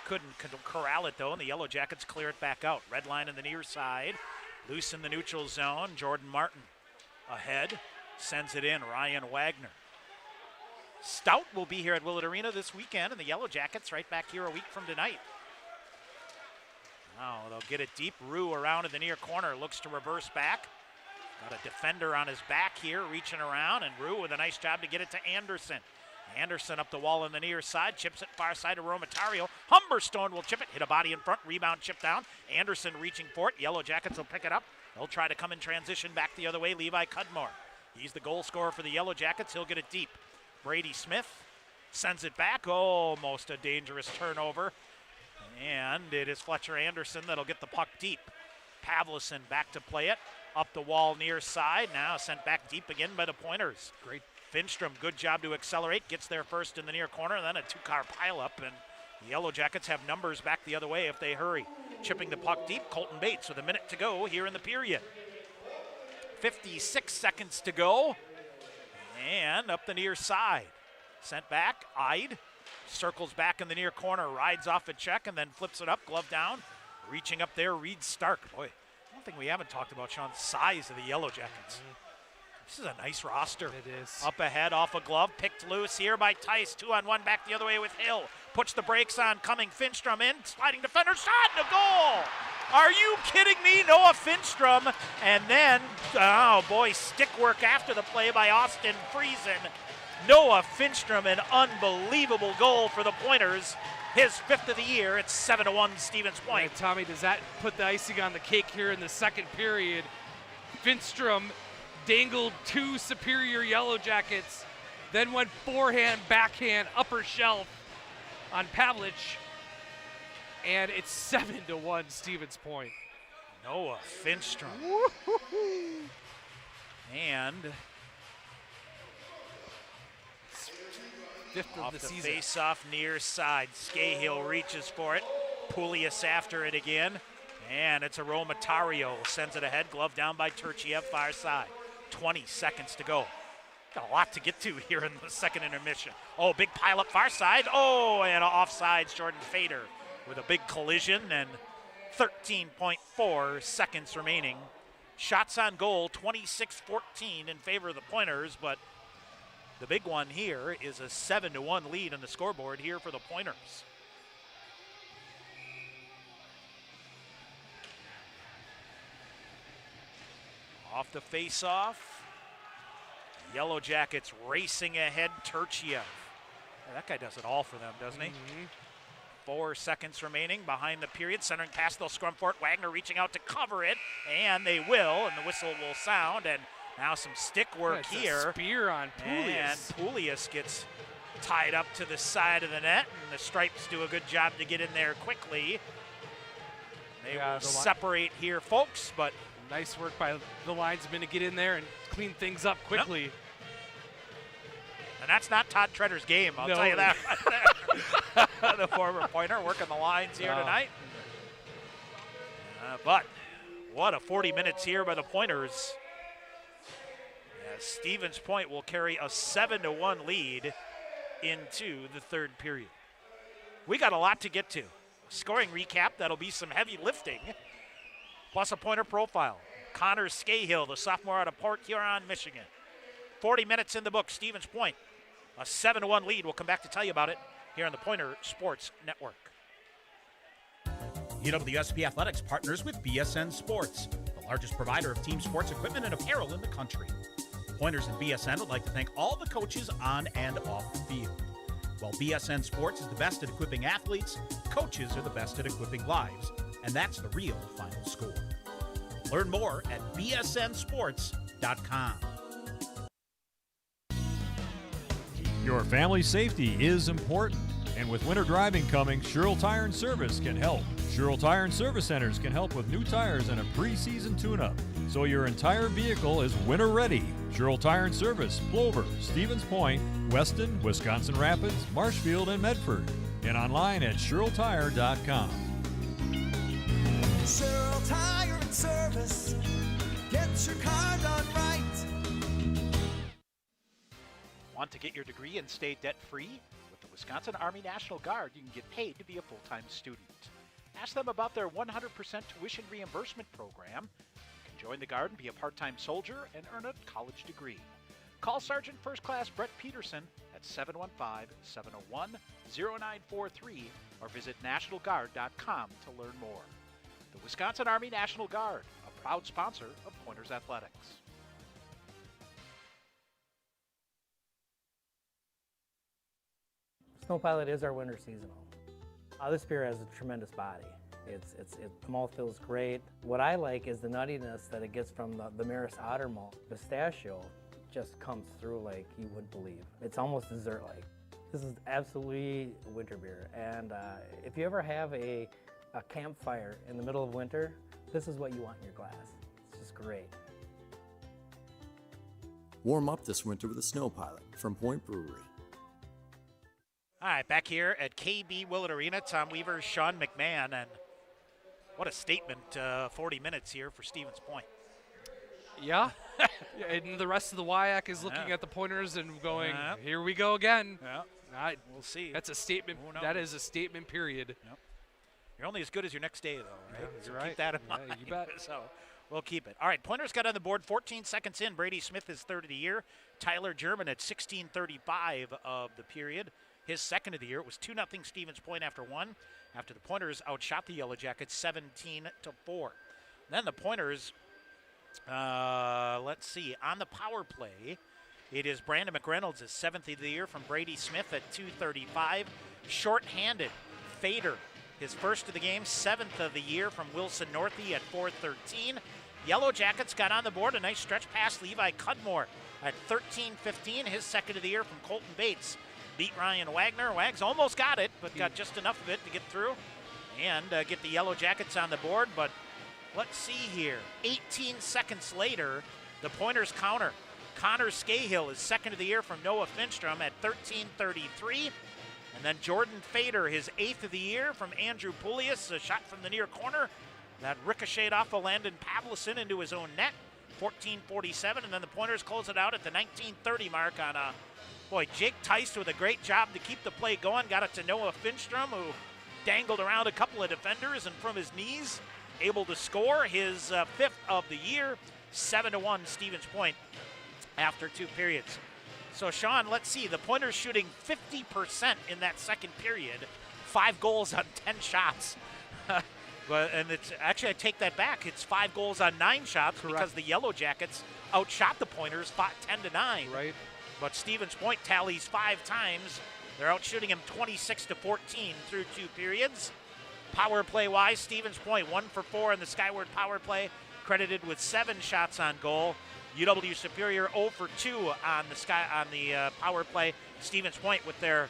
couldn't corral it, though, and the Yellow Jackets clear it back out. Red line in the near side, loose in the neutral zone. Jordan Martin ahead, sends it in. Ryan Wagner. Stout will be here at Willett Arena this weekend, and the Yellow Jackets right back here a week from tonight. Now they'll get it deep. Rue around in the near corner, looks to reverse back. Got a defender on his back here, reaching around, and Rue with a nice job to get it to Anderson. Anderson up the wall on the near side, chips it far side to Romatario. Humberstone will chip it, hit a body in front, rebound, chip down. Anderson reaching for it. Yellow Jackets will pick it up. They'll try to come in transition back the other way. Levi Cudmore He's the goal scorer for the Yellow Jackets. He'll get it deep. Brady Smith sends it back. Almost a dangerous turnover. And it is Fletcher Anderson that'll get the puck deep. Pavlison back to play it. Up the wall near side. Now sent back deep again by the Pointers. Great. Finstrom, good job to accelerate. Gets there first in the near corner. Then a two-car pileup. And the Yellow Jackets have numbers back the other way if they hurry. Chipping the puck deep. Colton Bates with a minute to go here in the period. 56 seconds to go. And up the near side. Sent back. Eyed. Circles back in the near corner. Rides off a check and then flips it up. Glove down. Reaching up there, Reed Stark. Boy, one thing we haven't talked about, Sean, size of the Yellow Jackets. This is a nice roster. It is. Up ahead, off a glove, picked loose here by Tice. 2-on-1 back the other way with Hill. Puts the brakes on, coming Finstrom in. Sliding defender, shot, and a goal! Are you kidding me? Noah Finstrom. And then, oh boy, stick work after the play by Austin Friesen. Noah Finstrom, an unbelievable goal for the Pointers. His 5th of the year. It's 7-1 Stevens Point. And Tommy, does that put the icing on the cake here in the second period? Finstrom dangled 2 superior Yellow Jackets, then went forehand, backhand, upper shelf on Pavlich, and it's 7-1 Stevens Point. Noah Finstrom. And 5th of off the the season. face-off near side. Scahill reaches for it. Poulias after it again. And it's a Romatario. Sends it ahead. Glove down by Turchiev, far side. 20 seconds to go. Got a lot to get to here in the second intermission. Oh, big pile up far side. Oh, and offsides Jordan Fader with a big collision and 13.4 seconds remaining. Shots on goal, 26-14 in favor of the Pointers, but the big one here is a 7-1 lead on the scoreboard here for the Pointers. Off the face-off. Yellow Jackets racing ahead. Turchiev. That guy does it all for them, doesn't he? 4 seconds remaining behind the period. Centering pass, they'll scrum for it. Wagner reaching out to cover it, and they will, and the whistle will sound. And now some stick work here. A spear on Poulias. And Poulias gets tied up to the side of the net, and the Stripes do a good job to get in there quickly. They will separate here, folks, but nice work by the linesman to get in there and clean things up quickly. Yep. And that's not Todd Tretter's game, I'll tell you that. The former Pointer working the lines here tonight. But what a 40 minutes here by the Pointers. As Stevens Point will carry a 7-1 lead into the third period. We got a lot to get to. Scoring recap, that'll be some heavy lifting, plus a Pointer profile. Connor Scahill, the sophomore out of Port Huron, Michigan. 40 minutes in the book, Stevens Point. A 7-1 lead. We'll come back to tell you about it here on the Pointer Sports Network. UWSP Athletics partners with BSN Sports, the largest provider of team sports equipment and apparel in the country. Pointers and BSN would like to thank all the coaches on and off the field. While BSN Sports is the best at equipping athletes, coaches are the best at equipping lives, and that's the real final score. Learn more at bsnsports.com. Your family's safety is important, and with winter driving coming, Sherrill Tire and Service can help. Sherrill Tire and Service Centers can help with new tires and a pre-season tune-up, so your entire vehicle is winter ready. Sherrill Tire and Service, Plover, Stevens Point, Weston, Wisconsin Rapids, Marshfield, and Medford, and online at SherrillTire.com. Sherrill Tire and Service, get your car done right. Want to get your degree and stay debt-free? With the Wisconsin Army National Guard, you can get paid to be a full-time student. Ask them about their 100% tuition reimbursement program. You can join the Guard and be a part-time soldier and earn a college degree. Call Sergeant First Class Brett Peterson at 715-701-0943 or visit nationalguard.com to learn more. The Wisconsin Army National Guard, a proud sponsor of Pointers Athletics. Snow Pilot is our winter seasonal. This beer has a tremendous body. The malt feels great. What I like is the nuttiness that it gets from the Maris Otter malt. Pistachio just comes through like you wouldn't believe. It's almost dessert-like. This is absolutely winter beer, and if you ever have a campfire in the middle of winter, this is what you want in your glass. It's just great. Warm up this winter with a snow pilot from Point Brewery. All right, back here at KB Willett Arena, Tom Weaver, Sean McMahon, and what a statement, 40 minutes here for Stevens Point. Yeah, and the rest of the WIAC is looking at the Pointers and going, here we go again. Yeah, we'll see. That's a statement. That is a statement, period. Yep. You're only as good as your next day, though, right? Yeah, so you're right. Keep that in mind. You bet. So we'll keep it. All right, Pointers got on the board 14 seconds in. Brady Smith is third of the year. Tyler German at 16:35 of the period. His second of the year. It was 2-0 Stevens Point after one. After the Pointers outshot the Yellow Jackets 17-4. Then the Pointers, let's see, on the power play, it is Brandon McReynolds, his seventh of the year from Brady Smith at 2:35. Short-handed, Fader, his first of the game, seventh of the year from Wilson Northey at 4:13. Yellow Jackets got on the board, a nice stretch pass, Levi Cudmore at 13:15, his second of the year from Colton Bates. Beat Ryan Wagner. Wags almost got it, but got just enough of it to get through and get the Yellow Jackets on the board. But let's see here. 18 seconds later, the Pointers counter. Connor Scahill is second of the year from Noah Finstrom at 13:33. And then Jordan Fader, his eighth of the year from Andrew Poulias, a shot from the near corner. That ricocheted off of Landon Pavlison into his own net, 14:47. And then the Pointers close it out at the 19:30 mark on a boy, Jake Teist with a great job to keep the play going. Got it to Noah Finstrom, who dangled around a couple of defenders and from his knees, able to score his fifth of the year. 7-1 Stevens Point after two periods. So, Sean, let's see. The Pointers shooting 50% in that second period. 5 goals on 10 shots. And it's actually, I take that back. It's 5 goals on 9 shots. Correct. Because the Yellow Jackets outshot the Pointers 10-9. Right. But Stevens Point tallies 5 times. They're out shooting him 26-14 through 2 periods. Power play-wise, Stevens Point 1 for 4 in the Skyward power play, credited with 7 shots on goal. UW Superior 0 for 2 on the power play. Stevens Point with their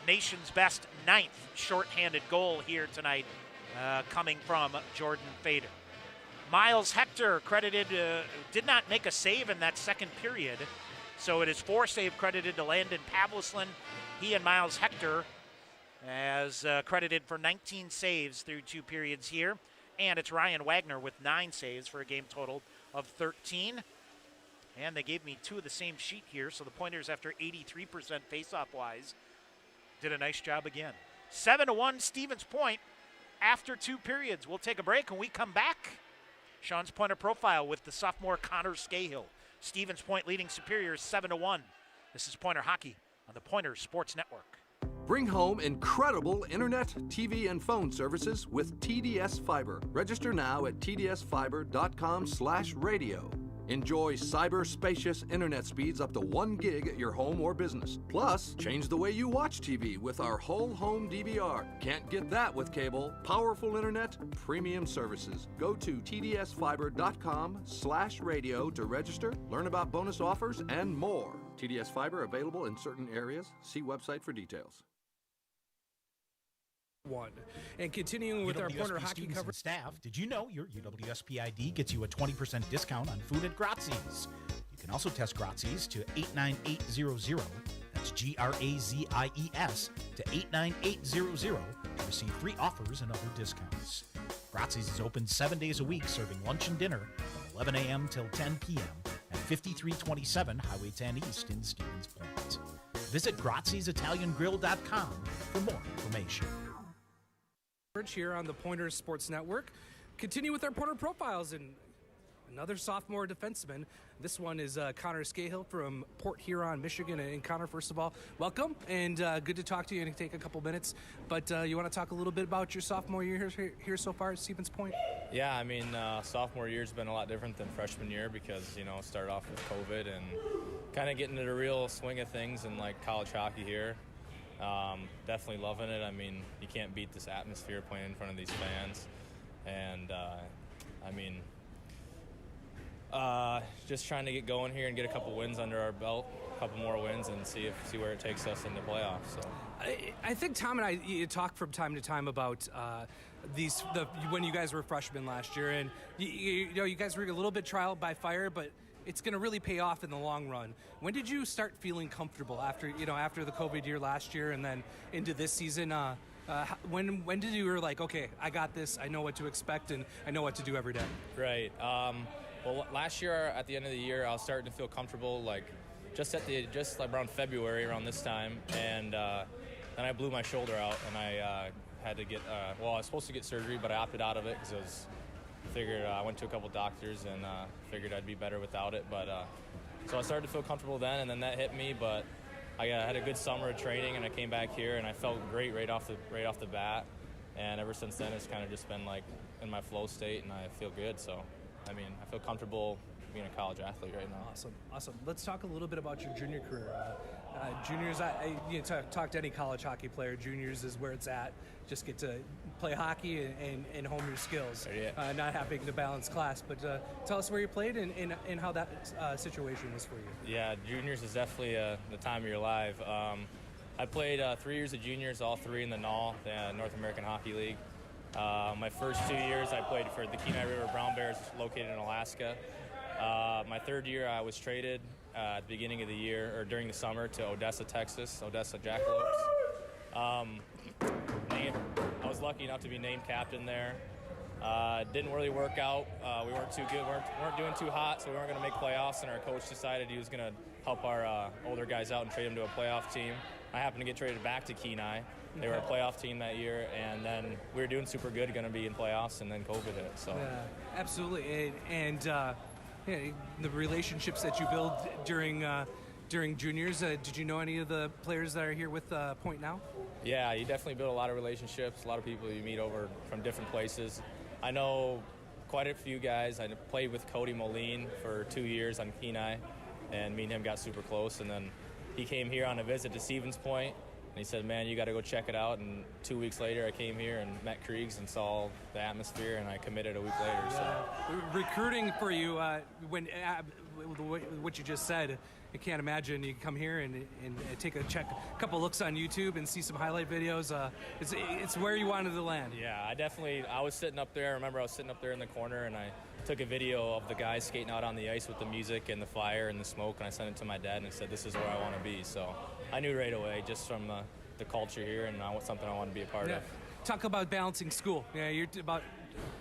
nation's best 9th shorthanded goal here tonight, coming from Jordan Fader. Miles Hector credited, did not make a save in that second period. So it is 4 save credited to Landon Pavlison. He and Miles Hector as credited for 19 saves through 2 periods here. And it's Ryan Wagner with 9 saves for a game total of 13. And they gave me 2 of the same sheet here. So the Pointers, after 83% faceoff-wise, did a nice job again. 7-1 Stevens Point after 2 periods. We'll take a break. When we come back, Sean's Pointer profile with the sophomore Connor Scahill. Stevens Point leading Superior 7-1. This is Pointer Hockey on the Pointers Sports Network. Bring home incredible internet, TV, and phone services with TDS Fiber. Register now at tdsfiber.com/radio. Enjoy cyber-spacious internet speeds up to 1 gig at your home or business. Plus, change the way you watch TV with our whole home DVR. Can't get that with cable. Powerful internet, premium services. Go to tdsfiber.com/radio to register, learn about bonus offers, and more. TDS Fiber available in certain areas. See website for details. And continuing with our Pointer hockey coverage staff, did you know your UWSP ID gets you a 20% discount on food at Grazzi's? You can also test Grazzi's to 89800. That's GRAZIES to 89800 to receive free offers and other discounts. Grazzi's is open 7 days a week, serving lunch and dinner from 11 a.m. till 10 p.m. at 5327 Highway 10 East in Stevens Point. Visit Grazzi'sItalianGrill.com for more information. Here on the Pointers Sports Network. Continue with our Pointer profiles and another sophomore defenseman. This one is Connor Scahill from Port Huron, Michigan. And Connor, first of all, welcome and good to talk to you and take a couple minutes. But you want to talk a little bit about your sophomore year here so far at Stevens Point? Yeah, I mean, sophomore year's been a lot different than freshman year because, started off with COVID and kind of getting into the real swing of things in like college hockey here. Definitely loving it. I mean, you can't beat this atmosphere playing in front of these fans. And, Just trying to get going here and get a couple wins under our belt, a couple more wins, and see where it takes us in the playoffs. So I think Tom and I talk from time to time about when you guys were freshmen last year, and you guys were a little bit trial by fire, but it's going to really pay off in the long run. When did you start feeling comfortable after the COVID year last year and then into this season? When did you were like, okay, I got this, I know what to expect, and I know what to do every day? Right. Well, last year at the end of the year, I was starting to feel comfortable, like just around February, around this time, and then I blew my shoulder out, and I had to get. I was supposed to get surgery, but I opted out of it because I went to a couple doctors and figured I'd be better without it. But so I started to feel comfortable then, and then that hit me. But I had a good summer of training, and I came back here, and I felt great right off the bat. And ever since then, it's kind of just been like in my flow state, and I feel good. So, I mean, I feel comfortable being a college athlete right now. Awesome. Let's talk a little bit about your junior career. Juniors, talk to any college hockey player. Juniors is where it's at. Just get to play hockey and hone your skills, not having to balance class. But tell us where you played and how that situation was for you. Yeah, juniors is definitely the time of your life. I played 3 years of juniors, all three in the NAL, the North American Hockey League. My first 2 years, I played for the Kenai River Brown Bears, located in Alaska. My third year, I was traded at the beginning of the year, or during the summer, to Odessa, Texas, Odessa Jackalopes. I was lucky enough to be named captain there. Didn't really work out. We weren't too good, weren't doing too hot, so we weren't going to make playoffs, and our coach decided he was going to help our older guys out and trade them to a playoff team. I happened to get traded back to Kenai. They were a playoff team that year, and then we were doing super good, going to be in playoffs, and then COVID hit. So absolutely, and the relationships that you build during juniors. Did you know any of the players that are here with Point now? Yeah, you definitely build a lot of relationships, a lot of people you meet over from different places. I know quite a few guys. I played with Cody Moline for 2 years on Kenai, and me and him got super close, and then he came here on a visit to Stevens Point, and he said, man, you got to go check it out. And 2 weeks later, I came here and met Kriegs and saw the atmosphere, and I committed a week later. So recruiting for you, when what you just said, I can't imagine you come here and take a couple looks on YouTube and see some highlight videos. It's where you wanted to land. Yeah, I was sitting up there. I remember I was sitting up there in the corner, and I took a video of the guys skating out on the ice with the music and the fire and the smoke, and I sent it to my dad and I said, this is where I want to be. So I knew right away, just from the culture here, and something I want to be a part of. Talk about balancing school. Yeah,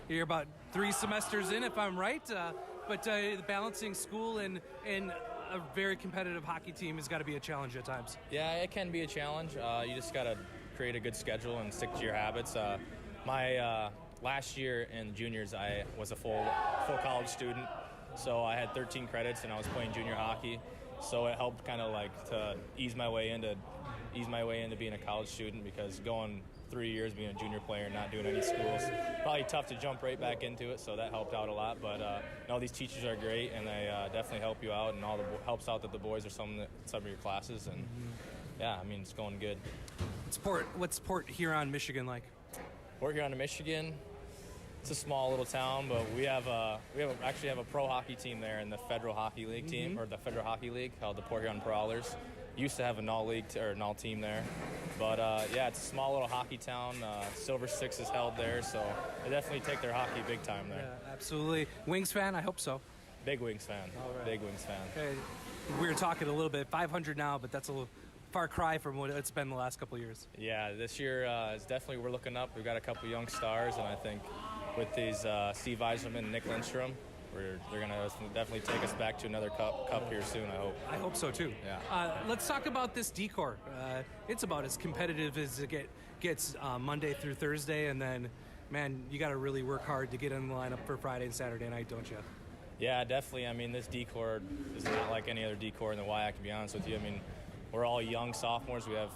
you're about 3 semesters in, if I'm right. But balancing school and a very competitive hockey team has got to be a challenge at times. Yeah, it can be a challenge. You just got to create a good schedule and stick to your habits. My last year in juniors, I was a full college student, so I had 13 credits and I was playing junior hockey. So it helped kind of like to ease my way into being a college student, because going 3 years being a junior player and not doing any schools, probably tough to jump right back into it. So that helped out a lot. But these teachers are great, and they definitely help you out, and helps out that the boys are some of your classes, and yeah, I mean, it's going good. What's Port Huron, Michigan like? Port Huron, Michigan. It's a small little town, but we actually have a pro hockey team there in the Federal Hockey League team, or the Federal Hockey League, called the Port Huron Prowlers. Used to have a NAL team there, but it's a small little hockey town. Silver Six is held there, so they definitely take their hockey big time there. Yeah, absolutely. Wings fan? I hope so. Big Wings fan. All right. Big Wings fan. Okay. We were talking a little bit, 500 now, but that's a little far cry from what it's been the last couple of years. Yeah, this year is definitely, we're looking up. We've got a couple young stars, and I think with these Steve Eiserman and Nick Lindstrom, they're going to definitely take us back to another cup here soon, I hope. I hope so, too. Yeah. Let's talk about this decor. It's about as competitive as it gets Monday through Thursday, and then, man, you got to really work hard to get in the lineup for Friday and Saturday night, don't you? Yeah, definitely. I mean, this decor is not like any other decor in the WIAC, to be honest with you. I mean, we're all young sophomores. We have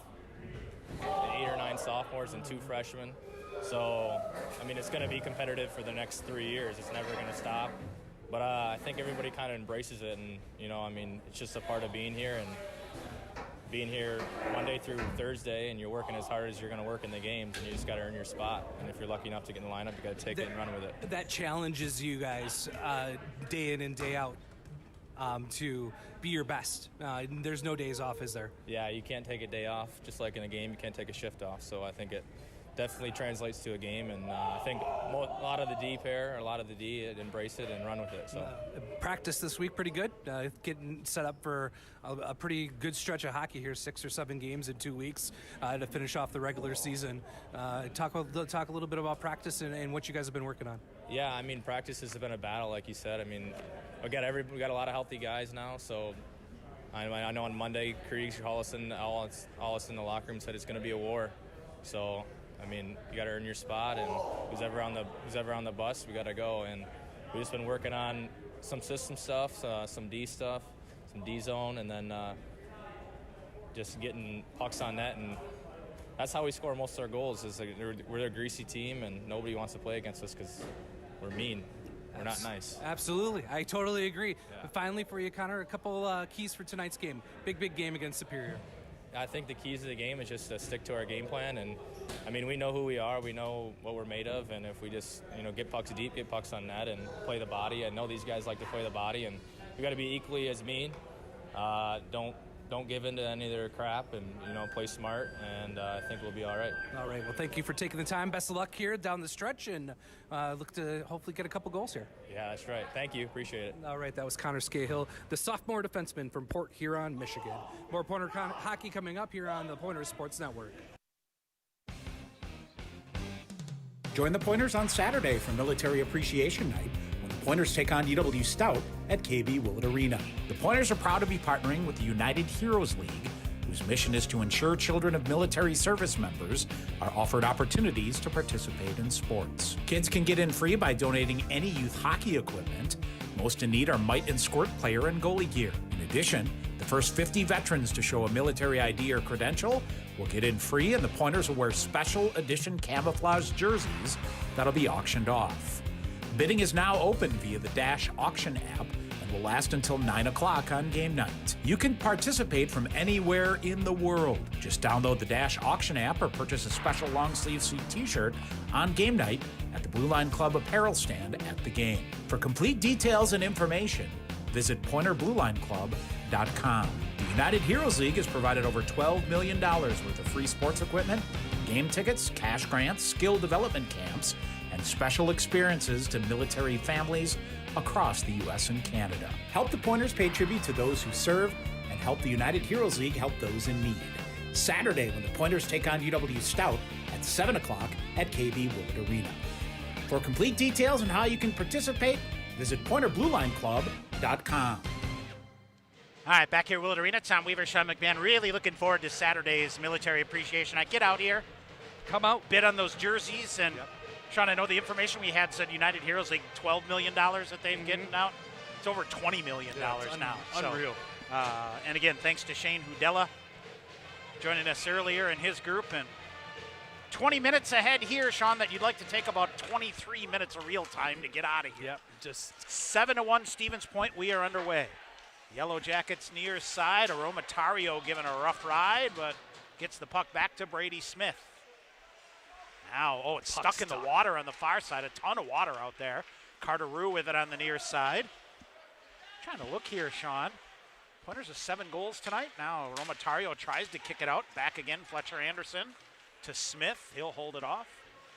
8 or 9 sophomores and 2 freshmen. So, I mean, it's going to be competitive for the next 3 years. It's never going to stop. But I think everybody kind of embraces it, and, I mean, it's just a part of being here. And being here Monday through Thursday, and you're working as hard as you're going to work in the games, and you just got to earn your spot. And if you're lucky enough to get in the lineup, you got to take it and run with it. That challenges you guys day in and day out to be your best. There's no days off, is there? Yeah, you can't take a day off. Just like in a game, you can't take a shift off. So I think it definitely translates to a game, and I think a lot of the D embrace it and run with it. So practice this week pretty good. Getting set up for a pretty good stretch of hockey here, 6 or 7 games in 2 weeks to finish off the regular season. Talk a little bit about practice and what you guys have been working on. Yeah, I mean, practice has been a battle, like you said. I mean, we got a lot of healthy guys now, so I know on Monday, Kriegs, Hollison, all us in the locker room said it's going to be a war. So, I mean, you got to earn your spot, and who's ever on the bus, we got to go. And we've just been working on some system stuff, some D stuff, some D zone, and then just getting pucks on net. And that's how we score most of our goals. Is like we're a greasy team, and nobody wants to play against us because we're mean. We're not nice. Absolutely. I totally agree. Yeah. But finally for you, Connor, a couple keys for tonight's game. Big game against Superior. I think the keys of the game is just to stick to our game plan. And, I mean, we know who we are. We know what we're made of. And if we just, get pucks deep, get pucks on net, and play the body. I know these guys like to play the body. And we got to be equally as mean. Don't give in to any of their crap, and play smart, and I think we'll be all right. All right. Well, thank you for taking the time. Best of luck here down the stretch, and look to hopefully get a couple goals here. Yeah, that's right. Thank you. Appreciate it. All right. That was Connor Scahill, the sophomore defenseman from Port Huron, Michigan. More Pointer hockey coming up here on the Pointer Sports Network. Join the Pointers on Saturday for Military Appreciation Night, when the Pointers take on UW Stout at KB Willett Arena. The Pointers are proud to be partnering with the United Heroes League, whose mission is to ensure children of military service members are offered opportunities to participate in sports. Kids can get in free by donating any youth hockey equipment. Most in need are mite and squirt player and goalie gear. In addition, the first 50 veterans to show a military ID or credential will get in free, and the Pointers will wear special edition camouflage jerseys that'll be auctioned off. Bidding is now open via the Dash auction app and will last until 9 o'clock on game night. You can participate from anywhere in the world. Just download the Dash auction app or purchase a special long sleeve suit t-shirt on game night at the Blue Line Club apparel stand at the game. For complete details and information, visit PointerBlueLineClub.com. The United Heroes League has provided over $12 million worth of free sports equipment, game tickets, cash grants, skill development camps, and special experiences to military families across the U.S. and Canada. Help the Pointers pay tribute to those who serve, and help the United Heroes League help those in need. Saturday, when the Pointers take on UW Stout at 7 o'clock at KB Willett Arena. For complete details on how you can participate, visit PointerBlueLineClub.com. All right, back here at Willett Arena. Tom Weaver, Sean McMahon. Really looking forward to Saturday's Military Appreciation Night. Get out here. Come out. Bid on those jerseys. And, Sean, I know the information we had said United Heroes League, $12 million that they've getting out. It's over $20 million now. Unreal. So, and, again, thanks to Shane Hudella joining us earlier in his group. And 20 minutes ahead here, Sean, that you'd like to take about 23 minutes of real time to get out of here. Yep, just 7-1 Stevens Point. We are underway. Yellow Jackets near side. Aromatario giving a rough ride, but gets the puck back to Brady Smith. Now, it's stuck in the water on the far side. A ton of water out there. Carter Rue with it on the near side. Trying to look here, Sean. Pointers with 7 goals tonight. Now Aromatario tries to kick it out. Back again, Fletcher Anderson to Smith. He'll hold it off.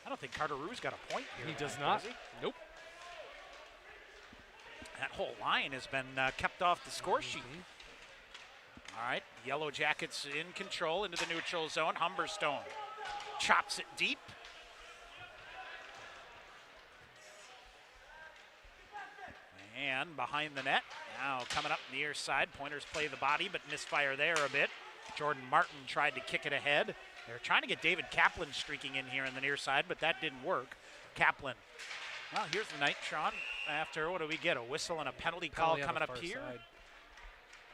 I don't think Carter Rue's got a point here. He does not. Does he? Nope. That whole line has been kept off the score sheet. All right, Yellow Jackets in control into the neutral zone. Humberstone chops it deep. And behind the net. Now coming up near side. Pointers play the body, but misfire there a bit. Jordan Martin tried to kick it ahead. They're trying to get David Kaplan streaking in here in the near side, but that didn't work. Kaplan. Well, here's the night, Sean. After, what do we get? A whistle and a penalty call coming up here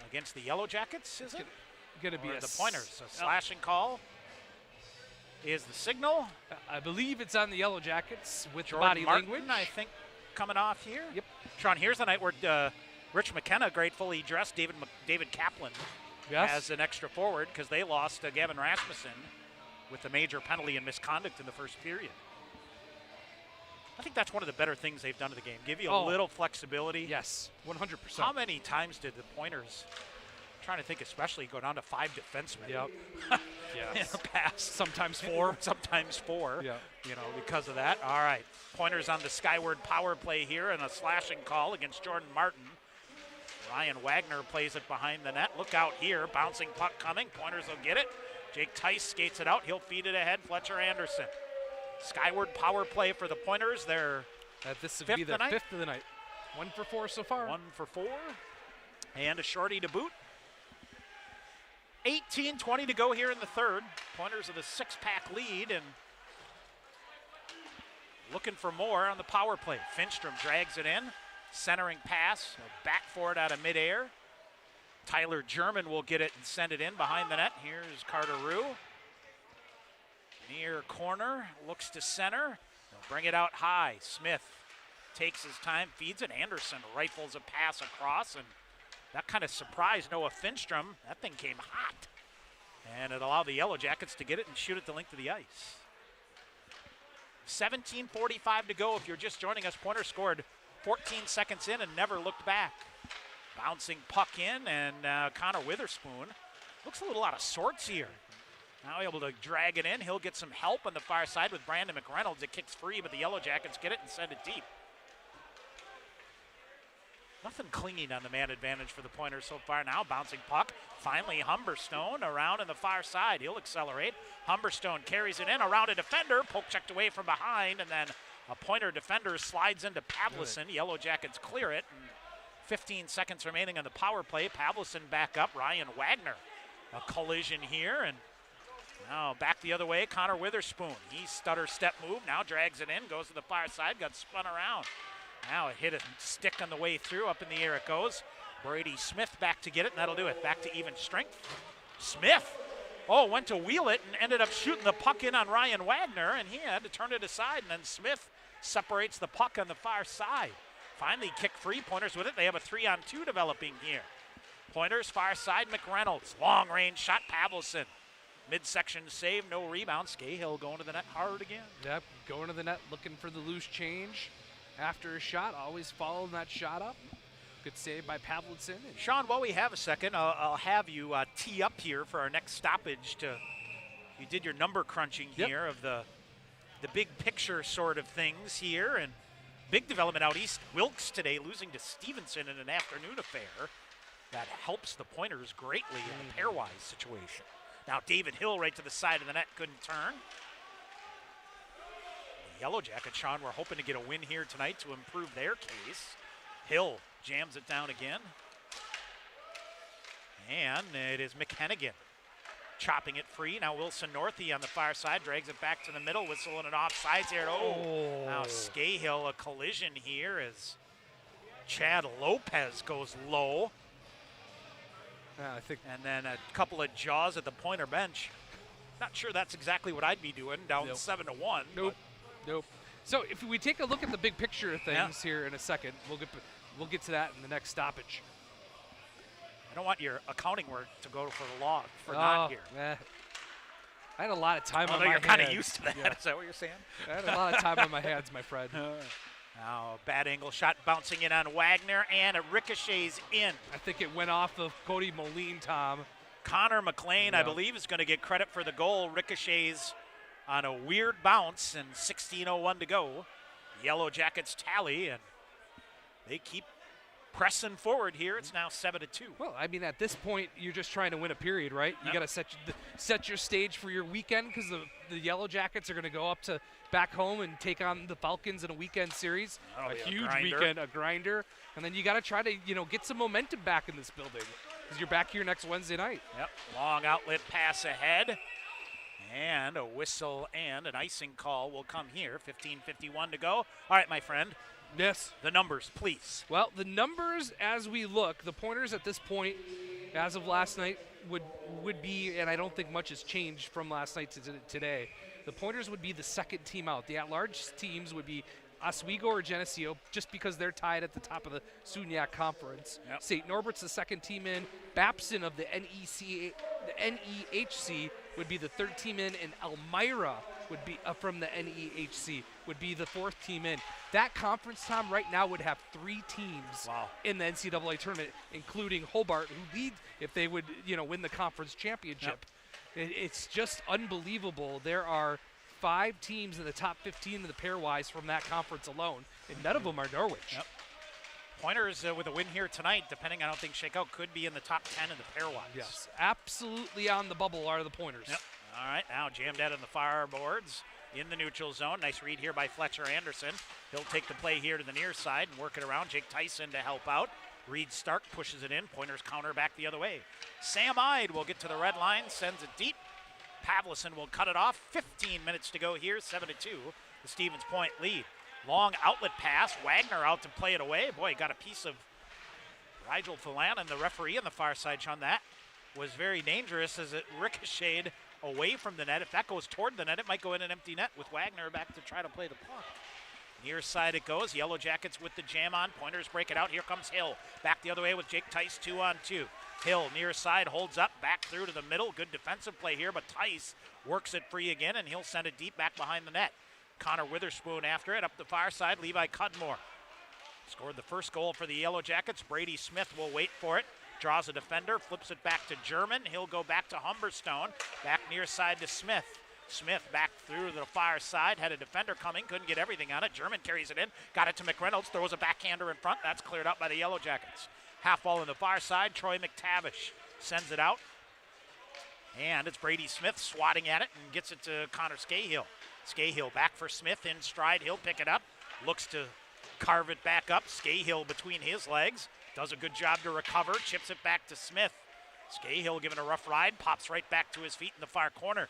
against the Yellow Jackets, is it? Going to be the Pointers. A slashing call is the signal. I believe it's on the Yellow Jackets with Jordan body Martin, language. I think, coming off here. Yep. Sean, here's the night where Rich McKenna gratefully dressed David Kaplan as an extra forward because they lost Gavin Rasmussen with a major penalty and misconduct in the first period. I think that's one of the better things they've done to the game. Give you a little flexibility. Yes, 100%. How many times did the Pointers, I'm trying to think especially, go down to 5 defensemen? Yep. In the past. Sometimes 4. Sometimes 4. Yeah. Because of that. All right. Pointers on the skyward power play here and a slashing call against Jordan Martin. Ryan Wagner plays it behind the net. Look out here. Bouncing puck coming. Pointers will get it. Jake Tice skates it out. He'll feed it ahead. Fletcher Anderson. Skyward power play for the Pointers. They're this would be the 5th of the night. 1 for 4 so far. 1 for 4. And a shorty to boot. 18-20 to go here in the third. Pointers with a 6-pack lead and looking for more on the power play. Finstrom drags it in. Centering pass. Back for it out of midair. Tyler German will get it and send it in behind the net. Here's Carter Rue. Near corner, looks to center. They'll bring it out high. Smith takes his time, feeds it. Anderson rifles a pass across, and that kind of surprised Noah Finstrom. That thing came hot. And it allowed the Yellow Jackets to get it and shoot it the length of the ice. 17:45 to go. If you're just joining us, Pointer scored 14 seconds in and never looked back. Bouncing puck in, and Connor Witherspoon looks a little out of sorts here. Now able to drag it in. He'll get some help on the far side with Brandon McReynolds. It kicks free, but the Yellow Jackets get it and send it deep. Nothing clinging on the man advantage for the Pointers so far now. Bouncing puck. Finally, Humberstone around on the far side. He'll accelerate. Humberstone carries it in around a defender. Poke checked away from behind, and then a Pointer defender slides into Pavlison. Yellow Jackets clear it. And 15 seconds remaining on the power play. Pavlison back up. Ryan Wagner. A collision here, and now back the other way, Connor Witherspoon. He stutter step move, now drags it in, goes to the far side, got spun around. Now it hit a stick on the way through, up in the air it goes. Brady Smith back to get it, and that'll do it. Back to even strength. Smith, went to wheel it and ended up shooting the puck in on Ryan Wagner, and he had to turn it aside, and then Smith separates the puck on the far side. Finally kick free, Pointers with it. They have a 3-on-2 developing here. Pointers, far side, McReynolds. Long range shot, Pavlison. Midsection save, no rebound. Scahill going to the net hard again. Yep, going to the net, looking for the loose change. After a shot, always following that shot up. Good save by Pavlison. Sean, while we have a second, I'll have you tee up here for our next stoppage. You did your number crunching here of the big picture sort of things here. And big development out east. Wilkes today losing to Stevenson in an afternoon affair. That helps the Pointers greatly in the pairwise situation. Now David Hill right to the side of the net, couldn't turn. The Yellow Jackets, Sean, we're hoping to get a win here tonight to improve their case. Hill jams it down again. And it is McHennigan chopping it free. Now Wilson Northey on the far side, drags it back to the middle, whistling it offsides here. Now Scahill, a collision here as Chad Lopez goes low. And then a couple of jaws at the Pointer bench. Not sure that's exactly what I'd be doing, down 7-1. Nope. So if we take a look at the big picture of things here in a second, we'll get to that in the next stoppage. I don't want your accounting work to go for the log for not here. I had a lot of time on my hands. You're kind of used to that. Yeah. Is that what you're saying? I had a lot of time on my hands, my friend. Now, bad angle shot bouncing in on Wagner, and it ricochets in. I think it went off of Cody Moline, Tom. Connor McLean, I believe, is going to get credit for the goal. Ricochets on a weird bounce, and 16:01 to go. Yellow Jackets tally, and they keep pressing forward here. It's now 7-2. Well, I mean, at this point, you're just trying to win a period, right? You got to set your stage for your weekend because the Yellow Jackets are going to go up to back home and take on the Falcons in a weekend series. A huge weekend, a grinder. And then you got to try to, get some momentum back in this building because you're back here next Wednesday night. Yep, long outlet pass ahead. And a whistle and an icing call will come here. 15:51 to go. All right, my friend. Yes. The numbers, please. Well, the numbers as we look, the Pointers at this point, as of last night, would be, and I don't think much has changed from last night to today, the Pointers would be the second team out. The at-large teams would be Oswego or Geneseo, just because they're tied at the top of the SUNYAC conference. Yep. St. Norbert's the second team in. Babson of the NEHC would be the third team in, and Elmira would be from the NEHC would be the fourth team in. That conference, Tom, right now would have 3 teams in the NCAA tournament, including Hobart, who lead if they would, win the conference championship. Yep. It's just unbelievable. There are 5 teams in the top 15 of the pairwise from that conference alone, and none of them are Norwich. Yep. Pointers with a win here tonight, depending on how things shake out, could be in the top 10 in the pairwise. Yes, absolutely on the bubble are the Pointers. Yep. All right, now jammed out on the far boards in the neutral zone. Nice read here by Fletcher Anderson. He'll take the play here to the near side and work it around. Jake Tyson to help out. Reed Stark pushes it in. Pointers counter back the other way. Sam Ide will get to the red line, sends it deep. Pavlison will cut it off. 15 minutes to go here, 7-2. The Stevens Point lead. Long outlet pass. Wagner out to play it away. Boy, got a piece of Rigel Phelan, and the referee on the far side, Sean. That was very dangerous as it ricocheted away from the net. If that goes toward the net, it might go in an empty net with Wagner back to try to play the puck. Near side it goes. Yellow Jackets with the jam on. Pointers break it out. Here comes Hill. Back the other way with Jake Tice, 2-on-2. Hill near side holds up, back through to the middle. Good defensive play here, but Tice works it free again, and he'll send it deep back behind the net. Connor Witherspoon after it. Up the far side, Levi Cudmore scored the first goal for the Yellow Jackets. Brady Smith will wait for it. Draws a defender, flips it back to German. He'll go back to Humberstone. Back near side to Smith. Smith back through the far side. Had a defender coming, couldn't get everything on it. German carries it in, got it to McReynolds, throws a backhander in front. That's cleared up by the Yellow Jackets. Half ball on the far side. Troy McTavish sends it out. And it's Brady Smith swatting at it and gets it to Connor Scahill. Scahill back for Smith in stride. He'll pick it up. Looks to carve it back up. Scahill between his legs. Does a good job to recover. Chips it back to Smith. Scahill giving a rough ride. Pops right back to his feet in the far corner.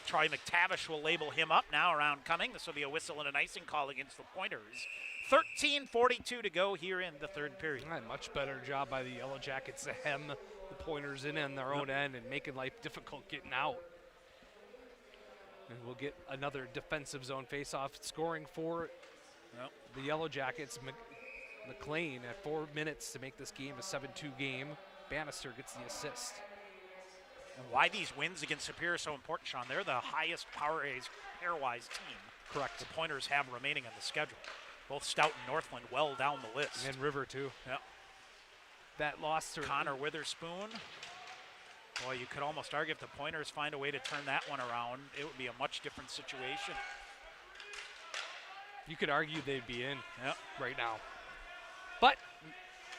Troy McTavish will label him up now around coming. This will be a whistle and an icing call against the Pointers. 13:42 to go here in the third period. Much better job by the Yellow Jackets to hem the Pointers in on their own end and making life difficult getting out. And we'll get another defensive zone faceoff. Scoring for the Yellow Jackets. McLean at 4 minutes to make this game a 7-2 game. Bannister gets the assist. And why these wins against Superior are so important, Sean. They're the highest pairwise team. Correct. The Pointers have remaining on the schedule. Both Stout and Northland well down the list. And River too. Yep. That loss to Connor Witherspoon. Boy, you could almost argue if the Pointers find a way to turn that one around, it would be a much different situation. You could argue they'd be in right now. But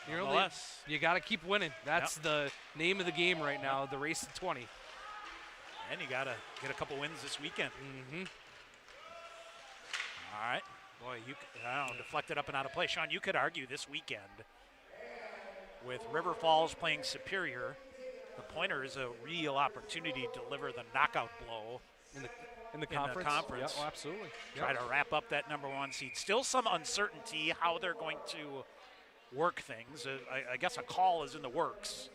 you got to keep winning. That's the name of the game right now, the race to 20. And you got to get a couple wins this weekend. Mm-hmm. All right. Boy, deflected up and out of play. Sean, you could argue this weekend with River Falls playing Superior, the Pointers a real opportunity to deliver the knockout blow in the conference. Yeah, oh, absolutely. Try to wrap up that number 1 seed. Still some uncertainty how they're going to work things. I guess a call is in the works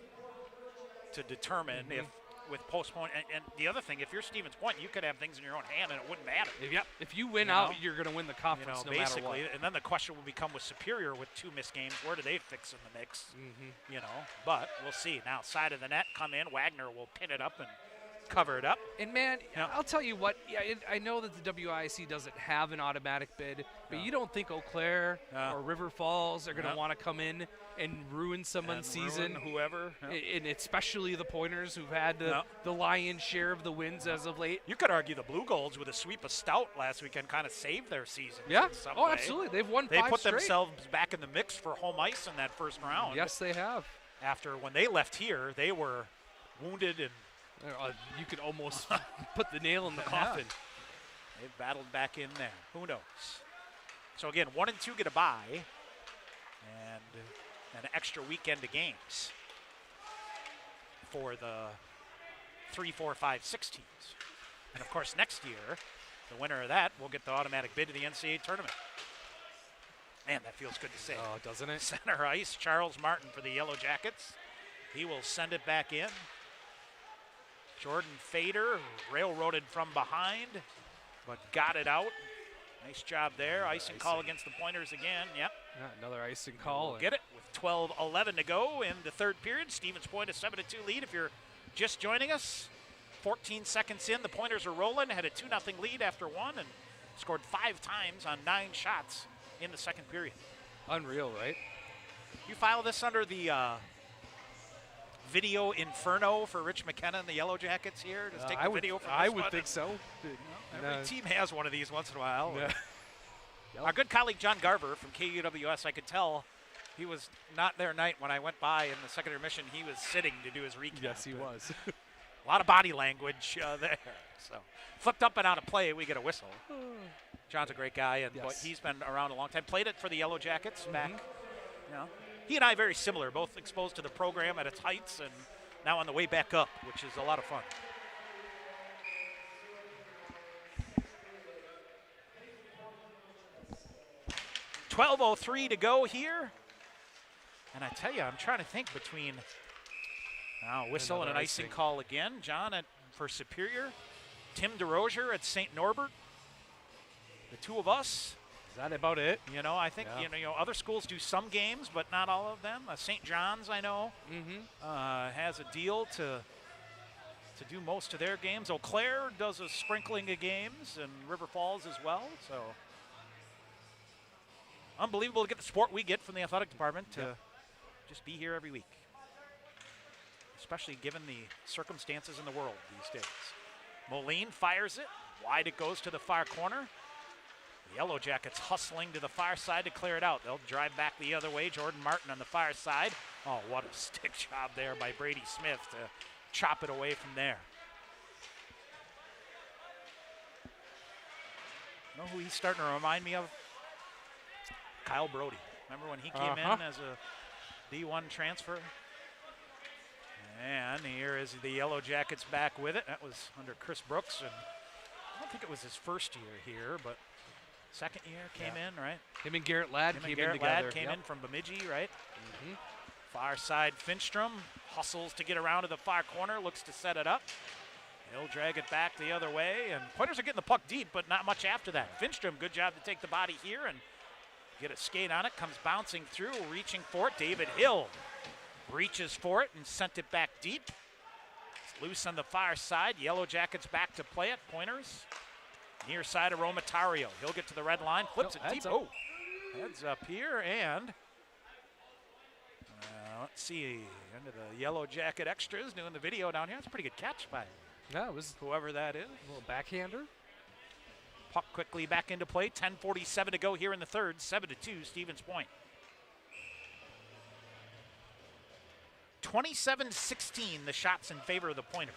to determine if with postpone. And the other thing, if you're Stevens Point, you could have things in your own hand and it wouldn't matter. If you win out, you're going to win the conference no matter what. And then the question will become with Superior with 2 missed games, where do they fix in the mix? But we'll see. Now, side of the net, come in. Wagner will pin it up and cover it up. And, man, I'll tell you what, I know that the WIC doesn't have an automatic bid, but you don't think Eau Claire or River Falls are going to want to come in and ruin someone's season. Whoever. And especially the Pointers who've had the lion's share of the wins as of late. You could argue the Blue Golds with a sweep of Stout last weekend kind of saved their season. Yeah. In some Oh, way. absolutely. They've won 5 They put straight. themselves back in the mix for home ice in that first round. Yes, they have. After when they left here, they were wounded and you could almost put the nail in the coffin. They've battled back in there. Who knows? So again, 1 and 2 get a bye, and an extra weekend of games for the 3, 4, 5, 6 teams. And of course, next year, the winner of that will get the automatic bid to the NCAA tournament. Man, that feels good to say. Oh, doesn't it? Center ice, Charles Martin for the Yellow Jackets. He will send it back in. Jordan Fader railroaded from behind, but got it out. Nice job there. Icing call against the Pointers again. Yep. Another icing call. We'll get it with 12:11 to go in the third period. Stevens Point a 7-2 lead. If you're just joining us, 14 seconds in, the Pointers are rolling. Had a 2-0 lead after one and scored 5 times on 9 shots in the second period. Unreal, right? You file this under the video inferno for Rich McKenna and the Yellow Jackets here? Just take the video from this I would one think so. Every team has one of these once in a while. Yeah. Our good colleague John Garver from KUWS, I could tell he was not there night when I went by in the second intermission. He was sitting to do his recap. Yes, he was. A lot of body language there. So flipped up and out of play, we get a whistle. John's a great guy, and Yes. he's been around a long time. Played it for the Yellow Jackets back. You know, he and I very similar, both exposed to the program at its heights and now on the way back up, which is a lot of fun. .12:03 to go here. And I tell you, I'm trying to think between whistle and an icing call again. John for Superior. Tim DeRozier at St. Norbert. The two of us. Is that about it? You know, I think you know other schools do some games, but not all of them. St. John's, I know, has a deal to do most of their games. Eau Claire does a sprinkling of games, and River Falls as well. So unbelievable to get the support we get from the athletic department to just be here every week, especially given the circumstances in the world these days. Moline fires it. Wide it goes to the far corner. The Yellow Jackets hustling to the far side to clear it out. They'll drive back the other way. Jordan Martin on the far side. Oh, what a stick job there by Brady Smith to chop it away from there. You know who he's starting to remind me of? Kyle Brody. Remember when he came in as a D1 transfer? And here is the Yellow Jackets back with it. That was under Chris Brooks, and I don't think it was his first year here, but second year came in, right? Him and Garrett Ladd came in together. Ladd came in from Bemidji, right? Far side, Finstrom hustles to get around to the far corner, looks to set it up. He'll drag it back the other way, and Pointers are getting the puck deep, but not much after that. Finstrom, good job to take the body here and get a skate on it, comes bouncing through, reaching for it. David Hill reaches for it and sent it back deep. It's loose on the far side. Yellow Jackets back to play it. Pointers near side of Romatario. He'll get to the red line, flips it deep. Oh, heads up here, and let's see, under the Yellow Jacket extras doing the video down here. It's a pretty good catch by it was whoever that is. A little backhander. Puck quickly back into play. 10:47 to go here in the third. 7-2, Stevens Point. 27-16, the shots in favor of the Pointers.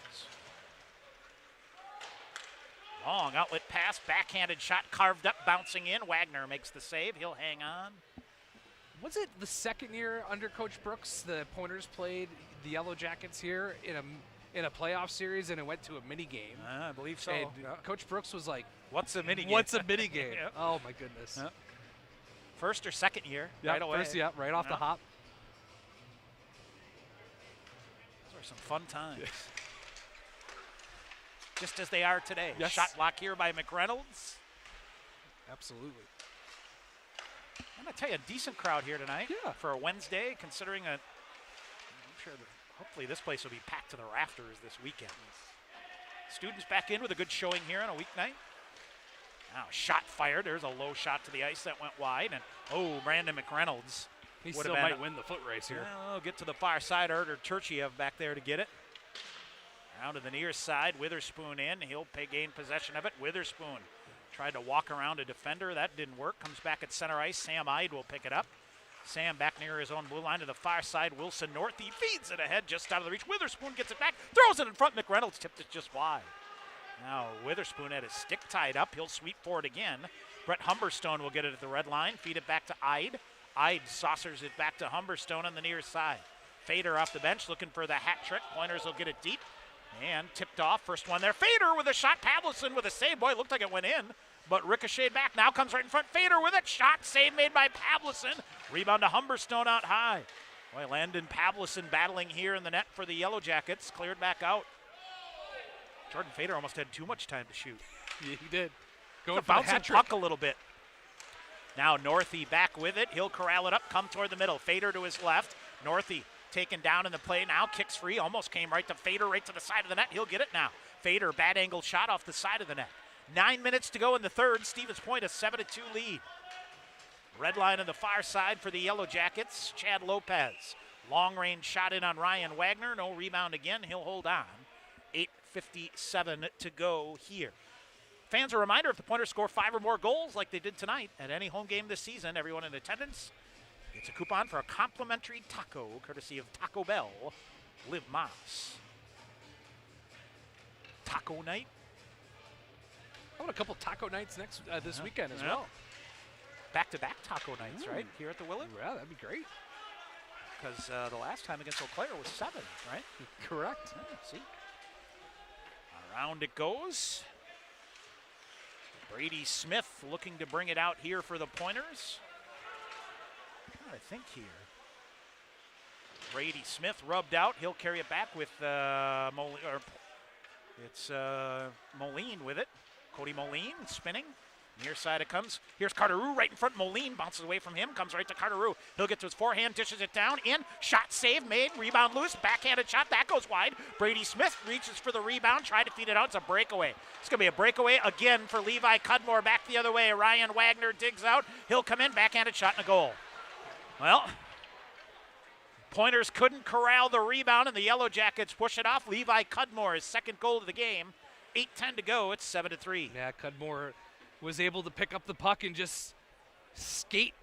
Long outlet pass, backhanded shot, carved up, bouncing in. Wagner makes the save. He'll hang on. Was it the second year under Coach Brooks the Pointers played the Yellow Jackets here in a playoff series and it went to a mini game? I believe so. And Coach Brooks was like, "What's a mini game? What's a mini game?" Oh my goodness. Yep. First or second year, right away. First, right off the hop. Those are some fun times. Just as they are today. Yes. Shot block here by McReynolds. Absolutely. I'm going to tell you, a decent crowd here tonight for a Wednesday, considering I'm sure hopefully this place will be packed to the rafters this weekend. Students back in with a good showing here on a weeknight. Now, shot fired. There's a low shot to the ice that went wide. And, Brandon McReynolds. He still might win the foot race here. Well, get to the far side. Or Turchiev back there to get it. Down to the near side. Witherspoon in. He'll gain possession of it. Witherspoon tried to walk around a defender. That didn't work. Comes back at center ice. Sam Ide will pick it up. Sam back near his own blue line to the far side. Wilson North. He feeds it ahead just out of the reach. Witherspoon gets it back. Throws it in front. McReynolds tipped it just wide. Now Witherspoon had his stick tied up. He'll sweep for it again. Brett Humberstone will get it at the red line. Feed it back to Ide. Ide saucers it back to Humberstone on the near side. Fader off the bench looking for the hat trick. Pointers will get it deep. And tipped off. First one there. Fader with a shot. Pavlison with a save. Boy, it looked like it went in, but ricocheted back. Now comes right in front. Fader with it. Shot. Save made by Pavlison. Rebound to Humberstone out high. Boy, Landon Pavlison battling here in the net for the Yellow Jackets. Cleared back out. Jordan Fader almost had too much time to shoot. Yeah, he did. Going for bounce the hat and trick. puck a little bit. Now Northey back with it. He'll corral it up, come toward the middle. Fader to his left. Northey taken down in the play now. Kicks free. Almost came right to Fader, right to the side of the net. He'll get it now. Fader, bad angle shot off the side of the net. 9 minutes to go in the third. Stevens Point a 7-2 lead. Red line on the far side for the Yellow Jackets. Chad Lopez. Long range shot in on Ryan Wagner. No rebound again. He'll hold on. 8:57 to go here. Fans, a reminder, if the Pointers score 5 or more goals like they did tonight at any home game this season, everyone in attendance gets a coupon for a complimentary taco, courtesy of Taco Bell. Live Mas. Taco night. How about a couple taco nights this weekend as well? Back-to-back taco nights, right? Here at the Willard? Yeah, that'd be great. Because the last time against Eau Claire was 7, right? Correct. Yeah, see? Around it goes. Brady Smith looking to bring it out here for the Pointers. I think here. Brady Smith rubbed out. He'll carry it back with Moline with it. Cody Moline spinning. Near side it comes. Here's Carteroux right in front. Moline bounces away from him. Comes right to Carteroux. He'll get to his forehand. Dishes it down. In. Shot save made. Rebound loose. Backhanded shot. That goes wide. Brady Smith reaches for the rebound. Tried to feed it out. It's a breakaway. It's going to be a breakaway again for Levi Cudmore. Back the other way. Ryan Wagner digs out. He'll come in. Backhanded shot and a goal. Well, Pointers couldn't corral the rebound, and the Yellow Jackets push it off. Levi Cudmore, his second goal of the game. 8:10 to go. It's 7-3. Yeah, Cudmore was able to pick up the puck and just skate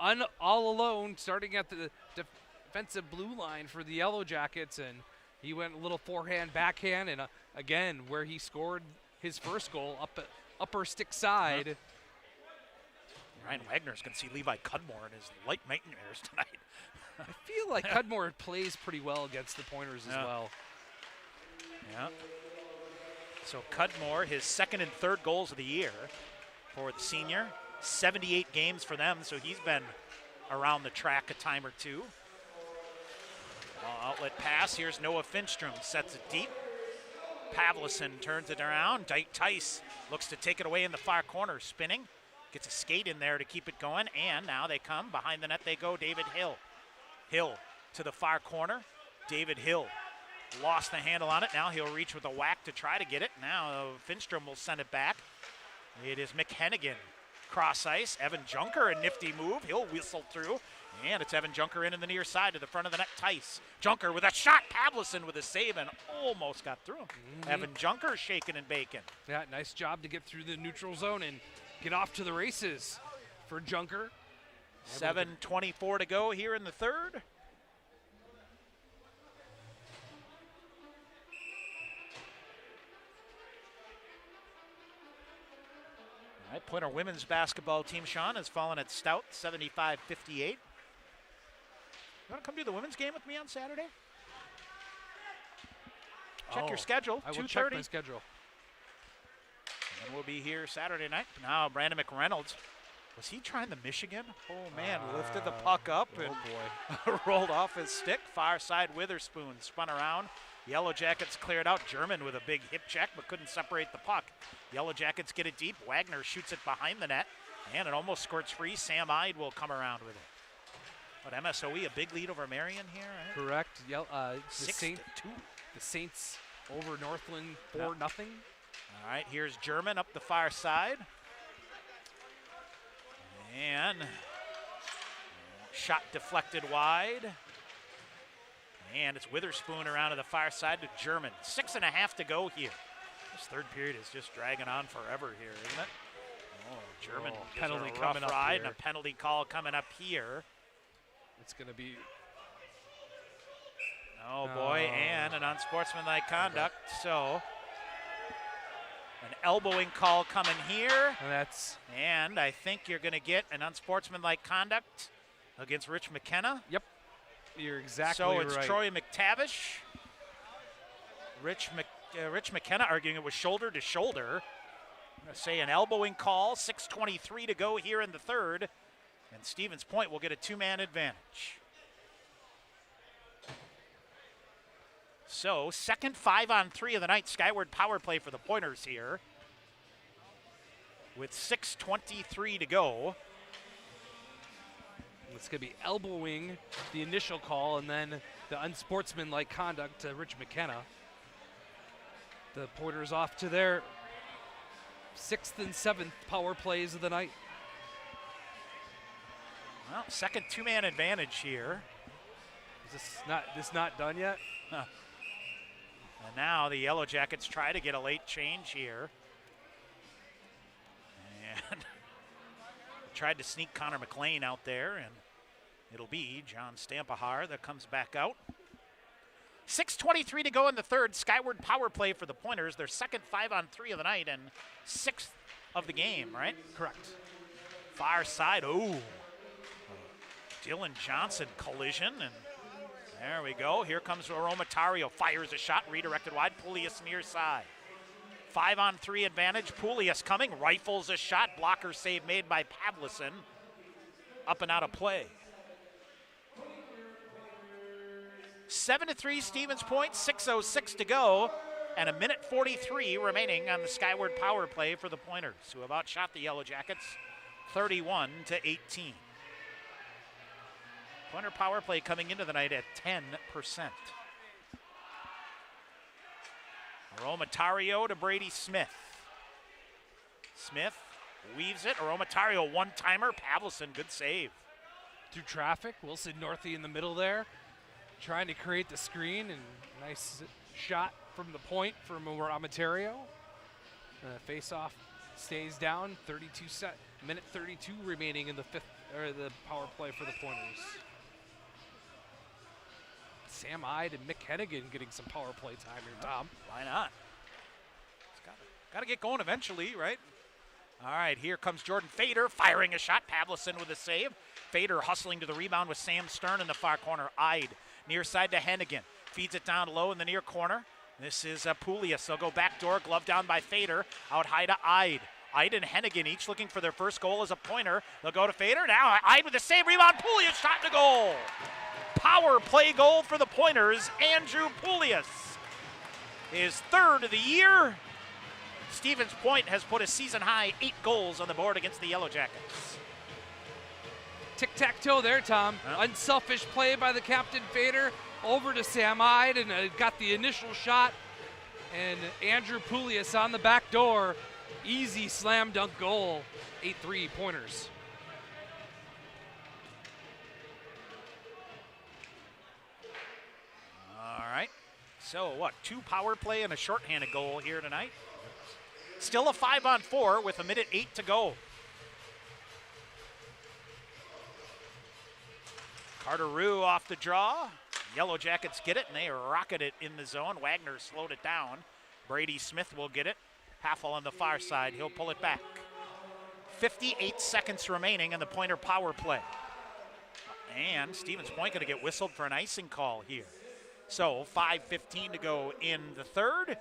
all alone, starting at the defensive blue line for the Yellow Jackets, and he went a little forehand, backhand, and again, where he scored his first goal, upper stick side. Ryan Wagner's going to see Levi Cudmore in his light nightmares tonight. I feel like Cudmore plays pretty well against the Pointers as well. Yeah. So Cudmore, his second and third goals of the year for the senior. 78 games for them, so he's been around the track a time or two. Outlet pass. Here's Noah Finstrom. Sets it deep. Pavlison turns it around. Tice looks to take it away in the far corner. Spinning. Gets a skate in there to keep it going. And now they come. Behind the net they go. David Hill. Hill to the far corner. David Hill lost the handle on it. Now he'll reach with a whack to try to get it. Now Finstrom will send it back. It is McHennigan. Cross ice. Evan Junker, a nifty move. He'll whistle through. And it's Evan Junker in the near side to the front of the net. Tice. Junker with a shot. Pavlison with a save and almost got through him. Evan Junker shaking and baking. Yeah, nice job to get through the neutral zone and get off to the races for Junker. 7:24 to go here in the third. All right, Pointer women's basketball team, Sean, has fallen at stout, 75-58. You want to come do the women's game with me on Saturday? Check your schedule. I will 2:30. check my schedule. And we'll be here Saturday night. Now Brandon McReynolds. Was he trying the Michigan? Oh, man, lifted the puck up and rolled off his stick. Far side Witherspoon spun around. Yellow Jackets cleared out. German with a big hip check but couldn't separate the puck. Yellow Jackets get it deep. Wagner shoots it behind the net, and it almost squirts free. Sam Ide will come around with it. But MSOE, a big lead over Marion here, right? Correct. The 6-2. The Saints over Northland 4-0. All right, here's German up the far side. And shot deflected wide. And it's Witherspoon around to the far side to German. 6.5 to go here. This third period is just dragging on forever here, isn't it? Oh, German penalty a coming rough up ride here. and a penalty call coming up here. It's going to be... Oh, boy, and an unsportsmanlike conduct. So an elbowing call coming here. And I think you're going to get an unsportsmanlike conduct against Rich McKenna. Yep, you're exactly right. right. So it's Troy McTavish. Rich McKenna arguing it was shoulder to shoulder. I'm going to say an elbowing call. 6:23 to go here in the third. And Stevens Point will get a two-man advantage. So, second 5-on-3 of the night. Skyward power play for the Pointers here. with 6:23 to go. It's going to be elbowing the initial call and then the unsportsmanlike conduct to Rich McKenna. The Pointers off to their 6th and 7th power plays of the night. Well, second two-man advantage here. Is this not done yet? Huh. And now the Yellow Jackets try to get a late change here. And tried to sneak Connor McLean out there, and it'll be John Stampahar that comes back out. 6:23 to go in the third. Skyward power play for the Pointers. Their second 5-on-3 of the night and 6th of the game, right? Correct. Far side. Oh. Dylan Johnson collision, and there we go. Here comes Aromatario. Fires a shot, redirected wide. Poulias near side. 5-on-3 advantage. Poulias coming, rifles a shot. Blocker save made by Pavlison. Up and out of play. 7-3 Stevens Point, 6:06 to go, and 1:43 remaining on the Skyward power play for the Pointers, who have outshot the Yellow Jackets 31-18. Pointer power play coming into the night at 10%. Aromatario to Brady Smith. Smith weaves it. Aromatario one-timer. Pavlison, good save. Through traffic, Wilson Northey in the middle there, trying to create the screen, and nice shot from the point from Aromatario. Face-off stays down. 1:32 remaining in the the power play for the Pointers. Sam Ide and Mick Hennigan getting some power play time here, Tom. Why not? It's got to get going eventually, right? All right, here comes Jordan Fader firing a shot. Pavlison with a save. Fader hustling to the rebound with Sam Stern in the far corner. Ide near side to Hennigan. Feeds it down low in the near corner. This is Poulias. They'll go backdoor. Glove down by Fader. Out high to Ide. Ide and Hennigan each looking for their first goal as a Pointer. They'll go to Fader. Now Ide with the save. Rebound. Poulias shot to goal. Power play goal for the Pointers. Andrew Poulias. His third of the year. Stevens Point has put a season-high 8 goals on the board against the Yellow Jackets. Tic-tac-toe there, Tom. Yep. Unselfish play by the captain Fader over to Sam Ide, and got the initial shot. And Andrew Poulias on the back door. Easy slam dunk goal. 8-3 Pointers. All right. So what, 2 power play and a shorthanded goal here tonight. Still a 5-on-4 with 1:08 to go. Carter Rue off the draw. Yellow Jackets get it, and they rocket it in the zone. Wagner slowed it down. Brady Smith will get it. Haffel on the far side. He'll pull it back. 58 seconds remaining in the Pointer power play. And Stevens Point going to get whistled for an icing call here. So 5:15 to go in the third.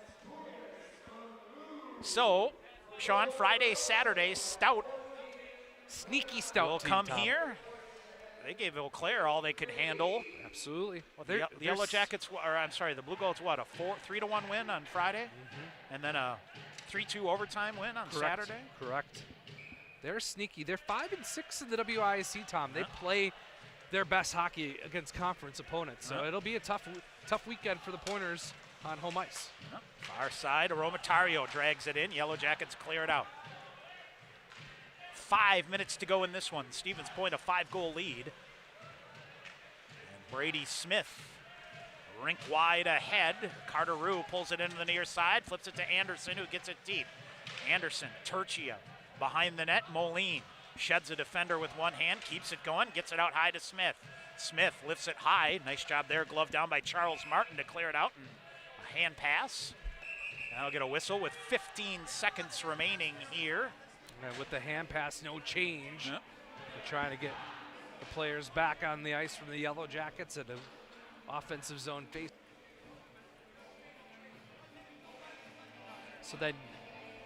So, Sean, Friday, Saturday, Stout. Sneaky Stout will team, come Tom. here. They gave Eau Claire all they could handle. Absolutely. Well, the Yellow Jackets, or I'm sorry, the Blue Goats, what, a 3-1 win on Friday? Mm-hmm. And then a 3-2 overtime win on Saturday? Correct. They're sneaky. They're 5-6 in the WIC, Tom. They play their best hockey against conference opponents. So it'll be a tough weekend for the Pointers on home ice. Far side, Aromatario drags it in. Yellow Jackets clear it out. 5 minutes to go in this one. Stevens Point a 5-goal lead. And Brady Smith, rink wide ahead. Carter Rue pulls it into the near side, flips it to Anderson, who gets it deep. Anderson, Turchia behind the net. Moline sheds a defender with one hand, keeps it going, gets it out high to Smith. Smith lifts it high. Nice job there. Glove down by Charles Martin to clear it out. And a hand pass. Now we'll get a whistle with 15 seconds remaining here. And with the hand pass, no change. They're trying to get the players back on the ice from the Yellow Jackets at an offensive zone face. So then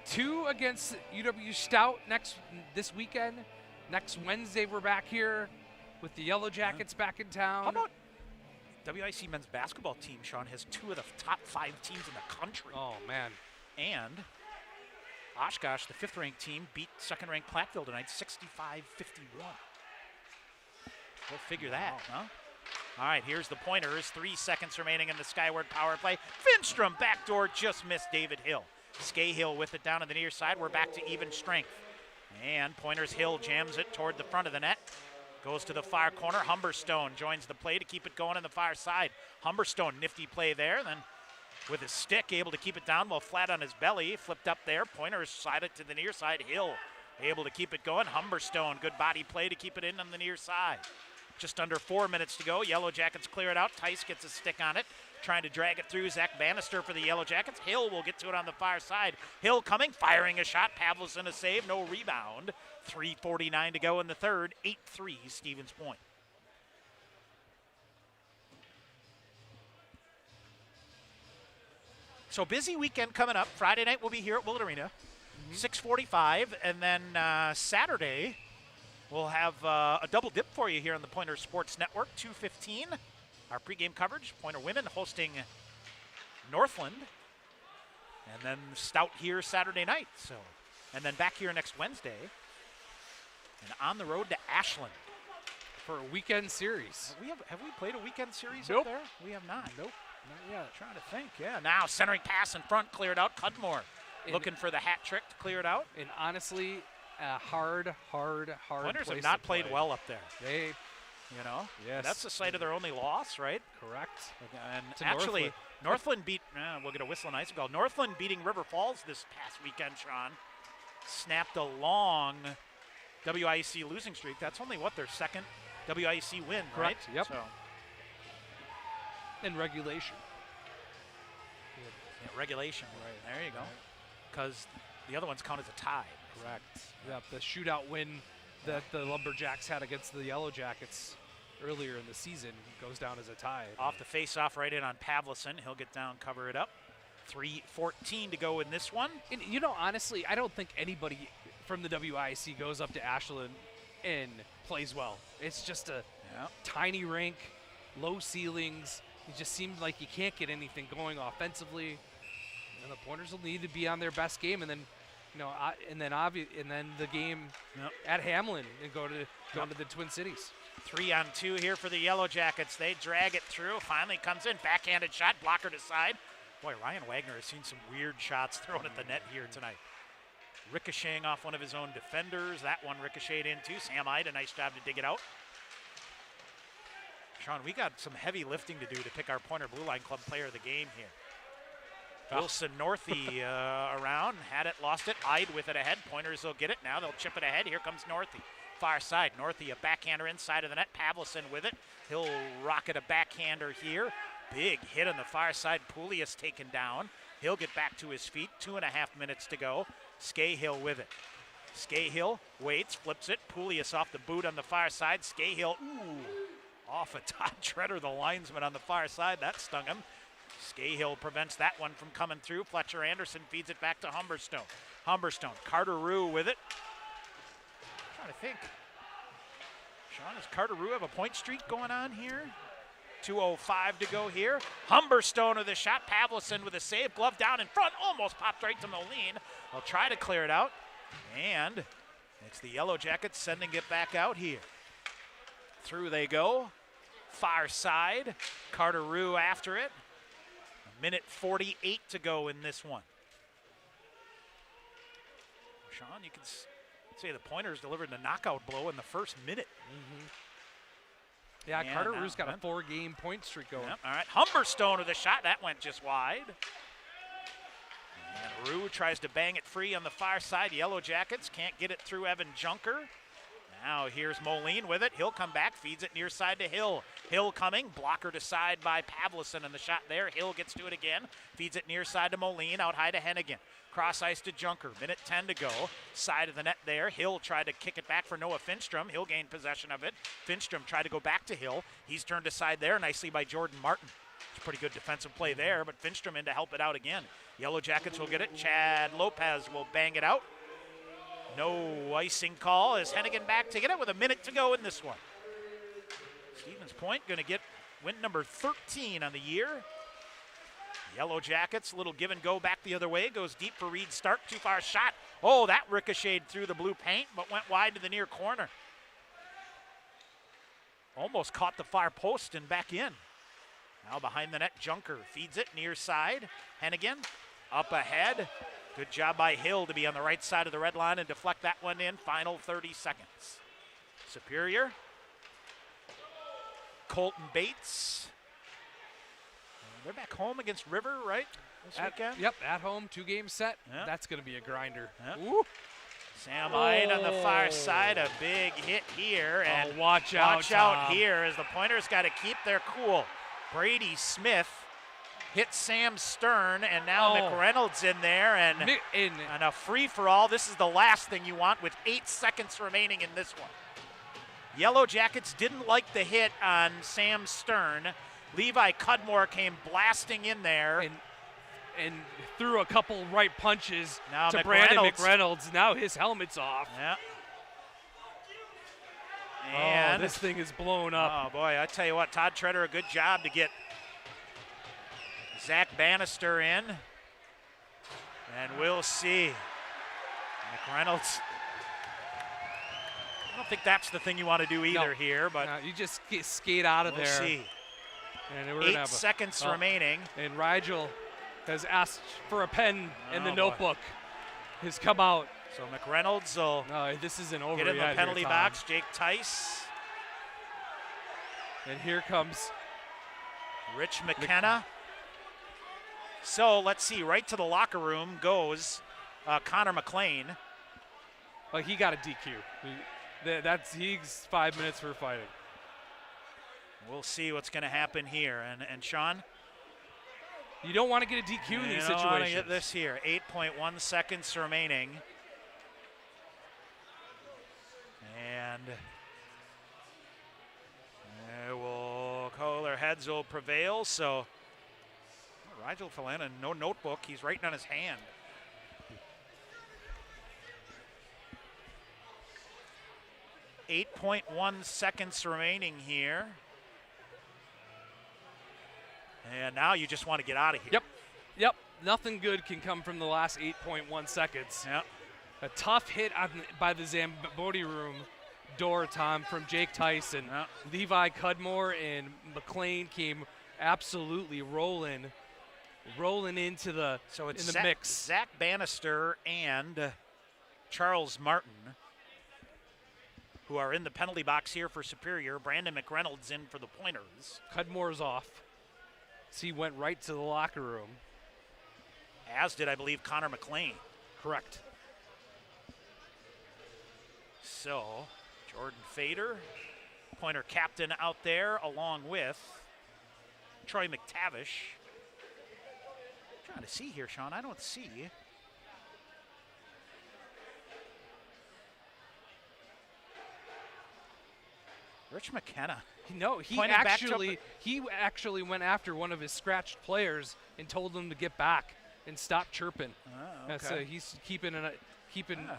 2 against UW Stout this weekend. Next Wednesday, we're back here with the Yellow Jackets back in town. How about WIC men's basketball team, Sean, has 2 of the top 5 teams in the country. Oh, man. And Oshkosh, the 5th-ranked team, beat 2nd-ranked Platteville tonight, 65-51. Go figure that, huh? All right, here's the Pointers. 3 seconds remaining in the Skyward power play. Finstrom, backdoor, just missed David Hill. Skahill with it down on the near side. We're back to even strength. And Pointers Hill jams it toward the front of the net. Goes to the far corner. Humberstone joins the play to keep it going on the far side. Humberstone, nifty play there. Then with his stick, able to keep it down while flat on his belly. Flipped up there. Pointers side it to the near side. Hill able to keep it going. Humberstone, good body play to keep it in on the near side. Just under 4 minutes to go. Yellow Jackets clear it out. Tice gets a stick on it, trying to drag it through. Zach Bannister for the Yellow Jackets. Hill will get to it on the far side. Hill coming, firing a shot. Pavlison a save, no rebound. 3:49 to go in the third. 8-3 Stevens Point. So busy weekend coming up. Friday night we'll be here at Willett Arena, 6:45, and then Saturday we'll have a double dip for you here on the Pointer Sports Network. 2:15, our pregame coverage. Pointer women hosting Northland, and then Stout here Saturday night. So, and then back here next Wednesday, and on the road to Ashland for a weekend series. Have we played a weekend series Nope. up there? We have not. Nope, not yet. Trying to think. Yeah. Now centering pass in front, cleared out. Cudmore looking for the hat trick to clear it out. And honestly, hard Pointers place have not to played play. well up there. They, You know? yes, That's the site of their only loss, right? correct. And To actually, Northland beat, we'll get a whistle and ice ball. Northland beating River Falls this past weekend, Sean. Snapped a long WIC losing streak. That's only, their second WIC win, Correct, right? yep. So, In regulation. yeah, regulation. Right. There you go. Because the other ones count as a tie. Correct. Yep, the shootout win that the Lumberjacks had against the Yellow Jackets earlier in the season goes down as a tie. Off the face-off right in on Pavlison. He'll get down, cover it up. 3:14 to go in this one. And, you know, honestly, I don't think anybody from the WIC goes up to Ashland and plays well. It's just a tiny rink, low ceilings. It just seems like you can't get anything going offensively. And the Pointers will need to be on their best game, and then, you know, and then the game at Hamlin and go to the Twin Cities. 3-on-2 here for the Yellow Jackets. They drag it through. Finally comes in. Backhanded shot. Blocker to side. Boy, Ryan Wagner has seen some weird shots thrown at the net here tonight. Ricocheting off one of his own defenders. That one ricocheted into. Sam Ide, a nice job to dig it out. Sean, we got some heavy lifting to do to pick our Pointer Blue Line Club player of the game here. Wilson Northey around. Had it, lost it. Ide with it ahead. Pointers will get it. Now they'll chip it ahead. Here comes Northey. Far side. Northey, a backhander inside of the net. Pavlison with it. He'll rocket a backhander here. Big hit on the far side. Poulias taken down. He'll get back to his feet. 2.5 minutes to go. Skahill with it. Skahill waits, flips it. Poulias off the boot on the far side. Skahill, off a Todd Treader, the linesman on the far side. That stung him. Skahill prevents that one from coming through. Fletcher Anderson feeds it back to Humberstone. Humberstone, Carter Rue with it. I'm trying to think. Sean, does Carter Rue have a point streak going on here? 2:05 to go here. Humberstone with a shot. Pavlison with a save. Glove down in front. Almost popped right to Moline. They'll try to clear it out. And it's the Yellow Jackets sending it back out here. Through they go. Far side. Carter Rue after it. 1:48 to go in this one. Sean, you can say the Pointers delivered the knockout blow in the first minute. Yeah, And Carter Rue's got a 4-game point streak going. Yep, all right, Humberstone with a shot. That went just wide. And Rue tries to bang it free on the far side. Yellow Jackets can't get it through Evan Junker. Now here's Moline with it. He'll come back, feeds it near side to Hill. Hill coming, blocker to side by Pavlison and the shot there. Hill gets to it again, feeds it near side to Moline, out high to Hennigan. Cross ice to Junker, 1:10 to go. Side of the net there. Hill tried to kick it back for Noah Finstrom. Hill gained possession of it. Finstrom tried to go back to Hill. He's turned aside there nicely by Jordan Martin. It's a pretty good defensive play there, but Finstrom in to help it out again. Yellow Jackets will get it. Chad Lopez will bang it out. No icing call as Hennigan back to get it with 1 minute to go in this one. Stevens Point going to get win number 13 on the year. Yellow Jackets, a little give and go back the other way. Goes deep for Reed Stark. Too far shot. Oh, that ricocheted through the blue paint, but went wide to the near corner. Almost caught the far post and back in. Now behind the net, Junker feeds it near side. Hennigan up ahead. Good job by Hill to be on the right side of the red line and deflect that one in. Final 30 seconds. Superior. Colton Bates. They're back home against River, right? This weekend? Yep, at home, 2-game set. Yep. That's going to be a grinder. Yep. Ooh. Sam Hyde on the far side, a big hit here. And watch out Tom. Here as the Pointers got to keep their cool. Brady Smith hit Sam Stern, and now McReynolds in there, and a free-for-all. This is the last thing you want with 8 seconds remaining in this one. Yellow Jackets didn't like the hit on Sam Stern. Levi Cudmore came blasting in there. And threw a couple right punches now to Brandon McReynolds. Now his helmet's off. Yeah. And this thing is blown up. Oh, boy, I tell you what, Todd Treader, a good job to get Zach Bannister in. And we'll see. McReynolds. I don't think that's the thing you want to do either here, but you just skate out of we'll there. See. And we're 8 seconds remaining. And Rigel has asked for a pen, and the notebook has come out. So McReynolds will this isn't over get in the yet penalty here, box. Jake Tice. And here comes Rich McKenna. So let's see, right to the locker room goes Connor McLean. Well, he got a DQ. He's 5 minutes for fighting. We'll see what's going to happen here. And Sean? You don't want to get a DQ in these situations. You don't want to get this here. 8.1 seconds remaining. And cooler heads will prevail. So Rigel Falana, no notebook. He's writing on his hand. .1 seconds remaining here. And now you just want to get out of here. Yep. Nothing good can come from the last 8.1 seconds. Yep. A tough hit by the Zamboni room door, Tom, from Jake Tyson. Yep. Levi Cudmore and McLean came absolutely rolling into the mix. Zach Bannister and Charles Martin, who are in the penalty box here for Superior. Brandon McReynolds in for the Pointers. Cudmore's off. So he went right to the locker room. As did, I believe, Connor McLean. Correct. So, Jordan Fader, Pointer captain out there, along with Troy McTavish. I'm trying to see here, Sean. I don't see. Rich McKenna. No, he actually went after one of his scratched players and told them to get back and stop chirping. Oh, okay. So he's keeping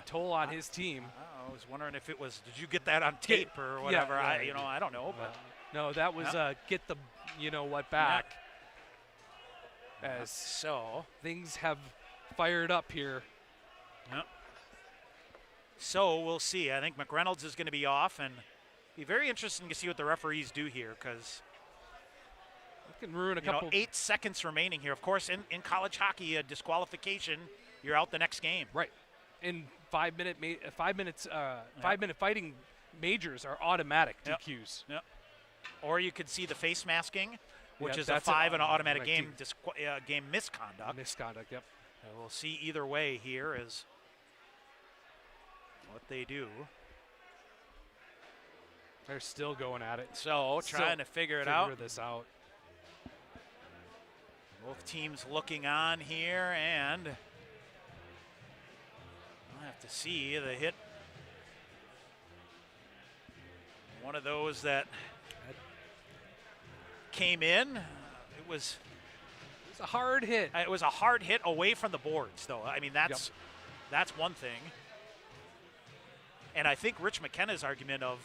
toll on his team. I was wondering if it was. Did you get that on tape or whatever? Yeah, I don't know. But no, that was get the back. As so things have fired up here. Yep. So we'll see. I think McReynolds is going to be off, and be very interesting to see what the referees do here, because it can ruin a couple. 8 seconds remaining here. Of course, in college hockey, a disqualification, you're out the next game. Right. In 5 minute fighting majors are automatic DQs. Yep. Or you could see the face masking, which is that's a 5 and an automatic game game misconduct. Misconduct. Yep. And we'll see either way here is what they do. They're still going at it. So trying to figure this out. Both teams looking on here, and I'll have to see the hit. One of those that came in. It was a hard hit. It was a hard hit away from the boards, though. I mean, that's one thing. And I think Rich McKenna's argument of,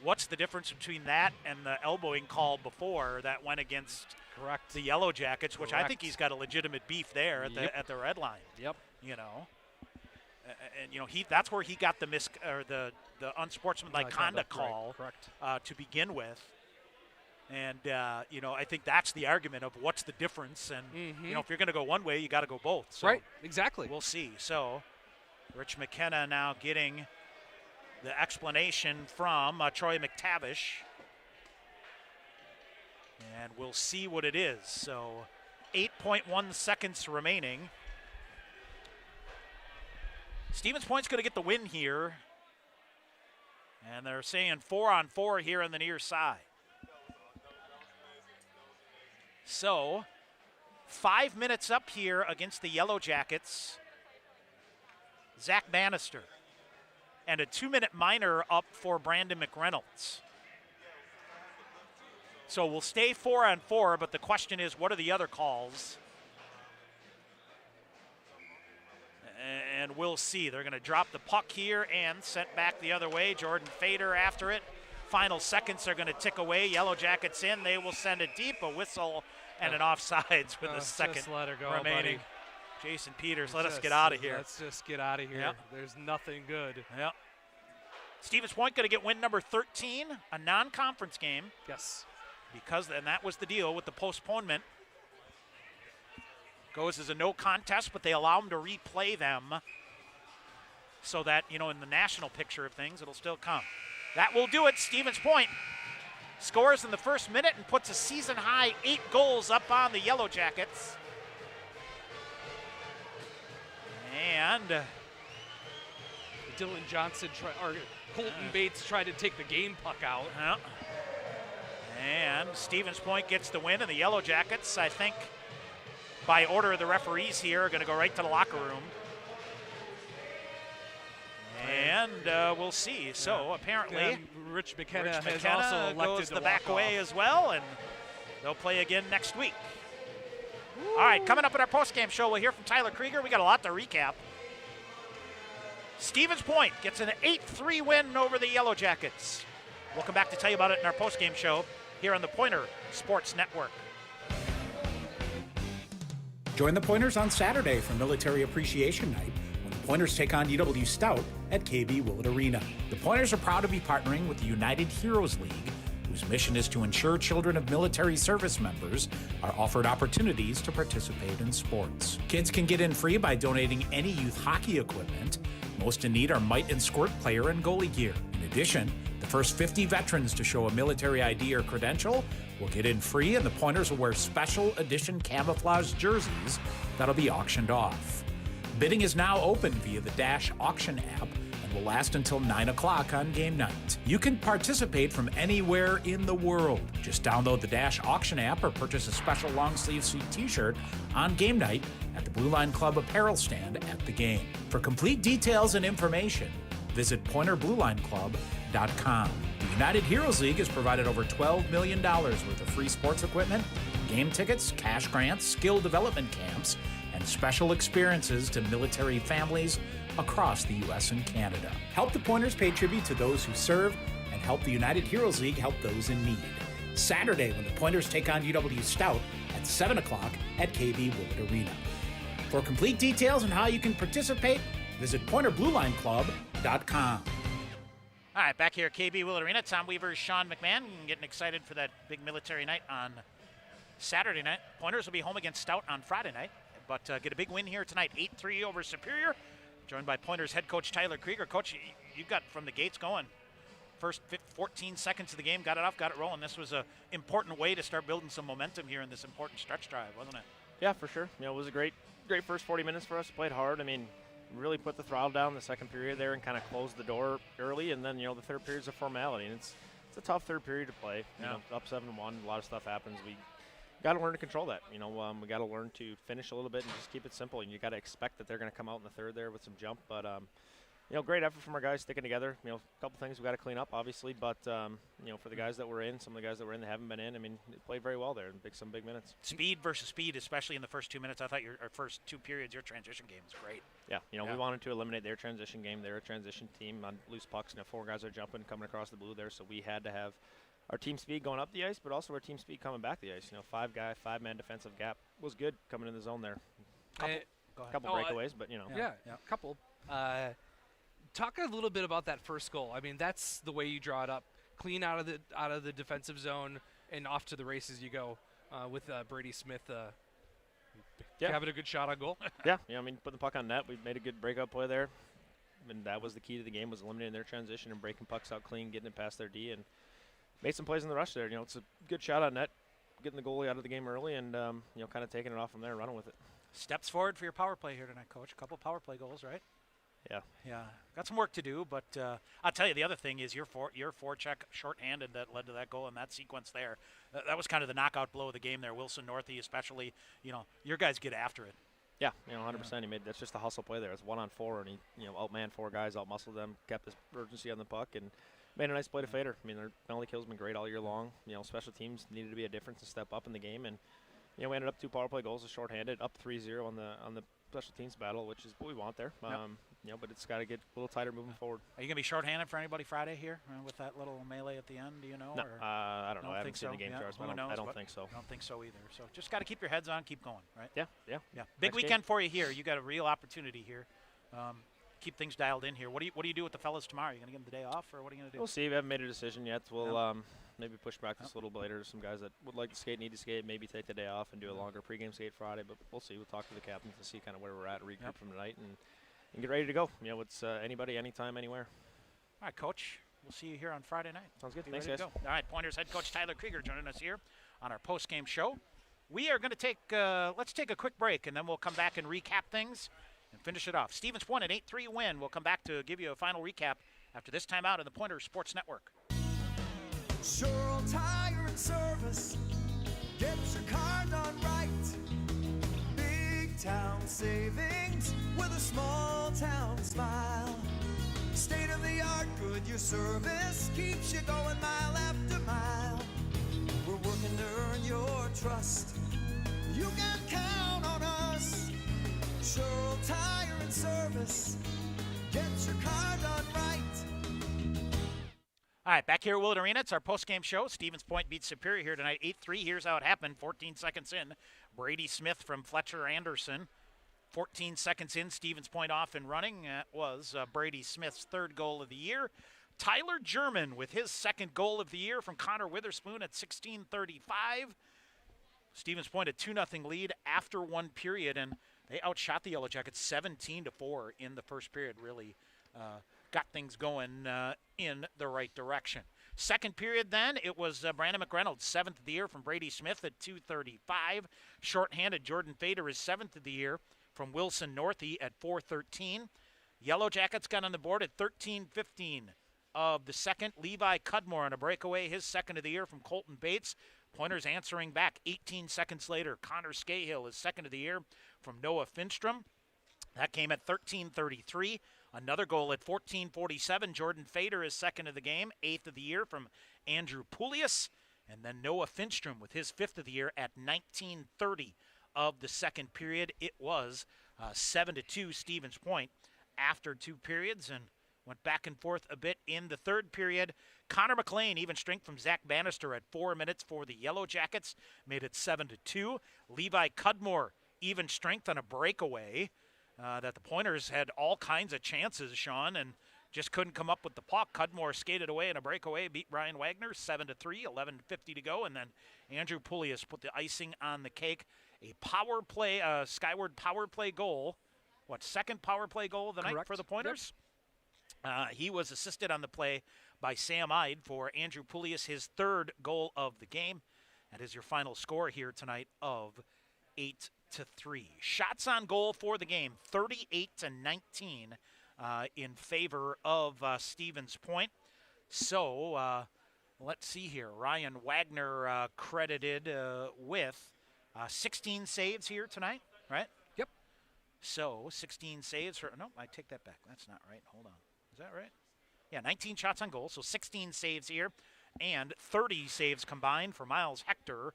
what's the difference between that and the elbowing call before that went against the Yellow Jackets, which I think he's got a legitimate beef there at the red line. Yep. And that's where he got the the unsportsmanlike conduct call to begin with. And I think that's the argument of what's the difference. And if you're going to go one way, you got to go both. So right, exactly. We'll see. So Rich McKenna now getting the explanation from Troy McTavish. And we'll see what it is. So 8.1 seconds remaining. Stevens Point's going to get the win here. And they're saying 4-on-4 here on the near side. So 5 minutes up here against the Yellow Jackets. Zach Bannister. And a 2-minute minor up for Brandon McReynolds. So we'll stay 4-on-4, but the question is, what are the other calls? And we'll see. They're going to drop the puck here and sent back the other way. Jordan Fader after it. Final seconds are going to tick away. Yellow Jackets in. They will send it deep. A whistle and an offsides with a second just let her go, remaining. Buddy. Jason Peters, let us get out of here. Let's just get out of here. Yep. There's nothing good. Yep. Stevens Point going to get win number 13, a non-conference game. Yes. And that was the deal with the postponement. Goes as a no contest, but they allow them to replay them so that, in the national picture of things, it'll still come. That will do it. Stevens Point scores in the first minute and puts a season-high 8 goals up on the Yellow Jackets. And Dylan Johnson Colton Bates tried to take the game puck out. And Stevens Point gets the win, and the Yellow Jackets, I think, by order of the referees here, are going to go right to the locker room. And we'll see. So apparently, Rich McKenna has also elected goes to the walk back off. way as well, and they'll play again next week. All right, coming up in our postgame show, we'll hear from Tyler Krieger. We got a lot to recap. Stevens Point gets an 8-3 win over the Yellow Jackets. We'll come back to tell you about it in our postgame show here on the Pointer Sports Network. Join the Pointers on Saturday for Military Appreciation Night when the Pointers take on UW Stout at KB Willett Arena. The Pointers are proud to be partnering with the United Heroes League, whose mission is to ensure children of military service members are offered opportunities to participate in sports. Kids can get in free by donating any youth hockey equipment. Most in need are mite and squirt player and goalie gear. In addition, the first 50 veterans to show a military ID or credential will get in free, and the Pointers will wear special edition camouflage jerseys that'll be auctioned off. Bidding is now open via the Dash Auction app and will last until 9 o'clock on game night. You can participate from anywhere in the world. Just download the Dash Auction app or purchase a special long-sleeve suit t-shirt on game night at the Blue Line Club apparel stand at the game. For complete details and information, visit PointerBlueLineClub.com. The United Heroes League has provided over $12 million worth of free sports equipment, game tickets, cash grants, skill development camps, and special experiences to military families across the U.S. and Canada. Help the Pointers pay tribute to those who serve, and help the United Heroes League help those in need. Saturday, when the Pointers take on UW Stout at 7 o'clock at KB Willett Arena. For complete details on how you can participate, visit PointerBlueLineClub.com. All right, back here at KB Willett Arena. Tom Weaver, Sean McMahon, getting excited for that big military night on Saturday night. Pointers will be home against Stout on Friday night, but get a big win here tonight, 8-3 over Superior. Joined by Pointers head coach Tyler Krieger. Coach, you got from the gates going. First 14 seconds of the game, got it off, got it rolling. This was an important way to start building some momentum here in this important stretch drive, wasn't it? Yeah, for sure. It was a great first 40 minutes for us. Played hard. I mean, really put the throttle down in the second period there and kind of closed the door early. And then, the third period's a formality. And it's a tough third period to play. Up 7-1, a lot of stuff happens. We got to learn to control that. We got to learn to finish a little bit and just keep it simple. And you got to expect that they're going to come out in the third there with some jump. But great effort from our guys sticking together. A couple things we got to clean up, obviously. But for the guys that were in, some of the guys that were in that haven't been in, they played very well there and some big minutes. Speed versus speed, especially in the first 2 minutes. I thought our first 2 periods, your transition game was great. Yeah, we wanted to eliminate their transition game. They're a transition team on loose pucks. 4 guys are jumping, coming across the blue there, so we had to have our team speed going up the ice, but also our team speed coming back the ice. 5-man defensive gap was good coming in the zone there. Couple breakaways, but Yeah, couple. Talk a little bit about that first goal. I mean, that's the way you draw it up. Clean out of the defensive zone and off to the races you go with Brady Smith having a good shot on goal. Yeah, I mean, putting the puck on net, we made a good breakout play there. And that was the key to the game, was eliminating their transition and breaking pucks out clean, getting it past their D, and made some plays in the rush there. It's a good shot on net, getting the goalie out of the game early and, kind of taking it off from there and running with it. Steps forward for your power play here tonight, Coach. A couple power play goals, right? Yeah. Got some work to do, but I'll tell you, the other thing is your forecheck shorthanded that led to that goal in that sequence there. That was kind of the knockout blow of the game there. Wilson Northey especially, your guys get after it. Yeah, 100%. He made that's just a hustle play there. It's 1-on-4, and he outmanned 4 guys, outmuscled them, kept his urgency on the puck, and made a nice play to Fader. I mean, their penalty kill's been great all year long. Special teams needed to be a difference and step up in the game, and we ended up 2 power play goals, shorthanded, up 3-0 on the special teams battle, which is what we want there. But it's got to get a little tighter moving forward. Are you going to be shorthanded for anybody Friday here with that little melee at the end? Do you know? No, or? I don't know. I haven't seen the game yeah. charts, but I don't think so. I don't think so either. So just got to keep your heads on, keep going, right? Yeah. Big weekend for you here. You got a real opportunity here. Keep things dialed in here. What do you do with the fellas tomorrow? Are you going to give them the day off, or what are you going to do? We'll see. We haven't made a decision yet. We'll maybe push practice a little bit later. Some guys that would like to skate, need to skate, maybe take the day off and do a longer pregame skate Friday. But we'll see. We'll talk to the captains to see kind of where we're at, regroup from tonight, and get ready to go. It's anybody, anytime, anywhere. All right, Coach. We'll see you here on Friday night. Sounds good. Thanks, guys. All right, Pointers head coach Tyler Krieger joining us here on our post-game show. We are going to take let's take a quick break, and then we'll come back and recap things and finish it off. Stevens Point an 8-3 win. We'll come back to give you a final recap after this timeout on the Pointers Sports Network. Sure Tire and Service gets your car done right. Big town savings with a small town smile. State of the art Goodyear service keeps you going mile after mile. We're working to earn your trust. You can count on us. Sure Tire and Service gets your car done right. All right, back here at Willett Arena. It's our post-game show. Stevens Point beats Superior here tonight, 8-3. Here's how it happened. 14 seconds in, Brady Smith from Fletcher Anderson. 14 seconds in, Stevens Point off and running. That was Brady Smith's 3rd goal of the year. Tyler German with his 2nd goal of the year from Connor Witherspoon at 16:35. Stevens Point a 2-0 lead after 1 period, and they outshot the Yellow Jackets 17-4 in the first period. Really got things going in the right direction. Second period then, it was Brandon McReynolds, 7th of the year from Brady Smith at 2:35. Shorthanded, Jordan Fader is 7th of the year from Wilson Northey at 4:13. Yellow Jackets got on the board at 13:15 of the second. Levi Cudmore on a breakaway, his 2nd of the year from Colton Bates. Pointers answering back 18 seconds later. Connor Scahill is 2nd of the year from Noah Finstrom. That came at 13:33. Another goal at 14:47. Jordan Fader is 2nd of the game, 8th of the year from Andrew Poulias. And then Noah Finstrom with his 5th of the year at 19:30 of the second period. It was 7-2 Stevens Point after 2 periods, and went back and forth a bit in the 3rd period. Connor McLean, even strength from Zach Bannister at 4 minutes for the Yellow Jackets, made it 7-2. Levi Cudmore, even strength on a breakaway that the Pointers had all kinds of chances, Sean, and just couldn't come up with the puck. Cudmore skated away in a breakaway, beat Ryan Wagner 7-3, 11:50 to go, and then Andrew Poulias put the icing on the cake. A power play, skyward power play goal. What, 2nd power play goal of the night for the Pointers? Yep. He was assisted on the play by Sam Ide for Andrew Poulias, his 3rd goal of the game. That is your final score here tonight of 8-3. Shots on goal for the game, 38-19 in favor of Stevens Point. So let's see here. Ryan Wagner credited with 16 saves here tonight, right? Yep. So 16 saves for, no, I take that back. That's not right. Hold on. Is that right? Yeah, 19 shots on goal, so 16 saves here, and 30 saves combined for Miles Hector.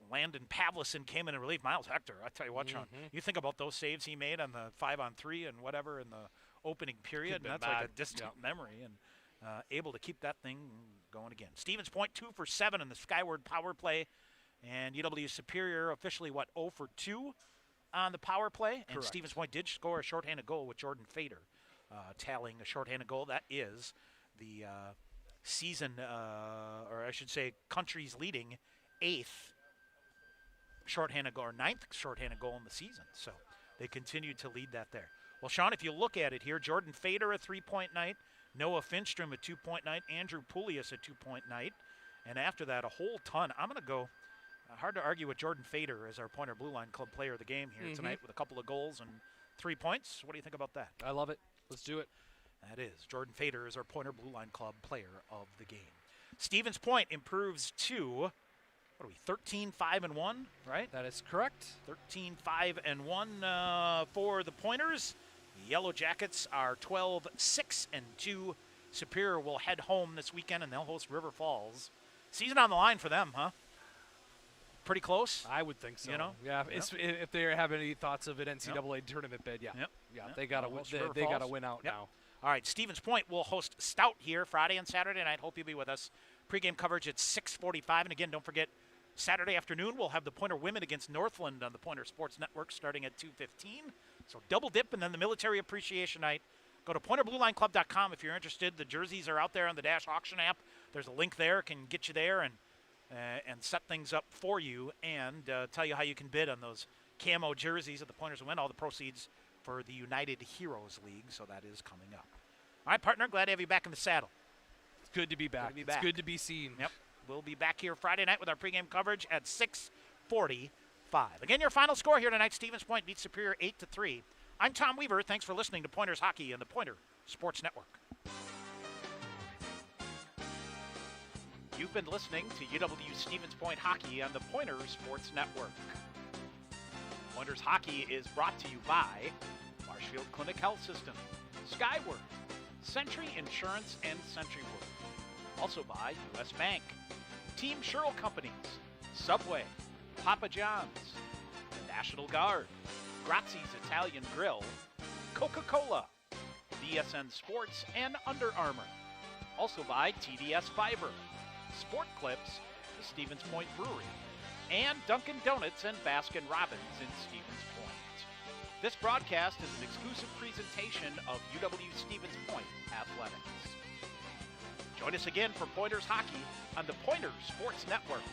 Landon Pavlison came in and relieved Miles Hector. I tell you what, Sean, you think about those saves he made on the 5-on-3 and whatever in the opening period, and that's like a distant memory, and able to keep that thing going again. Stevens Point 2 for 7 in the skyward power play, and UW Superior officially, 0 for 2 on the power play, and Correct. Stevens Point did score a shorthanded goal with Jordan Fader tallying a shorthanded goal. That is the season, or I should say country's leading 8th shorthanded goal, or 9th shorthanded goal in the season. So they continue to lead that there. Well, Sean, if you look at it here, Jordan Fader a 3-point night, Noah Finstrom a 2-point night, Andrew Poulias a 2-point night, and after that a whole ton. I'm going to go, hard to argue with Jordan Fader as our Pointer Blue Line Club player of the game here tonight with a couple of goals and 3 points. What do you think about that? I love it. Let's do it. That is. Jordan Fader is our Pointer Blue Line Club player of the game. Stevens Point improves to, 13-5-1, right? That is correct. 13-5-1 for the Pointers. The Yellow Jackets are 12-6-2. Superior will head home this weekend, and they'll host River Falls. Season on the line for them, huh? Pretty close? I would think so. You know? Yeah, if they have any thoughts of an NCAA tournament bid, yeah. They got to win out now. All right, Stevens Point will host Stout here Friday and Saturday night. Hope you'll be with us. Pregame coverage at 6:45. And again, don't forget, Saturday afternoon, we'll have the Pointer women against Northland on the Pointer Sports Network starting at 2:15. So double dip, and then the Military Appreciation Night. Go to PointerBlueLineClub.com if you're interested. The jerseys are out there on the Dash Auction app. There's a link there, can get you there and set things up for you and tell you how you can bid on those camo jerseys that the Pointers will win. All the proceeds for the United Heroes League, so that is coming up. All right, partner, glad to have you back in the saddle. It's good to be back. It's good to be seen. Yep. We'll be back here Friday night with our pregame coverage at 6:45. Again, your final score here tonight, Stevens Point beats Superior 8-3. I'm Tom Weaver. Thanks for listening to Pointers Hockey and the Pointer Sports Network. You've been listening to UW Stevens Point Hockey on the Pointer Sports Network. Pointers Hockey is brought to you by Marshfield Clinic Health System, Skyward, Century Insurance and CenturyWorld. Also by U.S. Bank, Team Sherrill Companies, Subway, Papa John's, the National Guard, Grazzi's Italian Grill, Coca-Cola, BSN Sports, and Under Armour. Also by TDS Fiber, Sport Clips, the Stevens Point Brewery, and Dunkin' Donuts and Baskin Robbins in Stevens Point. This broadcast is an exclusive presentation of UW Stevens Point Athletics. Join us again for Pointers Hockey on the Pointers Sports Network.